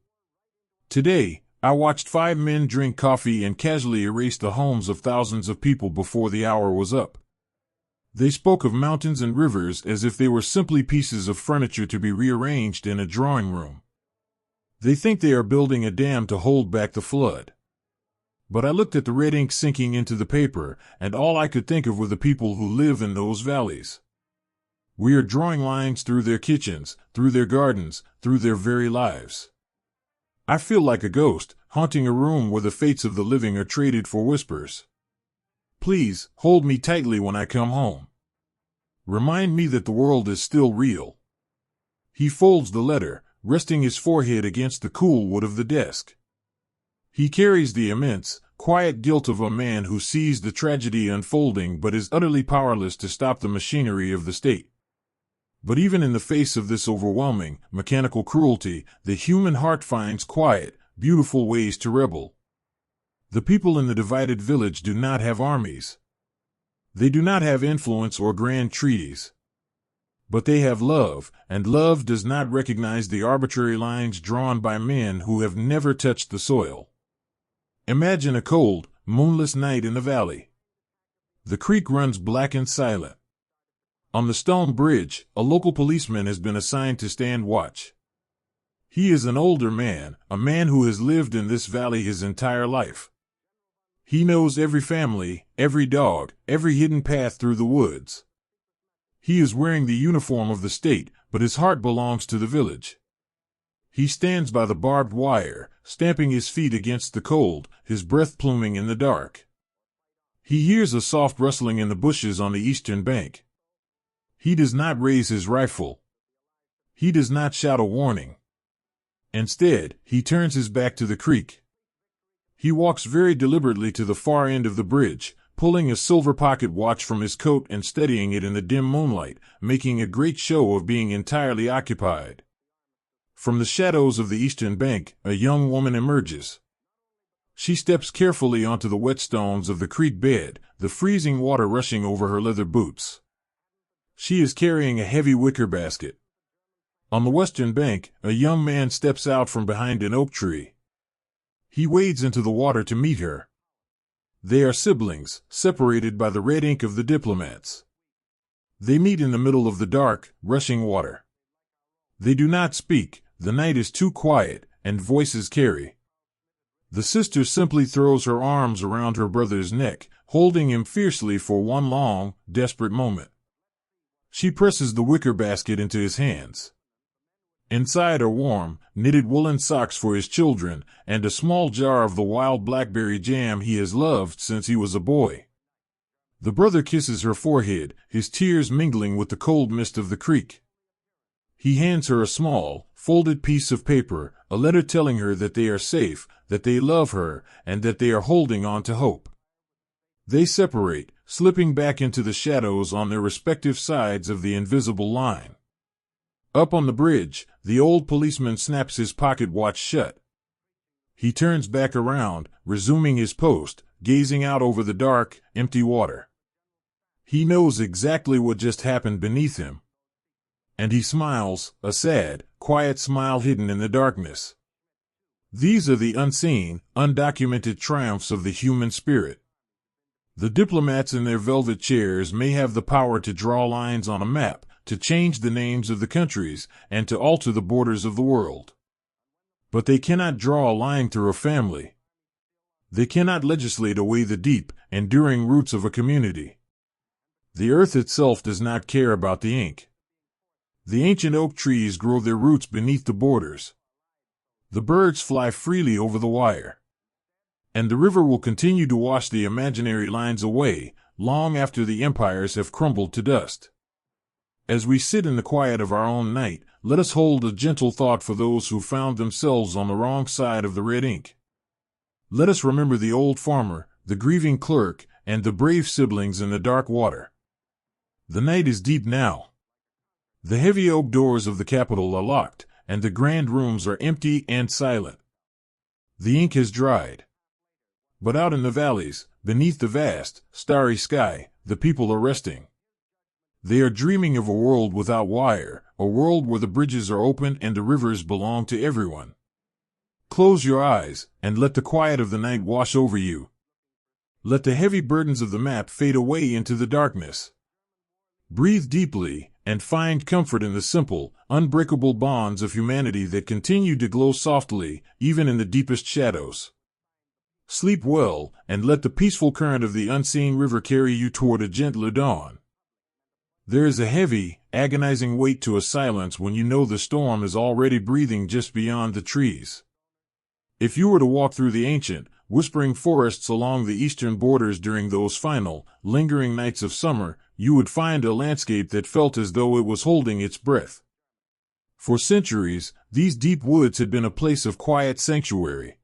Speaker 1: Today, I watched 5 men drink coffee and casually erase the homes of thousands of people before the hour was up. They spoke of mountains and rivers as if they were simply pieces of furniture to be rearranged in a drawing room. They think they are building a dam to hold back the flood. But I looked at the red ink sinking into the paper, and all I could think of were the people who live in those valleys. We are drawing lines through their kitchens, through their gardens, through their very lives. I feel like a ghost, haunting a room where the fates of the living are traded for whispers. Please, hold me tightly when I come home. Remind me that the world is still real." He folds the letter, resting his forehead against the cool wood of the desk. He carries the immense, quiet guilt of a man who sees the tragedy unfolding but is utterly powerless to stop the machinery of the state. But even in the face of this overwhelming, mechanical cruelty, the human heart finds quiet, beautiful ways to rebel. The people in the divided village do not have armies. They do not have influence or grand treaties. But they have love, and love does not recognize the arbitrary lines drawn by men who have never touched the soil. Imagine a cold, moonless night in the valley. The creek runs black and silent. On the stone bridge, a local policeman has been assigned to stand watch. He is an older man, a man who has lived in this valley his entire life. He knows every family, every dog, every hidden path through the woods. He is wearing the uniform of the state, but his heart belongs to the village. He stands by the barbed wire, stamping his feet against the cold, his breath pluming in the dark. He hears a soft rustling in the bushes on the eastern bank. He does not raise his rifle. He does not shout a warning. Instead, he turns his back to the creek. He walks very deliberately to the far end of the bridge, pulling a silver pocket watch from his coat and steadying it in the dim moonlight, making a great show of being entirely occupied. From the shadows of the eastern bank, a young woman emerges. She steps carefully onto the wet stones of the creek bed, the freezing water rushing over her leather boots. She is carrying a heavy wicker basket. On the western bank, a young man steps out from behind an oak tree. He wades into the water to meet her. They are siblings, separated by the red ink of the diplomats. They meet in the middle of the dark, rushing water. They do not speak, the night is too quiet, and voices carry. The sister simply throws her arms around her brother's neck, holding him fiercely for one long, desperate moment. She presses the wicker basket into his hands. Inside are warm, knitted woolen socks for his children, and a small jar of the wild blackberry jam he has loved since he was a boy. The brother kisses her forehead, his tears mingling with the cold mist of the creek. He hands her a small, folded piece of paper, a letter telling her that they are safe, that they love her, and that they are holding on to hope. They separate, slipping back into the shadows on their respective sides of the invisible line. Up on the bridge, the old policeman snaps his pocket watch shut. He turns back around, resuming his post, gazing out over the dark, empty water. He knows exactly what just happened beneath him. And he smiles, a sad, quiet smile hidden in the darkness. These are the unseen, undocumented triumphs of the human spirit. The diplomats in their velvet chairs may have the power to draw lines on a map, to change the names of the countries, and to alter the borders of the world. But they cannot draw a line through a family. They cannot legislate away the deep, enduring roots of a community. The earth itself does not care about the ink. The ancient oak trees grow their roots beneath the borders. The birds fly freely over the wire. And the river will continue to wash the imaginary lines away, long after the empires have crumbled to dust. As we sit in the quiet of our own night, let us hold a gentle thought for those who found themselves on the wrong side of the red ink. Let us remember the old farmer, the grieving clerk, and the brave siblings in the dark water. The night is deep now. The heavy oak doors of the Capitol are locked, and the grand rooms are empty and silent. The ink has dried. But out in the valleys, beneath the vast, starry sky, the people are resting. They are dreaming of a world without wire, a world where the bridges are open and the rivers belong to everyone. Close your eyes, and let the quiet of the night wash over you. Let the heavy burdens of the map fade away into the darkness. Breathe deeply, and find comfort in the simple, unbreakable bonds of humanity that continue to glow softly, even in the deepest shadows. Sleep well, and let the peaceful current of the unseen river carry you toward a gentler dawn. There is a heavy, agonizing weight to a silence when you know the storm is already breathing just beyond the trees. If you were to walk through the ancient, whispering forests along the eastern borders during those final, lingering nights of summer, you would find a landscape that felt as though it was holding its breath. For centuries, these deep woods had been a place of quiet sanctuary.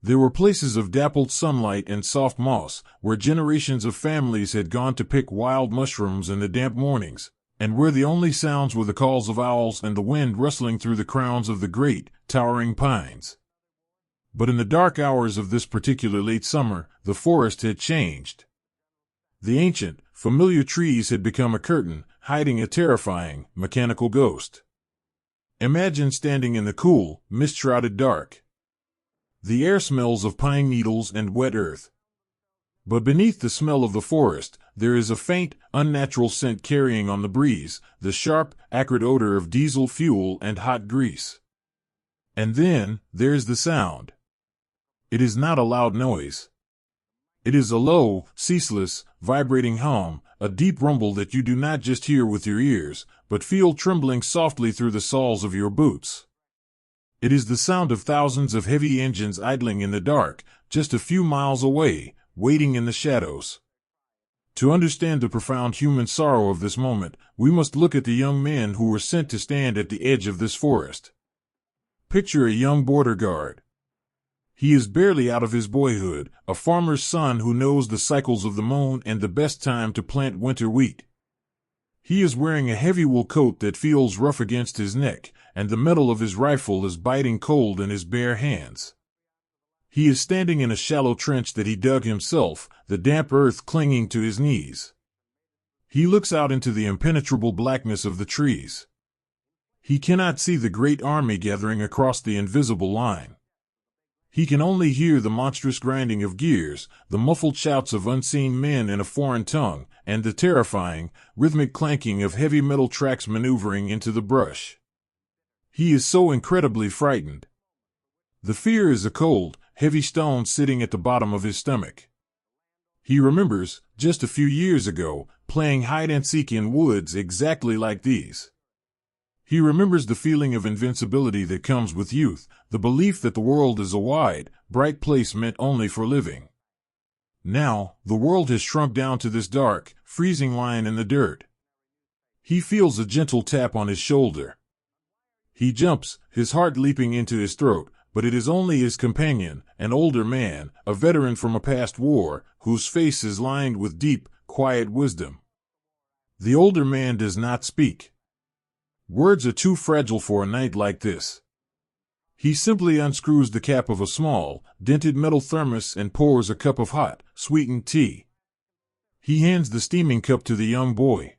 Speaker 1: There were places of dappled sunlight and soft moss, where generations of families had gone to pick wild mushrooms in the damp mornings, and where the only sounds were the calls of owls and the wind rustling through the crowns of the great, towering pines. But in the dark hours of this particular late summer, the forest had changed. The ancient, familiar trees had become a curtain, hiding a terrifying, mechanical ghost. Imagine standing in the cool, mist-shrouded dark. The air smells of pine needles and wet earth. But beneath the smell of the forest, there is a faint, unnatural scent carrying on the breeze, the sharp, acrid odor of diesel fuel and hot grease. And then, there's the sound. It is not a loud noise. It is a low, ceaseless, vibrating hum, a deep rumble that you do not just hear with your ears, but feel trembling softly through the soles of your boots. It is the sound of thousands of heavy engines idling in the dark, just a few miles away, waiting in the shadows. To understand the profound human sorrow of this moment, we must look at the young men who were sent to stand at the edge of this forest. Picture a young border guard. He is barely out of his boyhood, a farmer's son who knows the cycles of the moon and the best time to plant winter wheat. He is wearing a heavy wool coat that feels rough against his neck, and the metal of his rifle is biting cold in his bare hands. He is standing in a shallow trench that he dug himself, the damp earth clinging to his knees. He looks out into the impenetrable blackness of the trees. He cannot see the great army gathering across the invisible line. He can only hear the monstrous grinding of gears, the muffled shouts of unseen men in a foreign tongue, and the terrifying, rhythmic clanking of heavy metal tracks maneuvering into the brush. He is so incredibly frightened. The fear is a cold, heavy stone sitting at the bottom of his stomach. He remembers, just a few years ago, playing hide-and-seek in woods exactly like these. He remembers the feeling of invincibility that comes with youth, the belief that the world is a wide, bright place meant only for living. Now, the world has shrunk down to this dark, freezing line in the dirt. He feels a gentle tap on his shoulder. He jumps, his heart leaping into his throat, but it is only his companion, an older man, a veteran from a past war, whose face is lined with deep, quiet wisdom. The older man does not speak. Words are too fragile for a night like this. He simply unscrews the cap of a small, dented metal thermos and pours a cup of hot, sweetened tea. He hands the steaming cup to the young boy.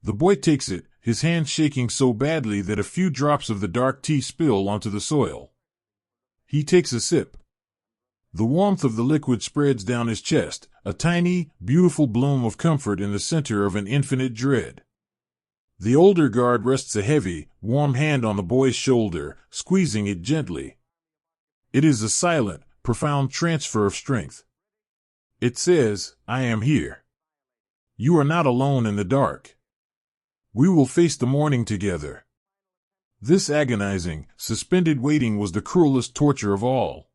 Speaker 1: The boy takes it, his hand shaking so badly that a few drops of the dark tea spill onto the soil. He takes a sip. The warmth of the liquid spreads down his chest, a tiny, beautiful bloom of comfort in the center of an infinite dread. The older guard rests a heavy, warm hand on the boy's shoulder, squeezing it gently. It is a silent, profound transfer of strength. It says, "I am here. You are not alone in the dark. We will face the morning together." This agonizing, suspended waiting was the cruelest torture of all.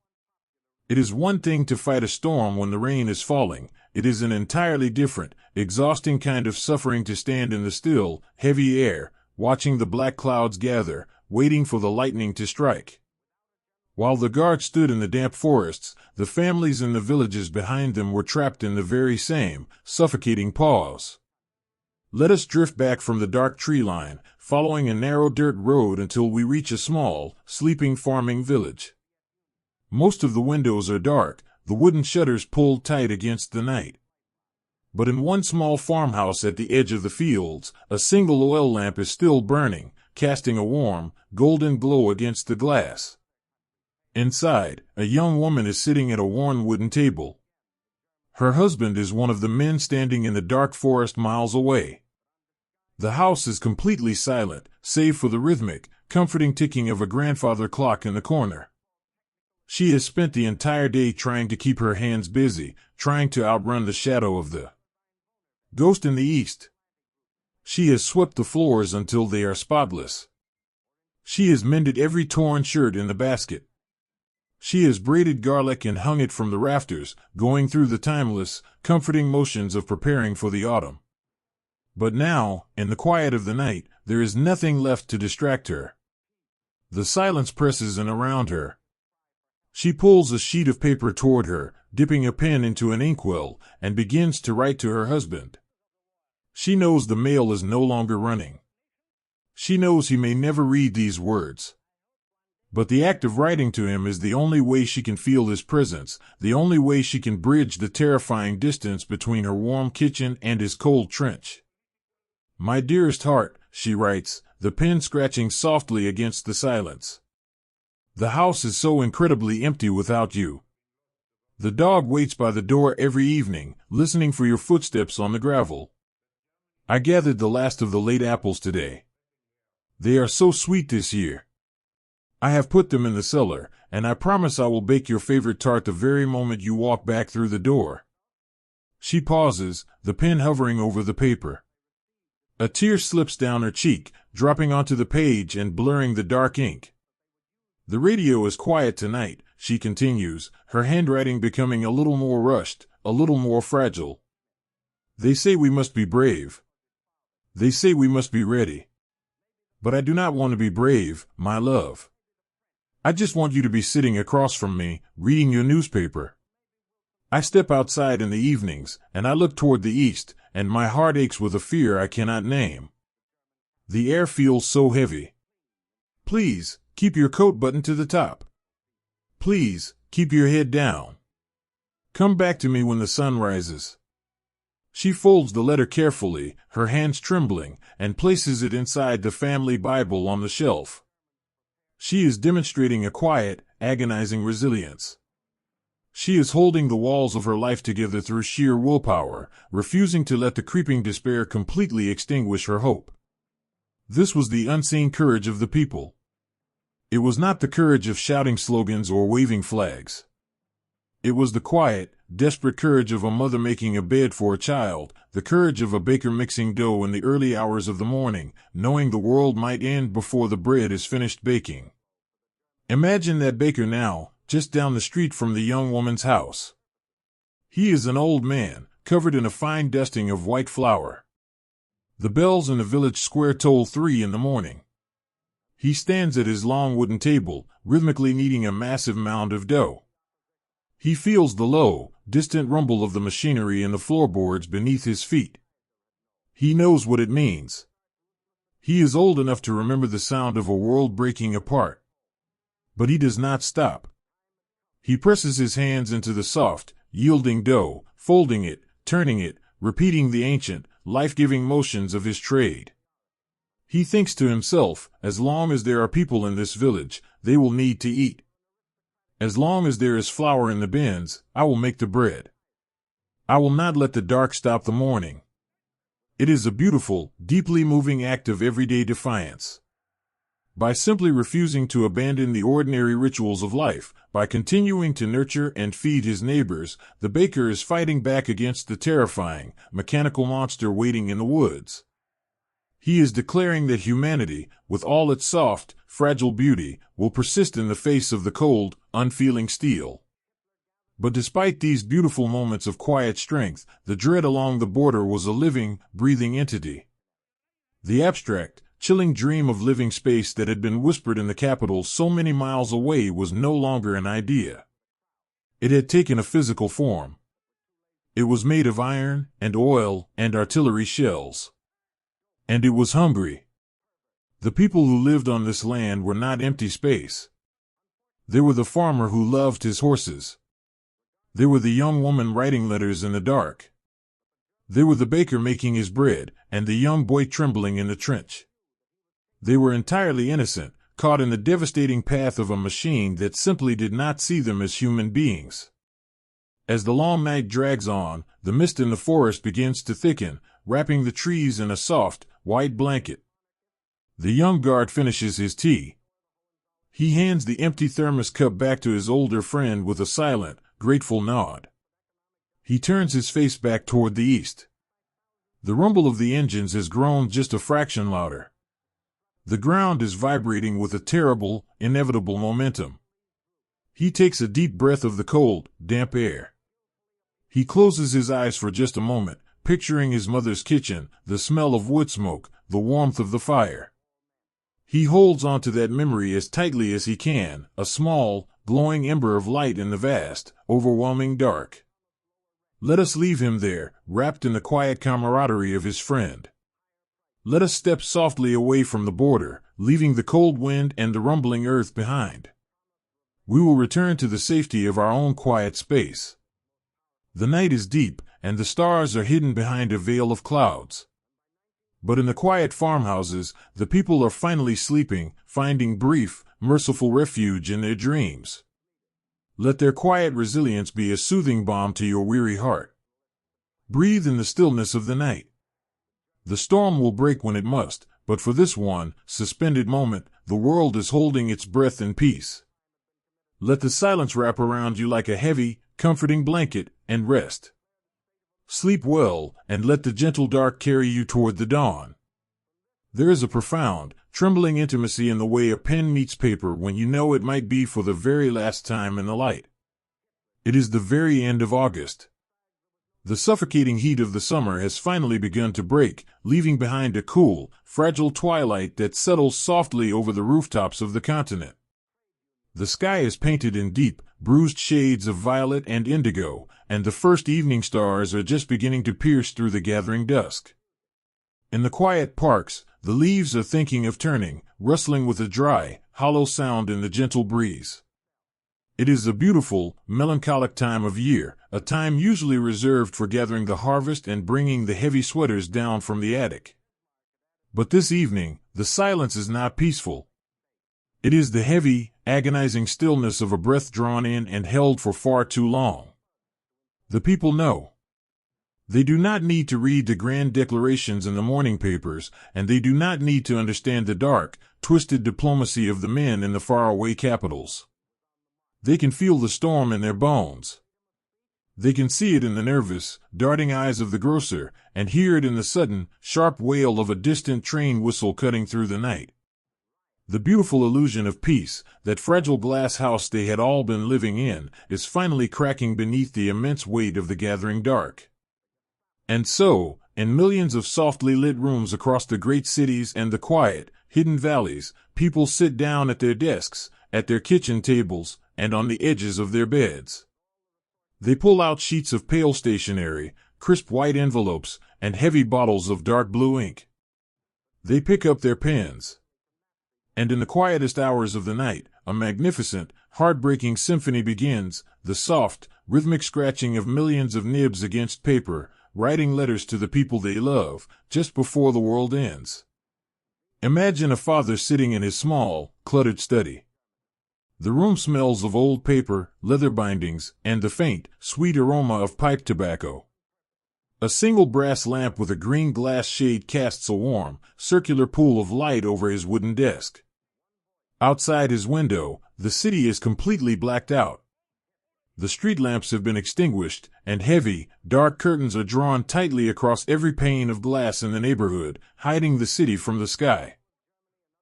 Speaker 1: It is one thing to fight a storm when the rain is falling. It is an entirely different, exhausting kind of suffering to stand in the still, heavy air, watching the black clouds gather, waiting for the lightning to strike. While the guard stood in the damp forests, the families in the villages behind them were trapped in the very same, suffocating pause. Let us drift back from the dark tree line, following a narrow dirt road until we reach a small, sleeping farming village. Most of the windows are dark, the wooden shutters pulled tight against the night. But in one small farmhouse at the edge of the fields, a single oil lamp is still burning, casting a warm, golden glow against the glass. Inside, a young woman is sitting at a worn wooden table. Her husband is one of the men standing in the dark forest miles away. The house is completely silent, save for the rhythmic, comforting ticking of a grandfather clock in the corner. She has spent the entire day trying to keep her hands busy, trying to outrun the shadow of the ghost in the east. She has swept the floors until they are spotless. She has mended every torn shirt in the basket. She has braided garlic and hung it from the rafters, going through the timeless, comforting motions of preparing for the autumn. But now, in the quiet of the night, there is nothing left to distract her. The silence presses in around her. She pulls a sheet of paper toward her, dipping a pen into an inkwell, and begins to write to her husband. She knows the mail is no longer running. She knows he may never read these words. But the act of writing to him is the only way she can feel his presence, the only way she can bridge the terrifying distance between her warm kitchen and his cold trench. "My dearest heart," she writes, the pen scratching softly against the silence. "The house is so incredibly empty without you. The dog waits by the door every evening, listening for your footsteps on the gravel. I gathered the last of the late apples today. They are so sweet this year. I have put them in the cellar, and I promise I will bake your favorite tart the very moment you walk back through the door." She pauses, the pen hovering over the paper. A tear slips down her cheek, dropping onto the page and blurring the dark ink. "The radio is quiet tonight," she continues, her handwriting becoming a little more rushed, a little more fragile. "They say we must be brave. They say we must be ready. But I do not want to be brave, my love. I just want you to be sitting across from me, reading your newspaper. I step outside in the evenings, and I look toward the east, and my heart aches with a fear I cannot name. The air feels so heavy. Please, keep your coat buttoned to the top. Please, keep your head down. Come back to me when the sun rises." She folds the letter carefully, her hands trembling, and places it inside the family Bible on the shelf. She is demonstrating a quiet, agonizing resilience. She is holding the walls of her life together through sheer willpower, refusing to let the creeping despair completely extinguish her hope. This was the unseen courage of the people. It was not the courage of shouting slogans or waving flags. It was the quiet, desperate courage of a mother making a bed for a child, the courage of a baker mixing dough in the early hours of the morning, knowing the world might end before the bread is finished baking. Imagine that baker now, just down the street from the young woman's house. He is an old man, covered in a fine dusting of white flour. The bells in the village square toll 3 in the morning. He stands at his long wooden table, rhythmically kneading a massive mound of dough. He feels the low, distant rumble of the machinery in the floorboards beneath his feet. He knows what it means. He is old enough to remember the sound of a world breaking apart. But he does not stop. He presses his hands into the soft, yielding dough, folding it, turning it, repeating the ancient, life-giving motions of his trade. He thinks to himself, as long as there are people in this village, they will need to eat. As long as there is flour in the bins, I will make the bread. I will not let the dark stop the morning. It is a beautiful, deeply moving act of everyday defiance. By simply refusing to abandon the ordinary rituals of life, by continuing to nurture and feed his neighbors, the baker is fighting back against the terrifying, mechanical monster waiting in the woods. He is declaring that humanity, with all its soft, fragile beauty, will persist in the face of the cold, unfeeling steel. But despite these beautiful moments of quiet strength, the dread along the border was a living, breathing entity. The abstract, chilling dream of living space that had been whispered in the capital so many miles away was no longer an idea. It had taken a physical form. It was made of iron, and oil, and artillery shells. And it was hungry. The people who lived on this land were not empty space. There were the farmer who loved his horses. There were the young woman writing letters in the dark. There were the baker making his bread, and the young boy trembling in the trench. They were entirely innocent, caught in the devastating path of a machine that simply did not see them as human beings. As the long night drags on, the mist in the forest begins to thicken, wrapping the trees in a soft, white blanket. The young guard finishes his tea. He hands the empty thermos cup back to his older friend with a silent, grateful nod. He turns his face back toward the east. The rumble of the engines has grown just a fraction louder. The ground is vibrating with a terrible, inevitable momentum. He takes a deep breath of the cold, damp air. He closes his eyes for just a moment, picturing his mother's kitchen, the smell of wood smoke, the warmth of the fire. He holds on to that memory as tightly as he can, a small, glowing ember of light in the vast, overwhelming dark. Let us leave him there, wrapped in the quiet camaraderie of his friend. Let us step softly away from the border, leaving the cold wind and the rumbling earth behind. We will return to the safety of our own quiet space. The night is deep, and the stars are hidden behind a veil of clouds. But in the quiet farmhouses, the people are finally sleeping, finding brief, merciful refuge in their dreams. Let their quiet resilience be a soothing balm to your weary heart. Breathe in the stillness of the night. The storm will break when it must, but for this one, suspended moment, the world is holding its breath in peace. Let the silence wrap around you like a heavy, comforting blanket, and rest. Sleep well, and let the gentle dark carry you toward the dawn. There is a profound, trembling intimacy in the way a pen meets paper when you know it might be for the very last time in the light. It is the very end of August. The suffocating heat of the summer has finally begun to break, leaving behind a cool, fragile twilight that settles softly over the rooftops of the continent. The sky is painted in deep, bruised shades of violet and indigo, and the first evening stars are just beginning to pierce through the gathering dusk. In the quiet parks, the leaves are thinking of turning, rustling with a dry, hollow sound in the gentle breeze. It is a beautiful, melancholic time of year, a time usually reserved for gathering the harvest and bringing the heavy sweaters down from the attic. But this evening, the silence is not peaceful. It is the heavy, agonizing stillness of a breath drawn in and held for far too long. The people know. They do not need to read the grand declarations in the morning papers, and they do not need to understand the dark, twisted diplomacy of the men in the faraway capitals. They can feel the storm in their bones. They can see it in the nervous, darting eyes of the grocer, and hear it in the sudden, sharp wail of a distant train whistle cutting through the night. The beautiful illusion of peace, that fragile glass house they had all been living in, is finally cracking beneath the immense weight of the gathering dark. And so, in millions of softly lit rooms across the great cities and the quiet, hidden valleys. People sit down at their desks, at their kitchen tables, and on the edges of their beds. They pull out sheets of pale stationery, crisp white envelopes, and heavy bottles of dark blue ink. They pick up their pens. And in the quietest hours of the night, a magnificent, heartbreaking symphony begins, the soft, rhythmic scratching of millions of nibs against paper, writing letters to the people they love, just before the world ends. Imagine a father sitting in his small, cluttered study. The room smells of old paper, leather bindings, and the faint, sweet aroma of pipe tobacco. A single brass lamp with a green glass shade casts a warm, circular pool of light over his wooden desk. Outside his window, the city is completely blacked out. The street lamps have been extinguished, and heavy, dark curtains are drawn tightly across every pane of glass in the neighborhood, hiding the city from the sky.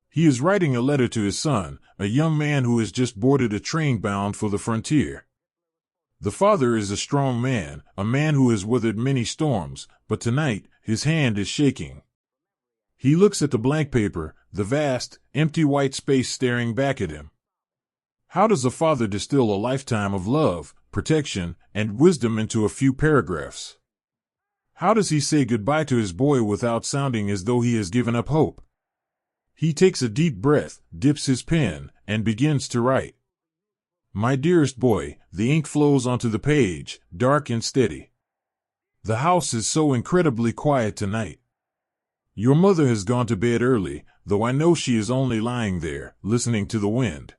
Speaker 1: He is writing a letter to his son, a young man who has just boarded a train bound for the frontier. The father is a strong man, a man who has weathered many storms, but tonight his hand is shaking. He looks at the blank paper, the vast, empty white space staring back at him. How does a father distill a lifetime of love, protection, and wisdom into a few paragraphs? How does he say goodbye to his boy without sounding as though he has given up hope? He takes a deep breath, dips his pen, and begins to write. My dearest boy, the ink flows onto the page, dark and steady. The house is so incredibly quiet tonight. Your mother has gone to bed early, though I know she is only lying there, listening to the wind.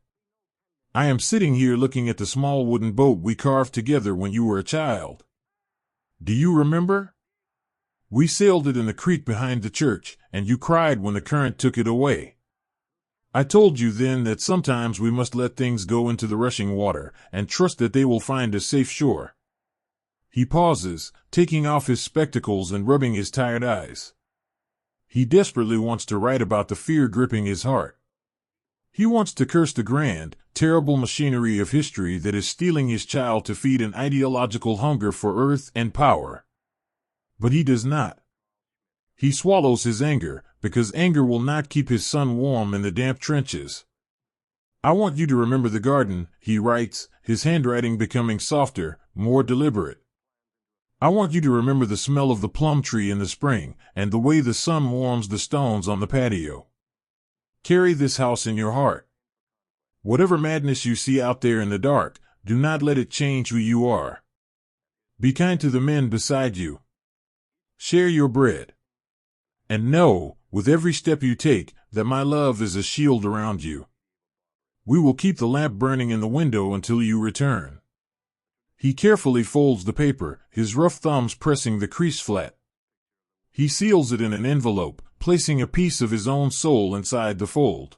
Speaker 1: I am sitting here looking at the small wooden boat we carved together when you were a child. Do you remember? We sailed it in the creek behind the church, and you cried when the current took it away. I told you then that sometimes we must let things go into the rushing water, and trust that they will find a safe shore. He pauses, taking off his spectacles and rubbing his tired eyes. He desperately wants to write about the fear gripping his heart. He wants to curse the grand, terrible machinery of history that is stealing his child to feed an ideological hunger for earth and power. But he does not. He swallows his anger, because anger will not keep his son warm in the damp trenches. I want you to remember the garden, he writes, his handwriting becoming softer, more deliberate. I want you to remember the smell of the plum tree in the spring, and the way the sun warms the stones on the patio. Carry this house in your heart. Whatever madness you see out there in the dark, do not let it change who you are. Be kind to the men beside you. Share your bread. And know, with every step you take, that my love is a shield around you. We will keep the lamp burning in the window until you return. He carefully folds the paper, his rough thumbs pressing the crease flat. He seals it in an envelope, placing a piece of his own soul inside the fold.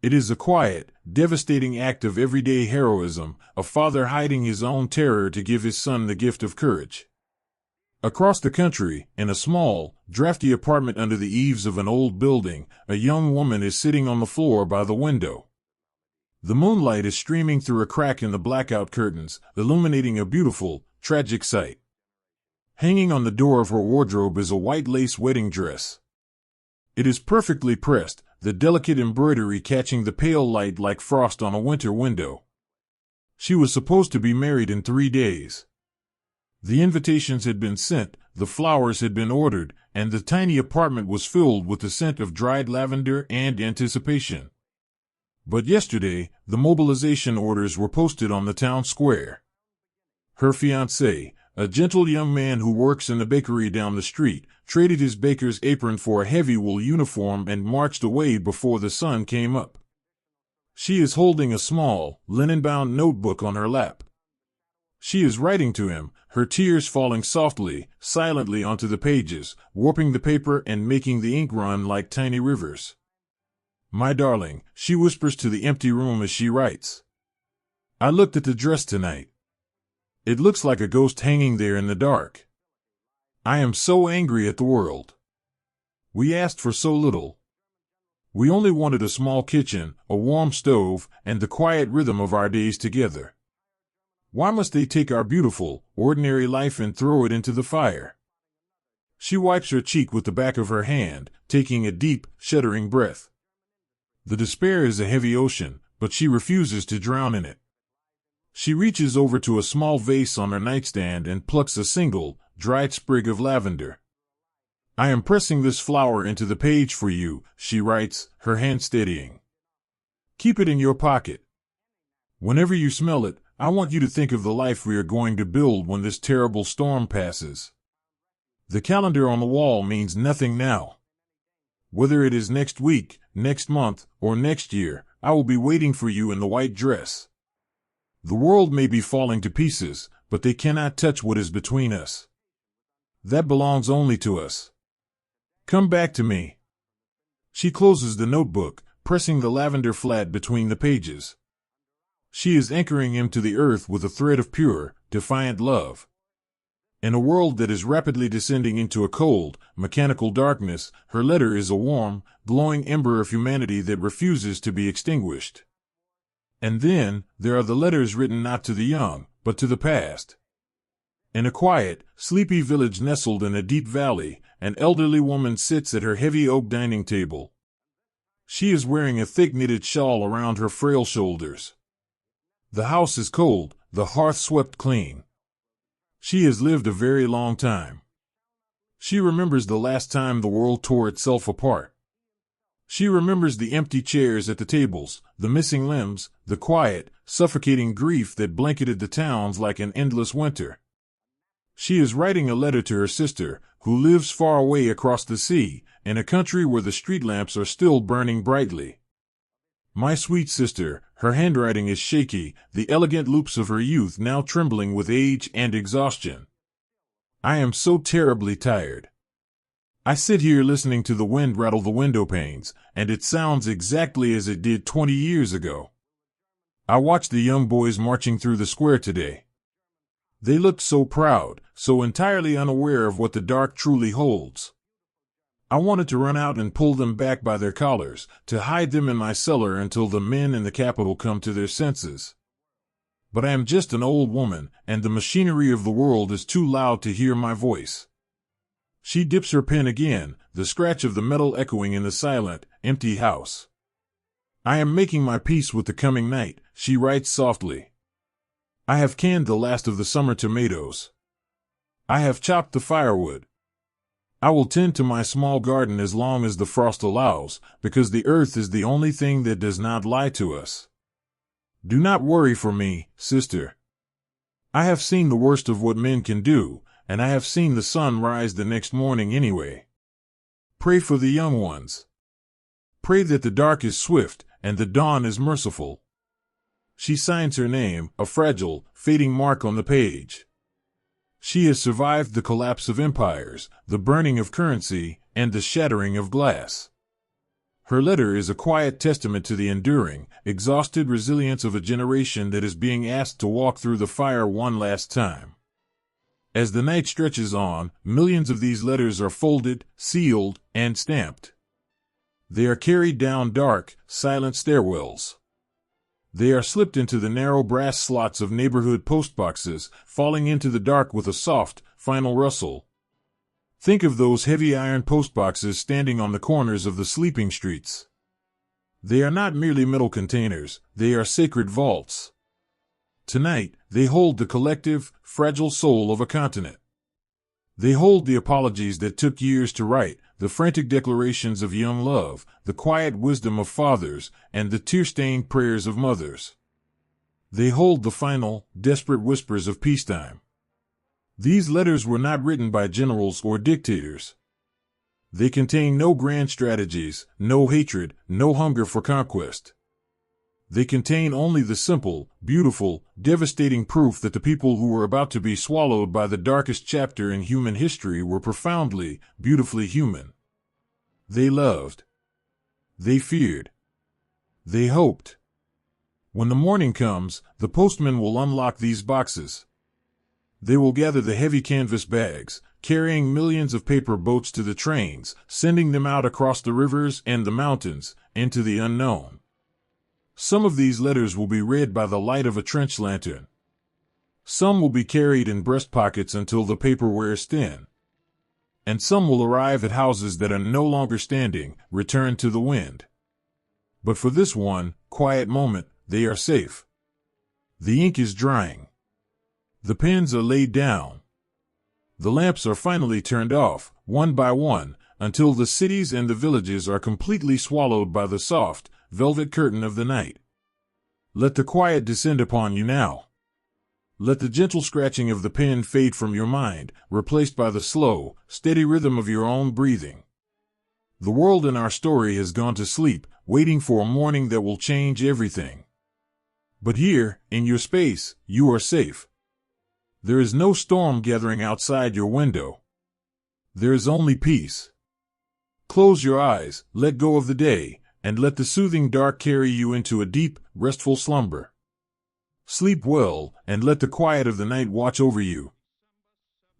Speaker 1: It is a quiet, devastating act of everyday heroism, a father hiding his own terror to give his son the gift of courage. Across the country, in a small, drafty apartment under the eaves of an old building, a young woman is sitting on the floor by the window. The moonlight is streaming through a crack in the blackout curtains, illuminating a beautiful, tragic sight. Hanging on the door of her wardrobe is a white lace wedding dress. It is perfectly pressed, the delicate embroidery catching the pale light like frost on a winter window. She was supposed to be married in 3 days. The invitations had been sent, the flowers had been ordered, and the tiny apartment was filled with the scent of dried lavender and anticipation. But yesterday, the mobilization orders were posted on the town square. Her fiancé, a gentle young man who works in the bakery down the street, traded his baker's apron for a heavy wool uniform and marched away before the sun came up. She is holding a small, linen-bound notebook on her lap. She is writing to him, her tears falling softly, silently onto the pages, warping the paper and making the ink run like tiny rivers. My darling, she whispers to the empty room as she writes. I looked at the dress tonight. It looks like a ghost hanging there in the dark. I am so angry at the world. We asked for so little. We only wanted a small kitchen, a warm stove, and the quiet rhythm of our days together. Why must they take our beautiful, ordinary life and throw it into the fire? She wipes her cheek with the back of her hand, taking a deep, shuddering breath. The despair is a heavy ocean, but she refuses to drown in it. She reaches over to a small vase on her nightstand and plucks a single, dried sprig of lavender. "I am pressing this flower into the page for you," she writes, her hand steadying. "Keep it in your pocket. Whenever you smell it, I want you to think of the life we are going to build when this terrible storm passes. The calendar on the wall means nothing now. Whether it is next week, next month, or next year, I will be waiting for you in the white dress. The world may be falling to pieces, but they cannot touch what is between us. That belongs only to us. Come back to me." She closes the notebook, pressing the lavender flat between the pages. She is anchoring him to the earth with a thread of pure, defiant love. In a world that is rapidly descending into a cold, mechanical darkness, her letter is a warm, glowing ember of humanity that refuses to be extinguished. And then, there are the letters written not to the young, but to the past. In a quiet, sleepy village nestled in a deep valley, an elderly woman sits at her heavy oak dining table. She is wearing a thick knitted shawl around her frail shoulders. The house is cold, the hearth swept clean. She has lived a very long time. She remembers the last time the world tore itself apart. She remembers the empty chairs at the tables, the missing limbs, the quiet, suffocating grief that blanketed the towns like an endless winter. She is writing a letter to her sister, who lives far away across the sea, in a country where the street lamps are still burning brightly. My sweet sister, her handwriting is shaky, the elegant loops of her youth now trembling with age and exhaustion. I am so terribly tired. I sit here listening to the wind rattle the window panes, and it sounds exactly as it did 20 years ago. I watched the young boys marching through the square today. They looked so proud, so entirely unaware of what the dark truly holds. I wanted to run out and pull them back by their collars, to hide them in my cellar until the men in the capital come to their senses. But I am just an old woman, and the machinery of the world is too loud to hear my voice. She dips her pen again, the scratch of the metal echoing in the silent, empty house. I am making my peace with the coming night, she writes softly. I have canned the last of the summer tomatoes. I have chopped the firewood. I will tend to my small garden as long as the frost allows, because the earth is the only thing that does not lie to us. Do not worry for me, sister. I have seen the worst of what men can do, and I have seen the sun rise the next morning anyway. Pray for the young ones. Pray that the dark is swift, and the dawn is merciful. She signs her name, a fragile, fading mark on the page. She has survived the collapse of empires, the burning of currency, and the shattering of glass. Her letter is a quiet testament to the enduring, exhausted resilience of a generation that is being asked to walk through the fire one last time. As the night stretches on, millions of these letters are folded, sealed, and stamped. They are carried down dark, silent stairwells. They are slipped into the narrow brass slots of neighborhood postboxes, falling into the dark with a soft, final rustle. Think of those heavy iron postboxes standing on the corners of the sleeping streets. They are not merely metal containers, they are sacred vaults. Tonight, they hold the collective, fragile soul of a continent. They hold the apologies that took years to write, the frantic declarations of young love, the quiet wisdom of fathers, and the tear-stained prayers of mothers. They hold the final, desperate whispers of peacetime. These letters were not written by generals or dictators. They contain no grand strategies, no hatred, no hunger for conquest. They contain only the simple, beautiful, devastating proof that the people who were about to be swallowed by the darkest chapter in human history were profoundly, beautifully human. They loved. They feared. They hoped. When the morning comes, the postman will unlock these boxes. They will gather the heavy canvas bags, carrying millions of paper boats to the trains, sending them out across the rivers and the mountains, into the unknown. Some of these letters will be read by the light of a trench lantern. Some will be carried in breast pockets until the paper wears thin. and some will arrive at houses that are no longer standing, returned to the wind. But for this one quiet moment, they are safe. The ink is drying. The pens are laid down. The lamps are finally turned off, one by one, until the cities and the villages are completely swallowed by the soft, velvet curtain of the night. Let the quiet descend upon you now. Let the gentle scratching of the pen fade from your mind, replaced by the slow, steady rhythm of your own breathing. The world in our story has gone to sleep, waiting for a morning that will change everything. But here, in your space, you are safe. There is no storm gathering outside your window. There is only peace. Close your eyes, let go of the day, and let the soothing dark carry you into a deep, restful slumber. Sleep well, and let the quiet of the night watch over you.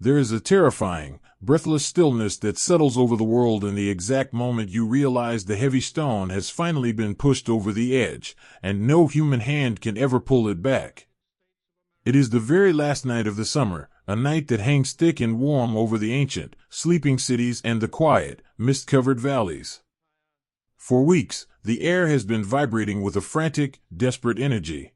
Speaker 1: There is a terrifying, breathless stillness that settles over the world in the exact moment you realize the heavy stone has finally been pushed over the edge, and no human hand can ever pull it back. It is the very last night of the summer, a night that hangs thick and warm over the ancient, sleeping cities and the quiet, mist-covered valleys. For weeks, the air has been vibrating with a frantic, desperate energy.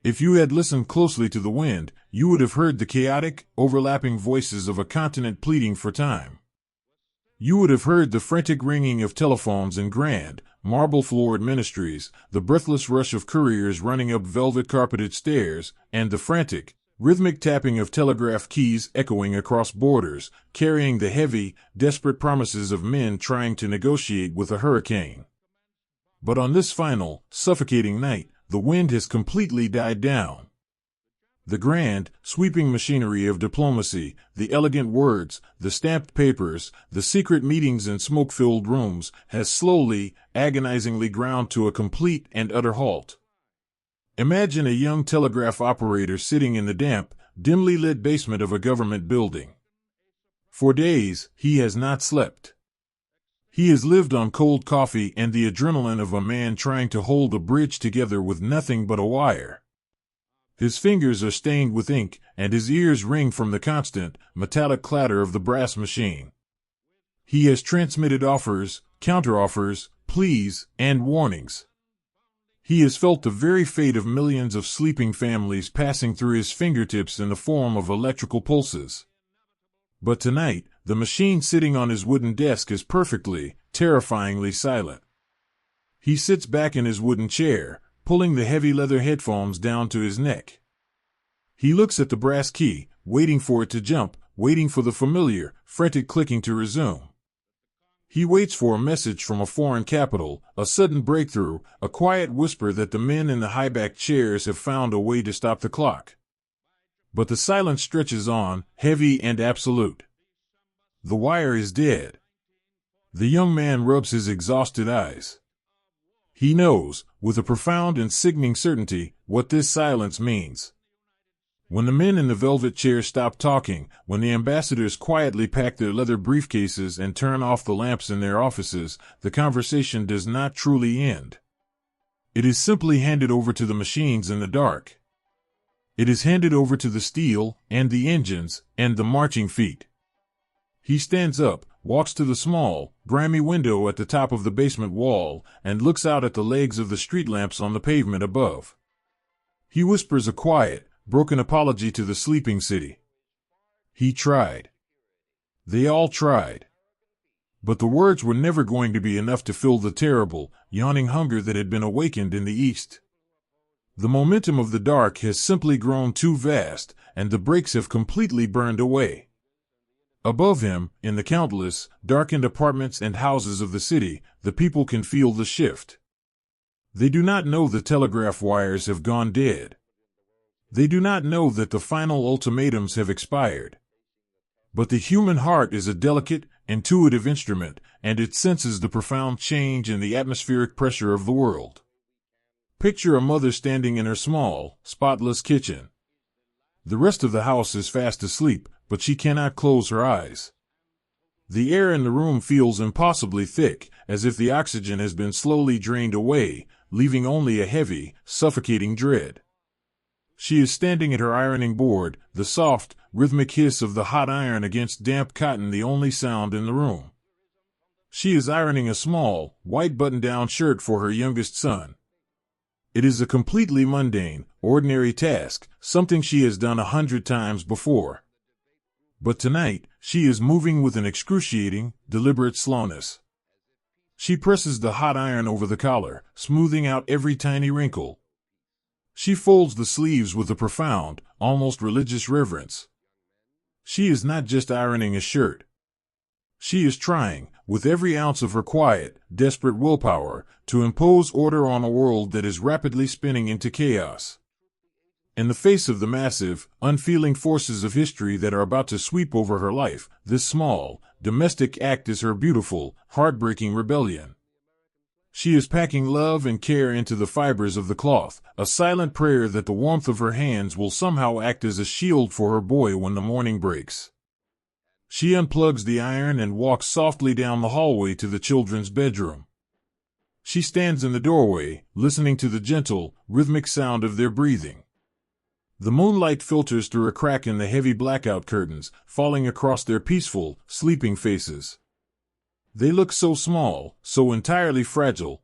Speaker 1: If you had listened closely to the wind, you would have heard the chaotic, overlapping voices of a continent pleading for time. You would have heard the frantic ringing of telephones in grand, marble-floored ministries, the breathless rush of couriers running up velvet-carpeted stairs, and the frantic, rhythmic tapping of telegraph keys echoing across borders, carrying the heavy, desperate promises of men trying to negotiate with a hurricane. But on this final, suffocating night, the wind has completely died down. The grand, sweeping machinery of diplomacy, the elegant words, the stamped papers, the secret meetings in smoke-filled rooms, has slowly, agonizingly ground to a complete and utter halt. Imagine a young telegraph operator sitting in the damp, dimly lit basement of a government building. For days, he has not slept. He has lived on cold coffee and the adrenaline of a man trying to hold a bridge together with nothing but a wire. His fingers are stained with ink, and his ears ring from the constant, metallic clatter of the brass machine. He has transmitted offers, counteroffers, pleas, and warnings. He has felt the very fate of millions of sleeping families passing through his fingertips in the form of electrical pulses. But tonight, the machine sitting on his wooden desk is perfectly, terrifyingly silent. He sits back in his wooden chair, pulling the heavy leather headphones down to his neck. He looks at the brass key, waiting for it to jump, waiting for the familiar, frantic clicking to resume. He waits for a message from a foreign capital, a sudden breakthrough, a quiet whisper that the men in the high-backed chairs have found a way to stop the clock. But the silence stretches on, heavy and absolute. The wire is dead. The young man rubs his exhausted eyes. He knows, with a profound and sickening certainty, what this silence means. When the men in the velvet chairs stop talking, when the ambassadors quietly pack their leather briefcases and turn off the lamps in their offices, the conversation does not truly end. It is simply handed over to the machines in the dark. It is handed over to the steel, and the engines, and the marching feet. He stands up, walks to the small, grimy window at the top of the basement wall, and looks out at the legs of the street lamps on the pavement above. He whispers a quiet, broken apology to the sleeping city. He tried. They all tried. But the words were never going to be enough to fill the terrible, yawning hunger that had been awakened in the East. The momentum of the dark has simply grown too vast, and the brakes have completely burned away. Above him, in the countless, darkened apartments and houses of the city, the people can feel the shift. They do not know the telegraph wires have gone dead. They do not know that the final ultimatums have expired. But the human heart is a delicate, intuitive instrument, and it senses the profound change in the atmospheric pressure of the world. Picture a mother standing in her small, spotless kitchen. The rest of the house is fast asleep, but she cannot close her eyes. The air in the room feels impossibly thick, as if the oxygen has been slowly drained away, leaving only a heavy, suffocating dread. She is standing at her ironing board, the soft, rhythmic hiss of the hot iron against damp cotton the only sound in the room. She is ironing a small, white button-down shirt for her youngest son. It is a completely mundane, ordinary task, something she has done 100 times before. But tonight, she is moving with an excruciating, deliberate slowness. She presses the hot iron over the collar, smoothing out every tiny wrinkle. She folds the sleeves with a profound, almost religious reverence. She is not just ironing a shirt. She is trying, with every ounce of her quiet, desperate willpower, to impose order on a world that is rapidly spinning into chaos. In the face of the massive, unfeeling forces of history that are about to sweep over her life, this small, domestic act is her beautiful, heartbreaking rebellion. She is packing love and care into the fibers of the cloth, a silent prayer that the warmth of her hands will somehow act as a shield for her boy when the morning breaks. She unplugs the iron and walks softly down the hallway to the children's bedroom. She stands in the doorway, listening to the gentle, rhythmic sound of their breathing. The moonlight filters through a crack in the heavy blackout curtains, falling across their peaceful, sleeping faces. They look so small, so entirely fragile.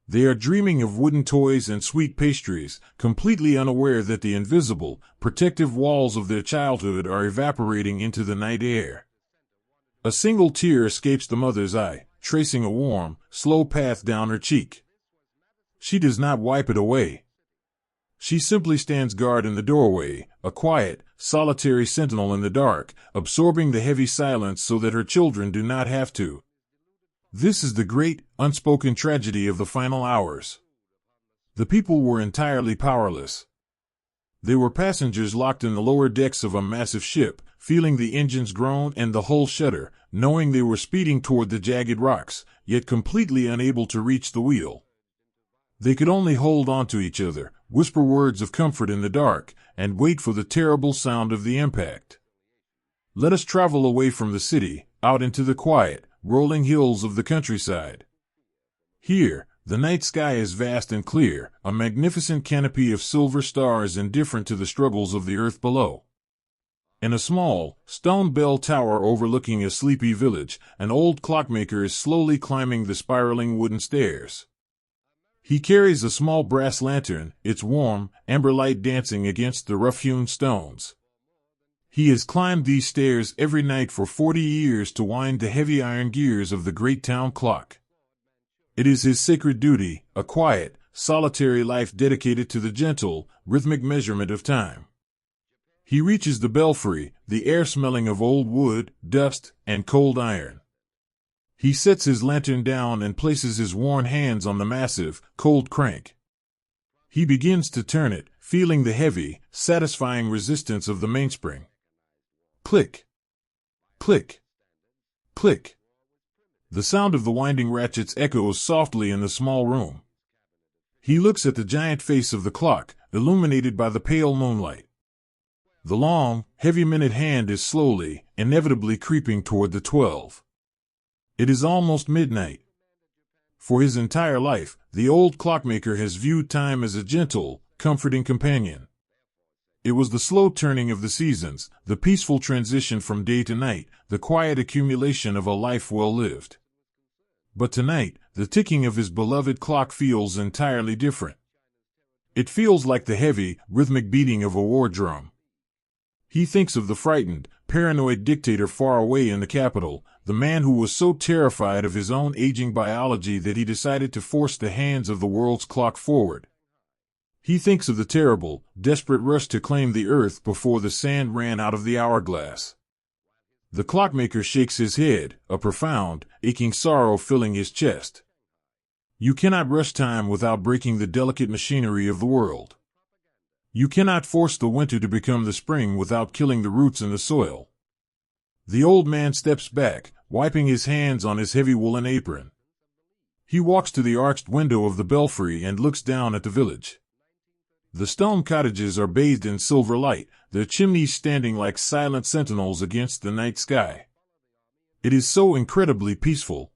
Speaker 1: They are dreaming of wooden toys and sweet pastries, completely unaware that the invisible, protective walls of their childhood are evaporating into the night air. A single tear escapes the mother's eye, tracing a warm, slow path down her cheek. She does not wipe it away. She simply stands guard in the doorway, a quiet, solitary sentinel in the dark, absorbing the heavy silence so that her children do not have to. This is the great, unspoken tragedy of the final hours. The people were entirely powerless. They were passengers locked in the lower decks of a massive ship, feeling the engines groan and the hull shudder, knowing they were speeding toward the jagged rocks, yet completely unable to reach the wheel. They could only hold on to each other, whisper words of comfort in the dark, and wait for the terrible sound of the impact. Let us travel away from the city, out into the quiet, rolling hills of the countryside. Here, the night sky is vast and clear, a magnificent canopy of silver stars indifferent to the struggles of the earth below. In a small, stone bell tower overlooking a sleepy village, an old clockmaker is slowly climbing the spiraling wooden stairs. He carries a small brass lantern, its warm, amber light dancing against the rough-hewn stones. He has climbed these stairs every night for 40 years to wind the heavy iron gears of the great town clock. It is his sacred duty, a quiet, solitary life dedicated to the gentle, rhythmic measurement of time. He reaches the belfry, the air smelling of old wood, dust, and cold iron. He sets his lantern down and places his worn hands on the massive, cold crank. He begins to turn it, feeling the heavy, satisfying resistance of the mainspring. Click. Click. Click. The sound of the winding ratchets echoes softly in the small room. He looks at the giant face of the clock, illuminated by the pale moonlight. The long, heavy minute hand is slowly, inevitably creeping toward the 12. It is almost midnight. For his entire life, the old clockmaker has viewed time as a gentle, comforting companion. It was the slow turning of the seasons, the peaceful transition from day to night, the quiet accumulation of a life well lived. But tonight, the ticking of his beloved clock feels entirely different. It feels like the heavy, rhythmic beating of a war drum. He thinks of the frightened, paranoid dictator far away in the capital, the man who was so terrified of his own aging biology that he decided to force the hands of the world's clock forward. He thinks of the terrible, desperate rush to claim the earth before the sand ran out of the hourglass. The clockmaker shakes his head, a profound, aching sorrow filling his chest. You cannot rush time without breaking the delicate machinery of the world. You cannot force the winter to become the spring without killing the roots in the soil. The old man steps back, wiping his hands on his heavy woolen apron. He walks to the arched window of the belfry and looks down at the village. The stone cottages are bathed in silver light, their chimneys standing like silent sentinels against the night sky. It is so incredibly peaceful.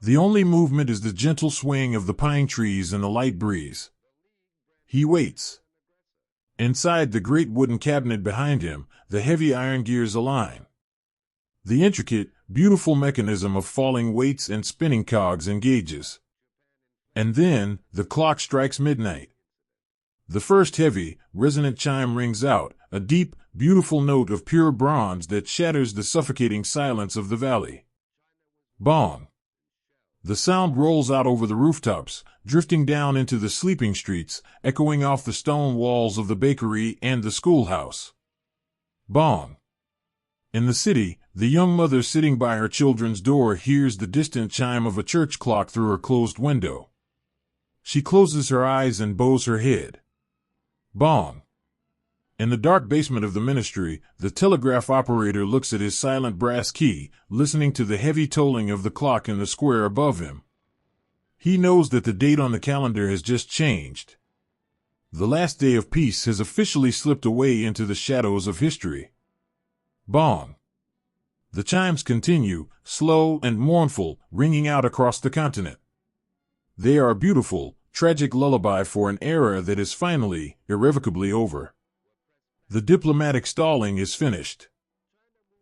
Speaker 1: The only movement is the gentle swaying of the pine trees in the light breeze. He waits. Inside the great wooden cabinet behind him, the heavy iron gears align. The intricate, beautiful mechanism of falling weights and spinning cogs engages. And then, the clock strikes midnight. The first heavy, resonant chime rings out, a deep, beautiful note of pure bronze that shatters the suffocating silence of the valley. Bong! The sound rolls out over the rooftops, drifting down into the sleeping streets, echoing off the stone walls of the bakery and the schoolhouse. Bong! In the city, the young mother sitting by her children's door hears the distant chime of a church clock through her closed window. She closes her eyes and bows her head. Bong! In the dark basement of the ministry, the telegraph operator looks at his silent brass key, listening to the heavy tolling of the clock in the square above him. He knows that the date on the calendar has just changed. The last day of peace has officially slipped away into the shadows of history. Bong! The chimes continue, slow and mournful, ringing out across the continent. They are a beautiful, tragic lullaby for an era that is finally, irrevocably over. The diplomatic stalling is finished.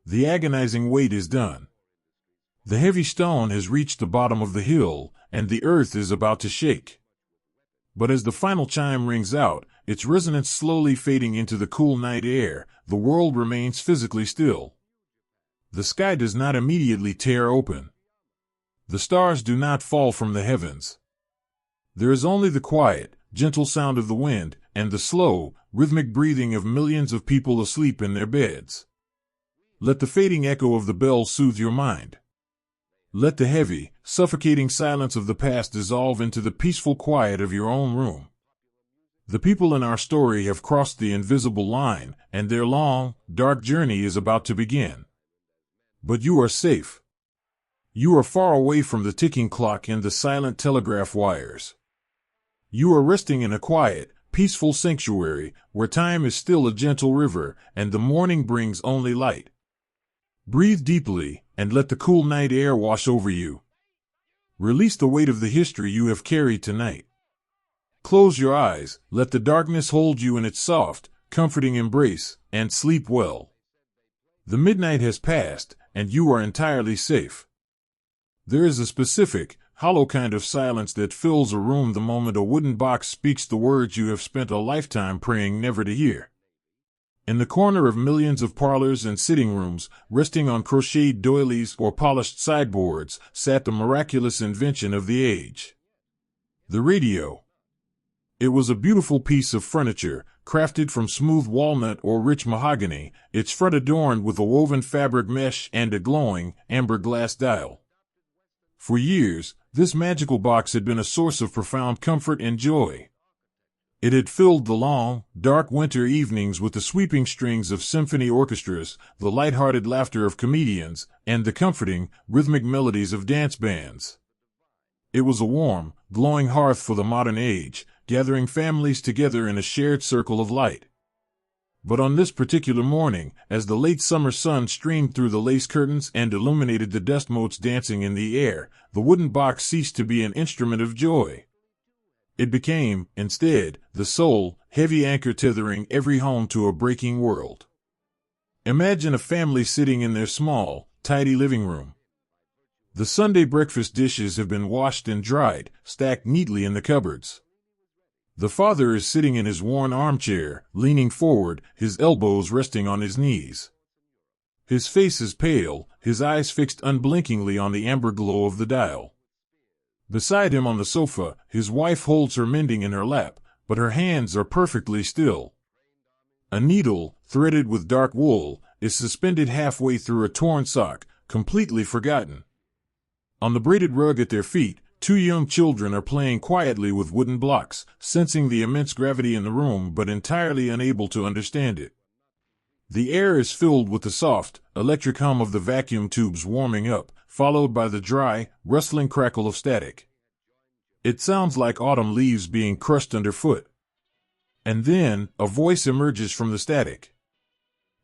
Speaker 1: The agonizing wait is done. The heavy stone has reached the bottom of the hill, and the earth is about to shake. But as the final chime rings out, its resonance slowly fading into the cool night air, the world remains physically still. The sky does not immediately tear open. The stars do not fall from the heavens. There is only the quiet, gentle sound of the wind, and the slow, rhythmic breathing of millions of people asleep in their beds. Let the fading echo of the bell soothe your mind. Let the heavy, suffocating silence of the past dissolve into the peaceful quiet of your own room. The people in our story have crossed the invisible line, and their long, dark journey is about to begin. But you are safe. You are far away from the ticking clock and the silent telegraph wires. You are resting in a quiet, peaceful sanctuary, where time is still a gentle river, and the morning brings only light. Breathe deeply, and let the cool night air wash over you. Release the weight of the history you have carried tonight. Close your eyes, let the darkness hold you in its soft, comforting embrace, and sleep well. The midnight has passed, and you are entirely safe. There is a specific, hollow kind of silence that fills a room the moment a wooden box speaks the words you have spent a lifetime praying never to hear. In the corner of millions of parlors and sitting rooms, resting on crocheted doilies or polished sideboards, sat the miraculous invention of the age. The radio. It was a beautiful piece of furniture, crafted from smooth walnut or rich mahogany, its front adorned with a woven fabric mesh and a glowing, amber glass dial. For years, this magical box had been a source of profound comfort and joy. It had filled the long, dark winter evenings with the sweeping strings of symphony orchestras, the light-hearted laughter of comedians, and the comforting, rhythmic melodies of dance bands. It was a warm, glowing hearth for the modern age, gathering families together in a shared circle of light. But on this particular morning, as the late summer sun streamed through the lace curtains and illuminated the dust motes dancing in the air, the wooden box ceased to be an instrument of joy. It became, instead, the sole, heavy anchor tethering every home to a breaking world. Imagine a family sitting in their small, tidy living room. The Sunday breakfast dishes have been washed and dried, stacked neatly in the cupboards. The father is sitting in his worn armchair, leaning forward, his elbows resting on his knees. His face is pale, his eyes fixed unblinkingly on the amber glow of the dial. Beside him on the sofa, his wife holds her mending in her lap, but her hands are perfectly still. A needle, threaded with dark wool, is suspended halfway through a torn sock, completely forgotten. On the braided rug at their feet, two young children are playing quietly with wooden blocks, sensing the immense gravity in the room but entirely unable to understand it. The air is filled with the soft, electric hum of the vacuum tubes warming up, followed by the dry, rustling crackle of static. It sounds like autumn leaves being crushed underfoot. And then, a voice emerges from the static.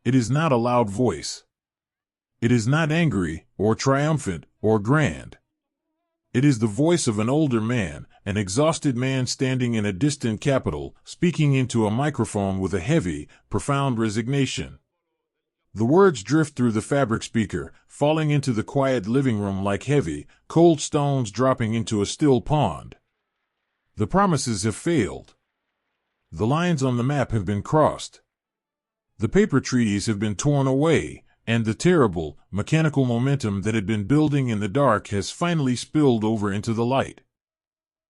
Speaker 1: It is not a loud voice. It is not angry, or triumphant, or grand. It is the voice of an older man, an exhausted man standing in a distant capital, speaking into a microphone with a heavy, profound resignation. The words drift through the fabric speaker, falling into the quiet living room like heavy, cold stones dropping into a still pond. The promises have failed. The lines on the map have been crossed. The paper treaties have been torn away, and the terrible, mechanical momentum that had been building in the dark has finally spilled over into the light.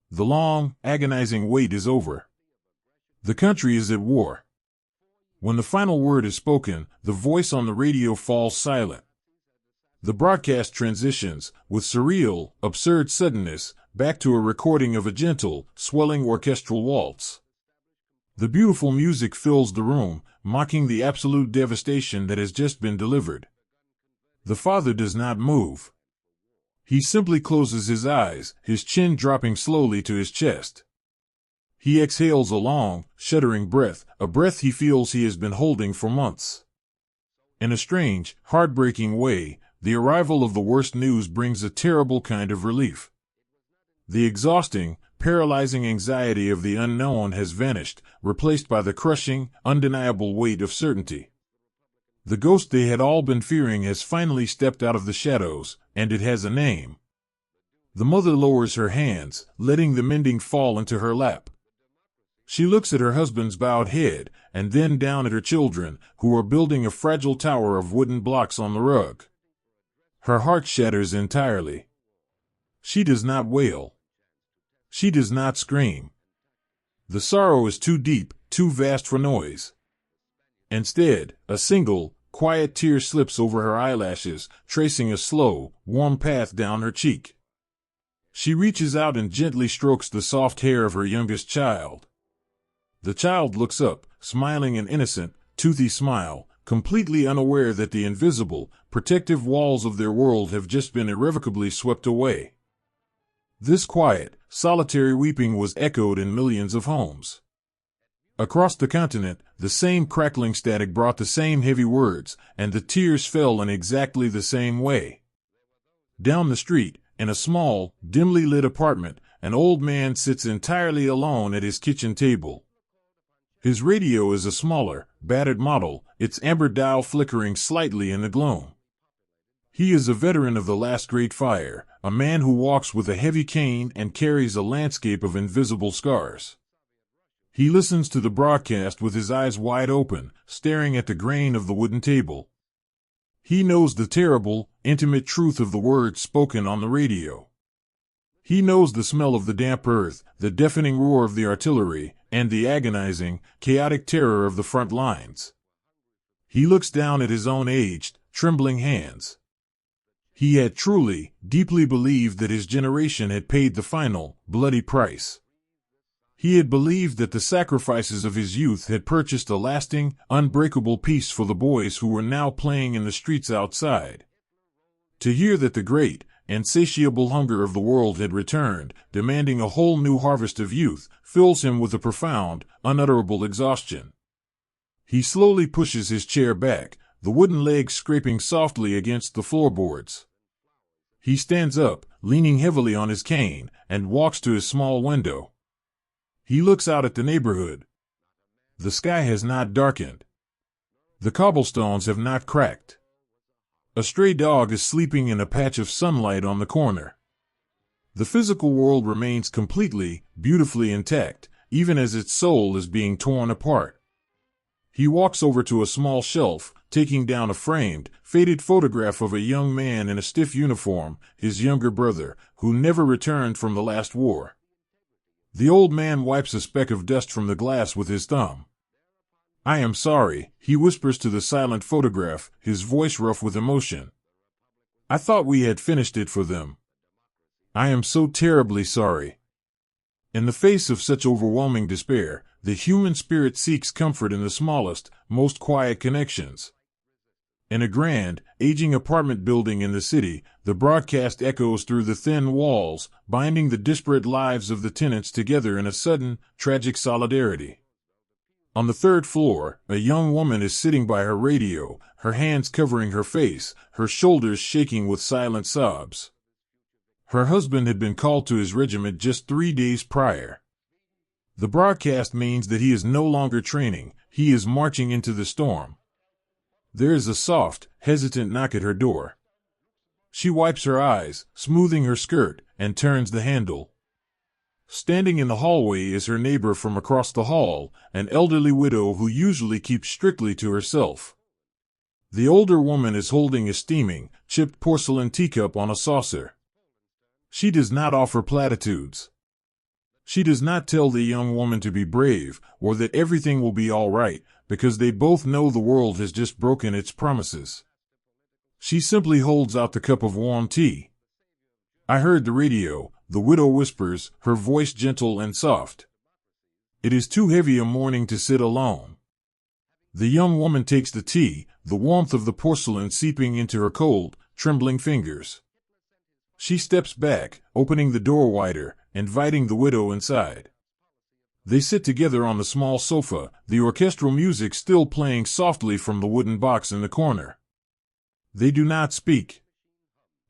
Speaker 1: The long, agonizing wait is over. The country is at war. When the final word is spoken, the voice on the radio falls silent. The broadcast transitions, with surreal, absurd suddenness, back to a recording of a gentle, swelling orchestral waltz. The beautiful music fills the room, mocking the absolute devastation that has just been delivered. The father does not move. He simply closes his eyes, his chin dropping slowly to his chest. He exhales a long, shuddering breath, a breath he feels he has been holding for months. In a strange, heartbreaking way, the arrival of the worst news brings a terrible kind of relief. The exhausting, paralyzing anxiety of the unknown has vanished, replaced by the crushing, undeniable weight of certainty. The ghost they had all been fearing has finally stepped out of the shadows, and it has a name. The mother lowers her hands, letting the mending fall into her lap. She looks at her husband's bowed head, and then down at her children, who are building a fragile tower of wooden blocks on the rug. Her heart shatters entirely. She does not wail. She does not scream. The sorrow is too deep, too vast for noise. Instead, a single, quiet tear slips over her eyelashes, tracing a slow, warm path down her cheek. She reaches out and gently strokes the soft hair of her youngest child. The child looks up, smiling an innocent, toothy smile, completely unaware that the invisible, protective walls of their world have just been irrevocably swept away. This quiet, solitary weeping was echoed in millions of homes. Across the continent, the same crackling static brought the same heavy words, and the tears fell in exactly the same way. Down the street, in a small, dimly lit apartment, an old man sits entirely alone at his kitchen table. His radio is a smaller, battered model, its amber dial flickering slightly in the gloom. He is a veteran of the last great fire, a man who walks with a heavy cane and carries a landscape of invisible scars. He listens to the broadcast with his eyes wide open, staring at the grain of the wooden table. He knows the terrible, intimate truth of the words spoken on the radio. He knows the smell of the damp earth, the deafening roar of the artillery, and the agonizing, chaotic terror of the front lines. He looks down at his own aged, trembling hands. He had truly, deeply believed that his generation had paid the final, bloody price. He had believed that the sacrifices of his youth had purchased a lasting, unbreakable peace for the boys who were now playing in the streets outside. To hear that the great, insatiable hunger of the world had returned, demanding a whole new harvest of youth, fills him with a profound, unutterable exhaustion. He slowly pushes his chair back, the wooden legs scraping softly against the floorboards. He stands up, leaning heavily on his cane, and walks to his small window. He looks out at the neighborhood. The sky has not darkened. The cobblestones have not cracked. A stray dog is sleeping in a patch of sunlight on the corner. The physical world remains completely, beautifully intact, even as its soul is being torn apart. He walks over to a small shelf, taking down a framed, faded photograph of a young man in a stiff uniform, his younger brother, who never returned from the last war. The old man wipes a speck of dust from the glass with his thumb. "I am sorry," he whispers to the silent photograph, his voice rough with emotion. "I thought we had finished it for them. I am so terribly sorry." In the face of such overwhelming despair, the human spirit seeks comfort in the smallest, most quiet connections. In a grand, aging apartment building in the city, the broadcast echoes through the thin walls, binding the disparate lives of the tenants together in a sudden, tragic solidarity. On the third floor, a young woman is sitting by her radio, her hands covering her face, her shoulders shaking with silent sobs. Her husband had been called to his regiment just 3 days prior. The broadcast means that he is no longer training, he is marching into the storm. There is a soft, hesitant knock at her door. She wipes her eyes, smoothing her skirt, and turns the handle. Standing in the hallway is her neighbor from across the hall, an elderly widow who usually keeps strictly to herself. The older woman is holding a steaming, chipped porcelain teacup on a saucer. She does not offer platitudes. She does not tell the young woman to be brave, or that everything will be all right, because they both know the world has just broken its promises. She simply holds out the cup of warm tea. "I heard the radio," the widow whispers, her voice gentle and soft. "It is too heavy a morning to sit alone." The young woman takes the tea, the warmth of the porcelain seeping into her cold, trembling fingers. She steps back, opening the door wider, inviting the widow inside. They sit together on the small sofa, the orchestral music still playing softly from the wooden box in the corner. They do not speak.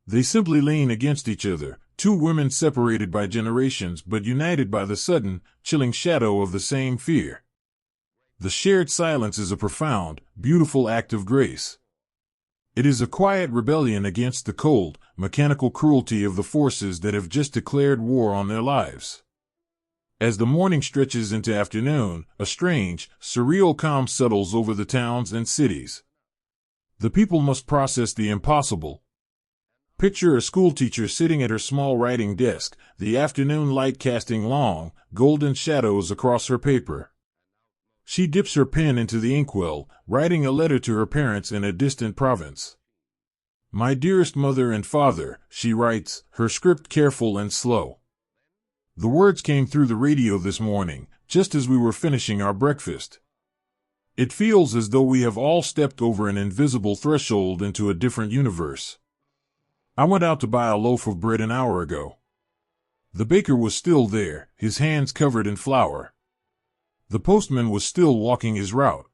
Speaker 1: They simply lean against each other, two women separated by generations but united by the sudden, chilling shadow of the same fear. The shared silence is a profound, beautiful act of grace. It is a quiet rebellion against the cold, mechanical cruelty of the forces that have just declared war on their lives. As the morning stretches into afternoon, a strange, surreal calm settles over the towns and cities. The people must process the impossible. Picture a schoolteacher sitting at her small writing desk, the afternoon light casting long, golden shadows across her paper. She dips her pen into the inkwell, writing a letter to her parents in a distant province. "My dearest mother and father," she writes, her script careful and slow. "The words came through the radio this morning, just as we were finishing our breakfast. It feels as though we have all stepped over an invisible threshold into a different universe. I went out to buy a loaf of bread an hour ago. The baker was still there, his hands covered in flour. The postman was still walking his route.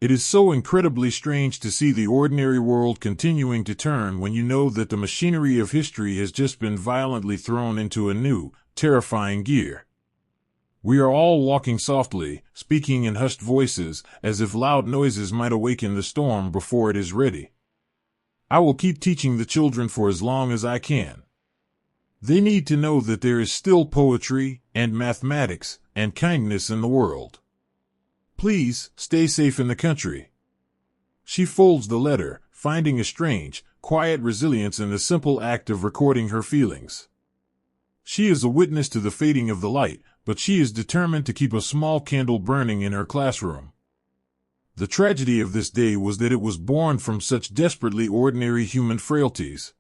Speaker 1: It is so incredibly strange to see the ordinary world continuing to turn when you know that the machinery of history has just been violently thrown into a new, terrifying gear. We are all walking softly, speaking in hushed voices, as if loud noises might awaken the storm before it is ready. I will keep teaching the children for as long as I can. They need to know that there is still poetry, and mathematics, and kindness in the world. Please, stay safe in the country." She folds the letter, finding a strange, quiet resilience in the simple act of recording her feelings. She is a witness to the fading of the light, but she is determined to keep a small candle burning in her classroom. The tragedy of this day was that it was born from such desperately ordinary human frailties.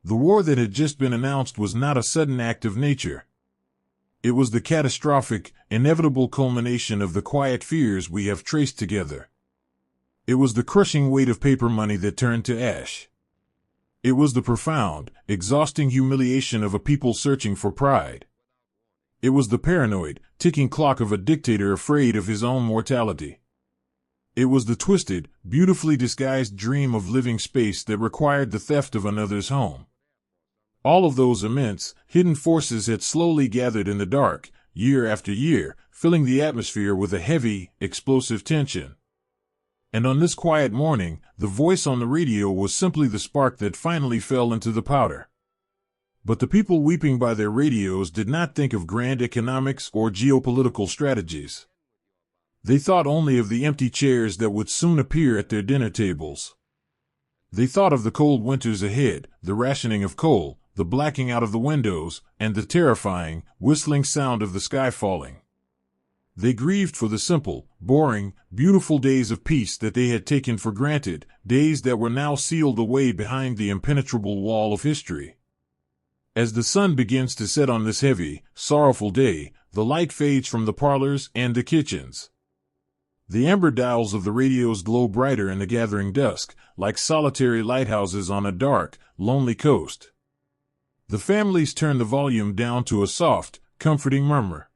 Speaker 1: The war that had just been announced was not a sudden act of nature. It was the catastrophic, inevitable culmination of the quiet fears we have traced together. It was the crushing weight of paper money that turned to ash. It was the profound, exhausting humiliation of a people searching for pride. It was the paranoid, ticking clock of a dictator afraid of his own mortality. It was the twisted, beautifully disguised dream of living space that required the theft of another's home. All of those immense, hidden forces had slowly gathered in the dark, year after year, filling the atmosphere with a heavy, explosive tension. And on this quiet morning, the voice on the radio was simply the spark that finally fell into the powder. But the people weeping by their radios did not think of grand economics or geopolitical strategies. They thought only of the empty chairs that would soon appear at their dinner tables. They thought of the cold winters ahead, the rationing of coal, the blacking out of the windows, and the terrifying, whistling sound of the sky falling. They grieved for the simple, boring, beautiful days of peace that they had taken for granted, days that were now sealed away behind the impenetrable wall of history. As the sun begins to set on this heavy, sorrowful day, the light fades from the parlors and the kitchens. The amber dials of the radios glow brighter in the gathering dusk, like solitary lighthouses on a dark, lonely coast. The families turn the volume down to a soft, comforting murmur.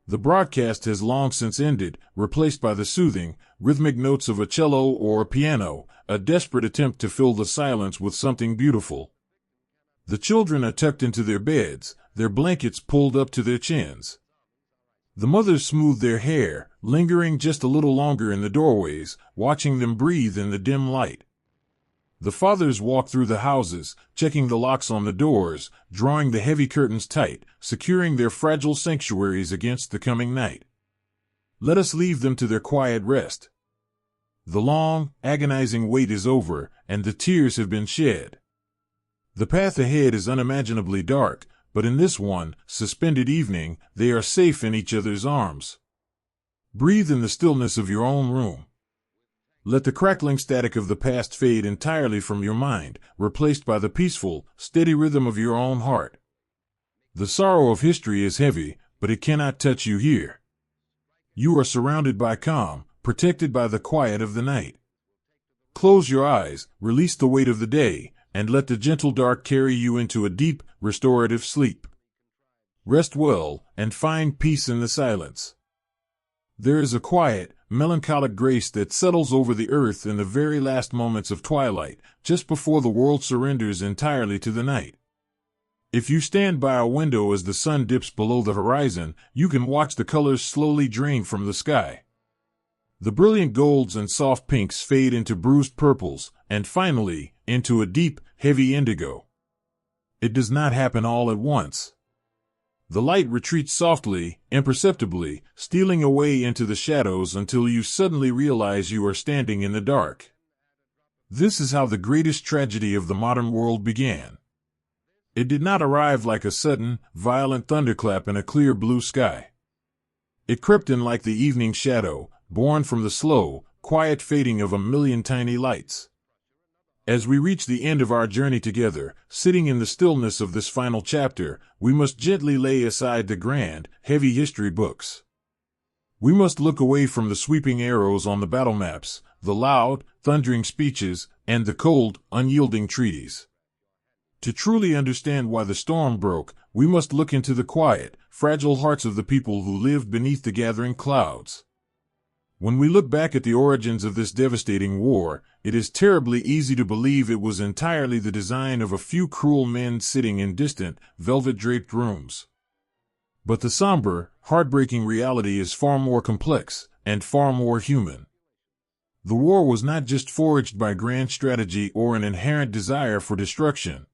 Speaker 1: The broadcast has long since ended, replaced by the soothing, rhythmic notes of a cello or a piano, a desperate attempt to fill the silence with something beautiful. The children are tucked into their beds, their blankets pulled up to their chins. The mothers smooth their hair, lingering just a little longer in the doorways, watching them breathe in the dim light. The fathers walk through the houses, checking the locks on the doors, drawing the heavy curtains tight, securing their fragile sanctuaries against the coming night. Let us leave them to their quiet rest. The long, agonizing wait is over, and the tears have been shed. The path ahead is unimaginably dark, but in this one, suspended evening, they are safe in each other's arms. Breathe in the stillness of your own room. Let the crackling static of the past fade entirely from your mind, replaced by the peaceful, steady rhythm of your own heart. The sorrow of history is heavy, but it cannot touch you here. You are surrounded by calm, protected by the quiet of the night. Close your eyes, release the weight of the day, and let the gentle dark carry you into a deep, restorative sleep. Rest well, and find peace in the silence. There is a quiet, melancholic grace that settles over the earth in the very last moments of twilight, just before the world surrenders entirely to the night. If you stand by a window as the sun dips below the horizon, you can watch the colors slowly drain from the sky. The brilliant golds and soft pinks fade into bruised purples, and finally, into a deep, heavy indigo. It does not happen all at once. The light retreats softly, imperceptibly, stealing away into the shadows until you suddenly realize you are standing in the dark. This is how the greatest tragedy of the modern world began. It did not arrive like a sudden, violent thunderclap in a clear blue sky. It crept in like the evening shadow, born from the slow, quiet fading of a million tiny lights. As we reach the end of our journey together, sitting in the stillness of this final chapter, we must gently lay aside the grand, heavy history books. We must look away from the sweeping arrows on the battle maps, the loud, thundering speeches, and the cold, unyielding treaties. To truly understand why the storm broke, we must look into the quiet, fragile hearts of the people who lived beneath the gathering clouds. When we look back at the origins of this devastating war, it is terribly easy to believe it was entirely the design of a few cruel men sitting in distant, velvet-draped rooms. But the somber, heartbreaking reality is far more complex, and far more human. The war was not just forged by grand strategy or an inherent desire for destruction.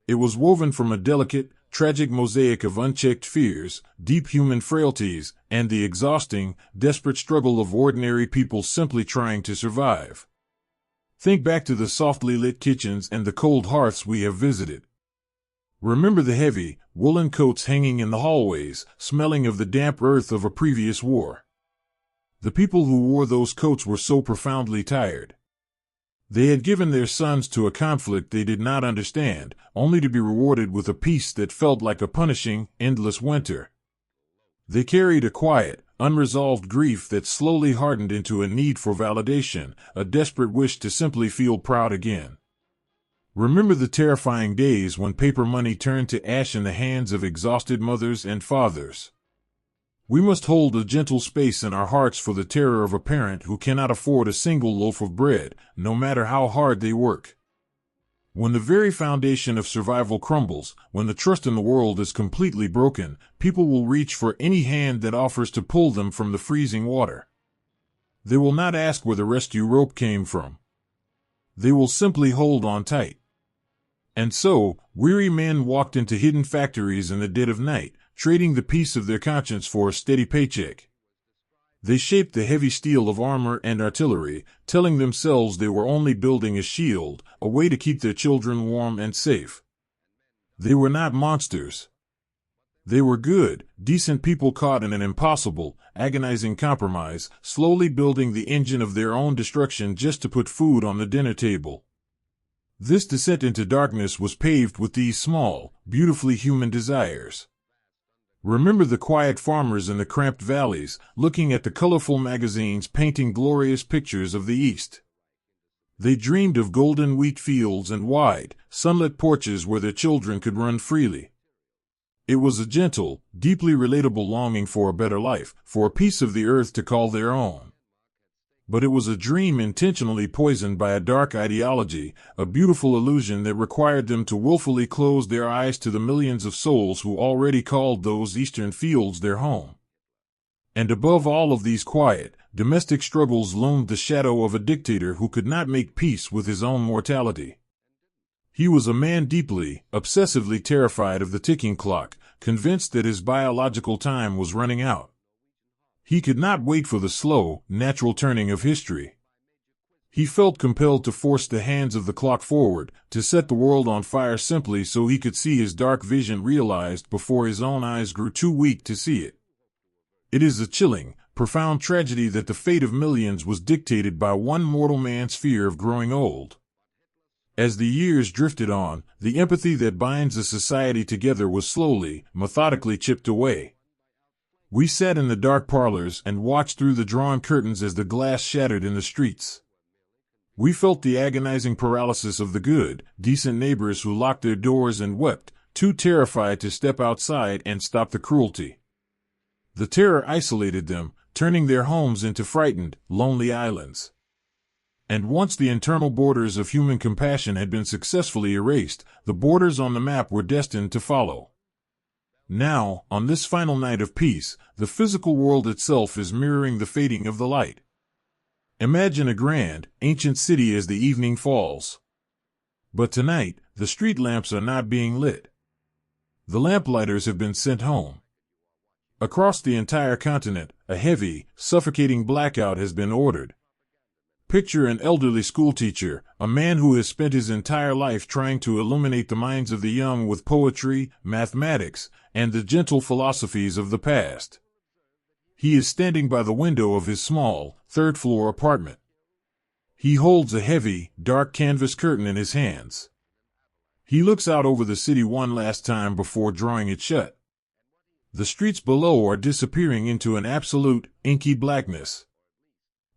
Speaker 1: It was woven from a delicate, tragic mosaic of unchecked fears, deep human frailties, and the exhausting, desperate struggle of ordinary people simply trying to survive. Think back to the softly lit kitchens and the cold hearths we have visited. Remember the heavy, woolen coats hanging in the hallways, smelling of the damp earth of a previous war. The people who wore those coats were so profoundly tired. They had given their sons to a conflict they did not understand, only to be rewarded with a peace that felt like a punishing, endless winter. They carried a quiet, unresolved grief that slowly hardened into a need for validation, a desperate wish to simply feel proud again. Remember the terrifying days when paper money turned to ash in the hands of exhausted mothers and fathers. We must hold a gentle space in our hearts for the terror of a parent who cannot afford a single loaf of bread, no matter how hard they work. When the very foundation of survival crumbles, when the trust in the world is completely broken, people will reach for any hand that offers to pull them from the freezing water. They will not ask where the rescue rope came from. They will simply hold on tight. And so, weary men walked into hidden factories in the dead of night, trading the peace of their conscience for a steady paycheck. They shaped the heavy steel of armor and artillery, telling themselves they were only building a shield, a way to keep their children warm and safe. They were not monsters. They were good, decent people caught in an impossible, agonizing compromise, slowly building the engine of their own destruction just to put food on the dinner table. This descent into darkness was paved with these small, beautifully human desires. Remember the quiet farmers in the cramped valleys, looking at the colorful magazines painting glorious pictures of the East. They dreamed of golden wheat fields and wide, sunlit porches where their children could run freely. It was a gentle, deeply relatable longing for a better life, for a piece of the earth to call their own. But it was a dream intentionally poisoned by a dark ideology, a beautiful illusion that required them to willfully close their eyes to the millions of souls who already called those eastern fields their home. And above all of these quiet, domestic struggles loomed the shadow of a dictator who could not make peace with his own mortality. He was a man deeply, obsessively terrified of the ticking clock, convinced that his biological time was running out. He could not wait for the slow, natural turning of history. He felt compelled to force the hands of the clock forward, to set the world on fire simply so he could see his dark vision realized before his own eyes grew too weak to see it. It is a chilling, profound tragedy that the fate of millions was dictated by one mortal man's fear of growing old. As the years drifted on, the empathy that binds a society together was slowly, methodically chipped away. We sat in the dark parlors and watched through the drawn curtains as the glass shattered in the streets. We felt the agonizing paralysis of the good, decent neighbors who locked their doors and wept, too terrified to step outside and stop the cruelty. The terror isolated them, turning their homes into frightened, lonely islands. And once the internal borders of human compassion had been successfully erased, the borders on the map were destined to follow. Now, on this final night of peace, the physical world itself is mirroring the fading of the light. Imagine a grand, ancient city as the evening falls. But tonight, the street lamps are not being lit. The lamplighters have been sent home. Across the entire continent, a heavy, suffocating blackout has been ordered. Picture an elderly schoolteacher, a man who has spent his entire life trying to illuminate the minds of the young with poetry, mathematics, and the gentle philosophies of the past. He is standing by the window of his small, third-floor apartment. He holds a heavy, dark canvas curtain in his hands. He looks out over the city one last time before drawing it shut. The streets below are disappearing into an absolute, inky blackness.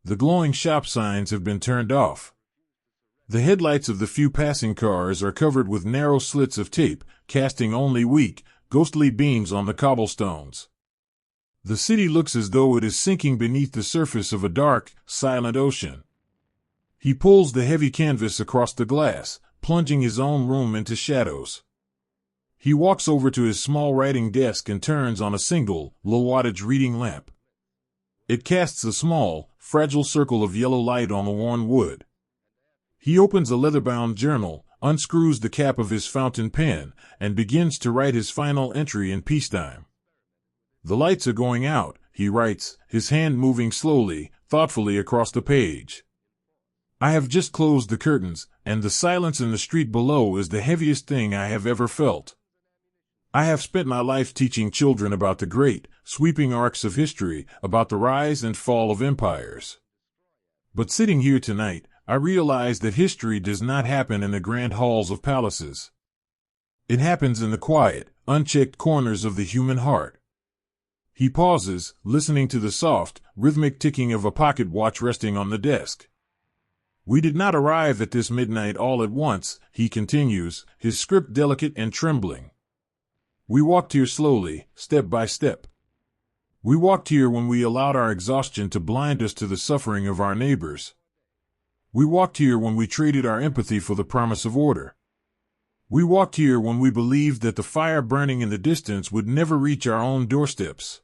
Speaker 1: The glowing shop signs have been turned off. The headlights of the few passing cars are covered with narrow slits of tape, casting only weak, ghostly beams on the cobblestones. The city looks as though it is sinking beneath the surface of a dark, silent ocean. He pulls the heavy canvas across the glass, plunging his own room into shadows. He walks over to his small writing desk and turns on a single, low-wattage reading lamp. It casts a small, fragile circle of yellow light on the worn wood. He opens a leather-bound journal, unscrews the cap of his fountain pen, and begins to write his final entry in peacetime. The lights are going out, he writes, his hand moving slowly, thoughtfully across the page. I have just closed the curtains, and the silence in the street below is the heaviest thing I have ever felt. I have spent my life teaching children about the great, sweeping arcs of history, about the rise and fall of empires. But sitting here tonight, I realize that history does not happen in the grand halls of palaces. It happens in the quiet, unchecked corners of the human heart. He pauses, listening to the soft, rhythmic ticking of a pocket watch resting on the desk. We did not arrive at this midnight all at once, he continues, his script delicate and trembling. We walked here slowly, step by step. We walked here when we allowed our exhaustion to blind us to the suffering of our neighbors. We walked here when we traded our empathy for the promise of order. We walked here when we believed that the fire burning in the distance would never reach our own doorsteps.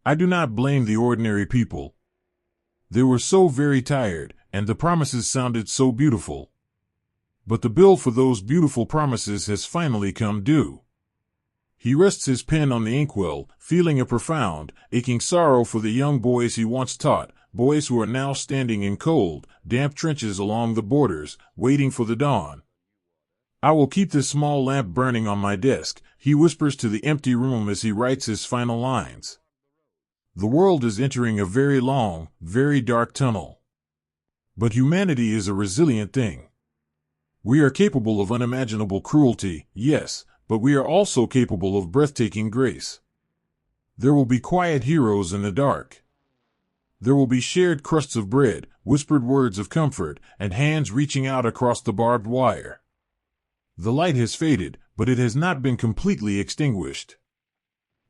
Speaker 1: I do not blame the ordinary people. They were so very tired, and the promises sounded so beautiful. But the bill for those beautiful promises has finally come due. He rests his pen on the inkwell, feeling a profound, aching sorrow for the young boys he once taught, boys who are now standing in cold, damp trenches along the borders, waiting for the dawn. I will keep this small lamp burning on my desk, he whispers to the empty room as he writes his final lines. The world is entering a very long, very dark tunnel. But humanity is a resilient thing. We are capable of unimaginable cruelty, yes, but we are also capable of breathtaking grace. There will be quiet heroes in the dark. There will be shared crusts of bread, whispered words of comfort, and hands reaching out across the barbed wire. The light has faded, but it has not been completely extinguished.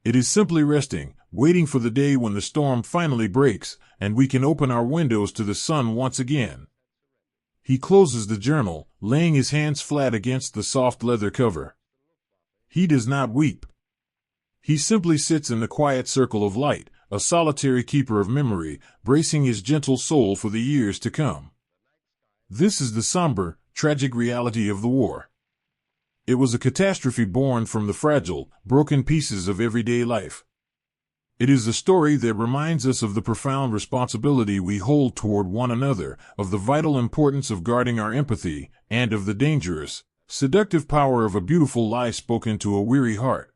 Speaker 1: It is simply resting, waiting for the day when the storm finally breaks and we can open our windows to the sun once again. He closes the journal, laying his hands flat against the soft leather cover. He does not weep. He simply sits in the quiet circle of light, a solitary keeper of memory, bracing his gentle soul for the years to come. This is the somber, tragic reality of the war. It was a catastrophe born from the fragile, broken pieces of everyday life. It is a story that reminds us of the profound responsibility we hold toward one another, of the vital importance of guarding our empathy, and of the dangerous, seductive power of a beautiful lie spoken to a weary heart.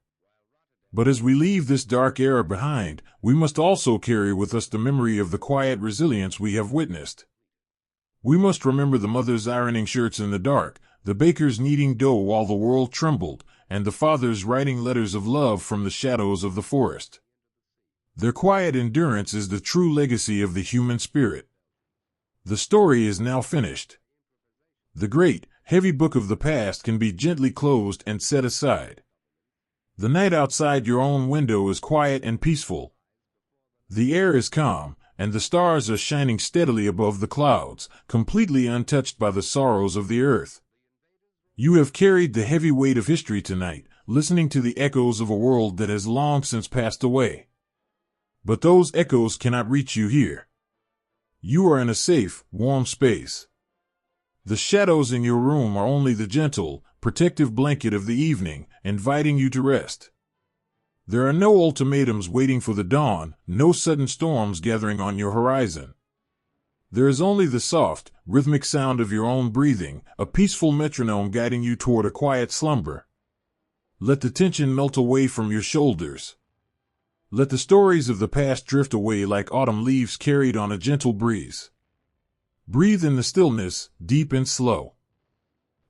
Speaker 1: But as we leave this dark era behind, we must also carry with us the memory of the quiet resilience we have witnessed. We must remember the mothers ironing shirts in the dark, the bakers kneading dough while the world trembled, and the fathers writing letters of love from the shadows of the forest. Their quiet endurance is the true legacy of the human spirit. The story is now finished. The great, heavy book of the past can be gently closed and set aside. The night outside your own window is quiet and peaceful. The air is calm, and the stars are shining steadily above the clouds, completely untouched by the sorrows of the earth. You have carried the heavy weight of history tonight, listening to the echoes of a world that has long since passed away. But those echoes cannot reach you here. You are in a safe, warm space. The shadows in your room are only the gentle, protective blanket of the evening, inviting you to rest. There are no ultimatums waiting for the dawn, no sudden storms gathering on your horizon. There is only the soft, rhythmic sound of your own breathing, a peaceful metronome guiding you toward a quiet slumber. Let the tension melt away from your shoulders. Let the stories of the past drift away like autumn leaves carried on a gentle breeze. Breathe in the stillness, deep and slow.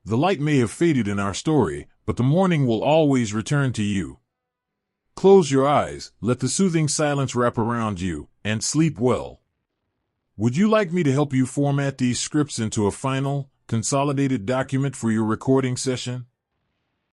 Speaker 1: The light may have faded in our story, but the morning will always return to you. Close your eyes, let the soothing silence wrap around you, and sleep well. Would you like me to help you format these scripts into a final, consolidated document for your recording session?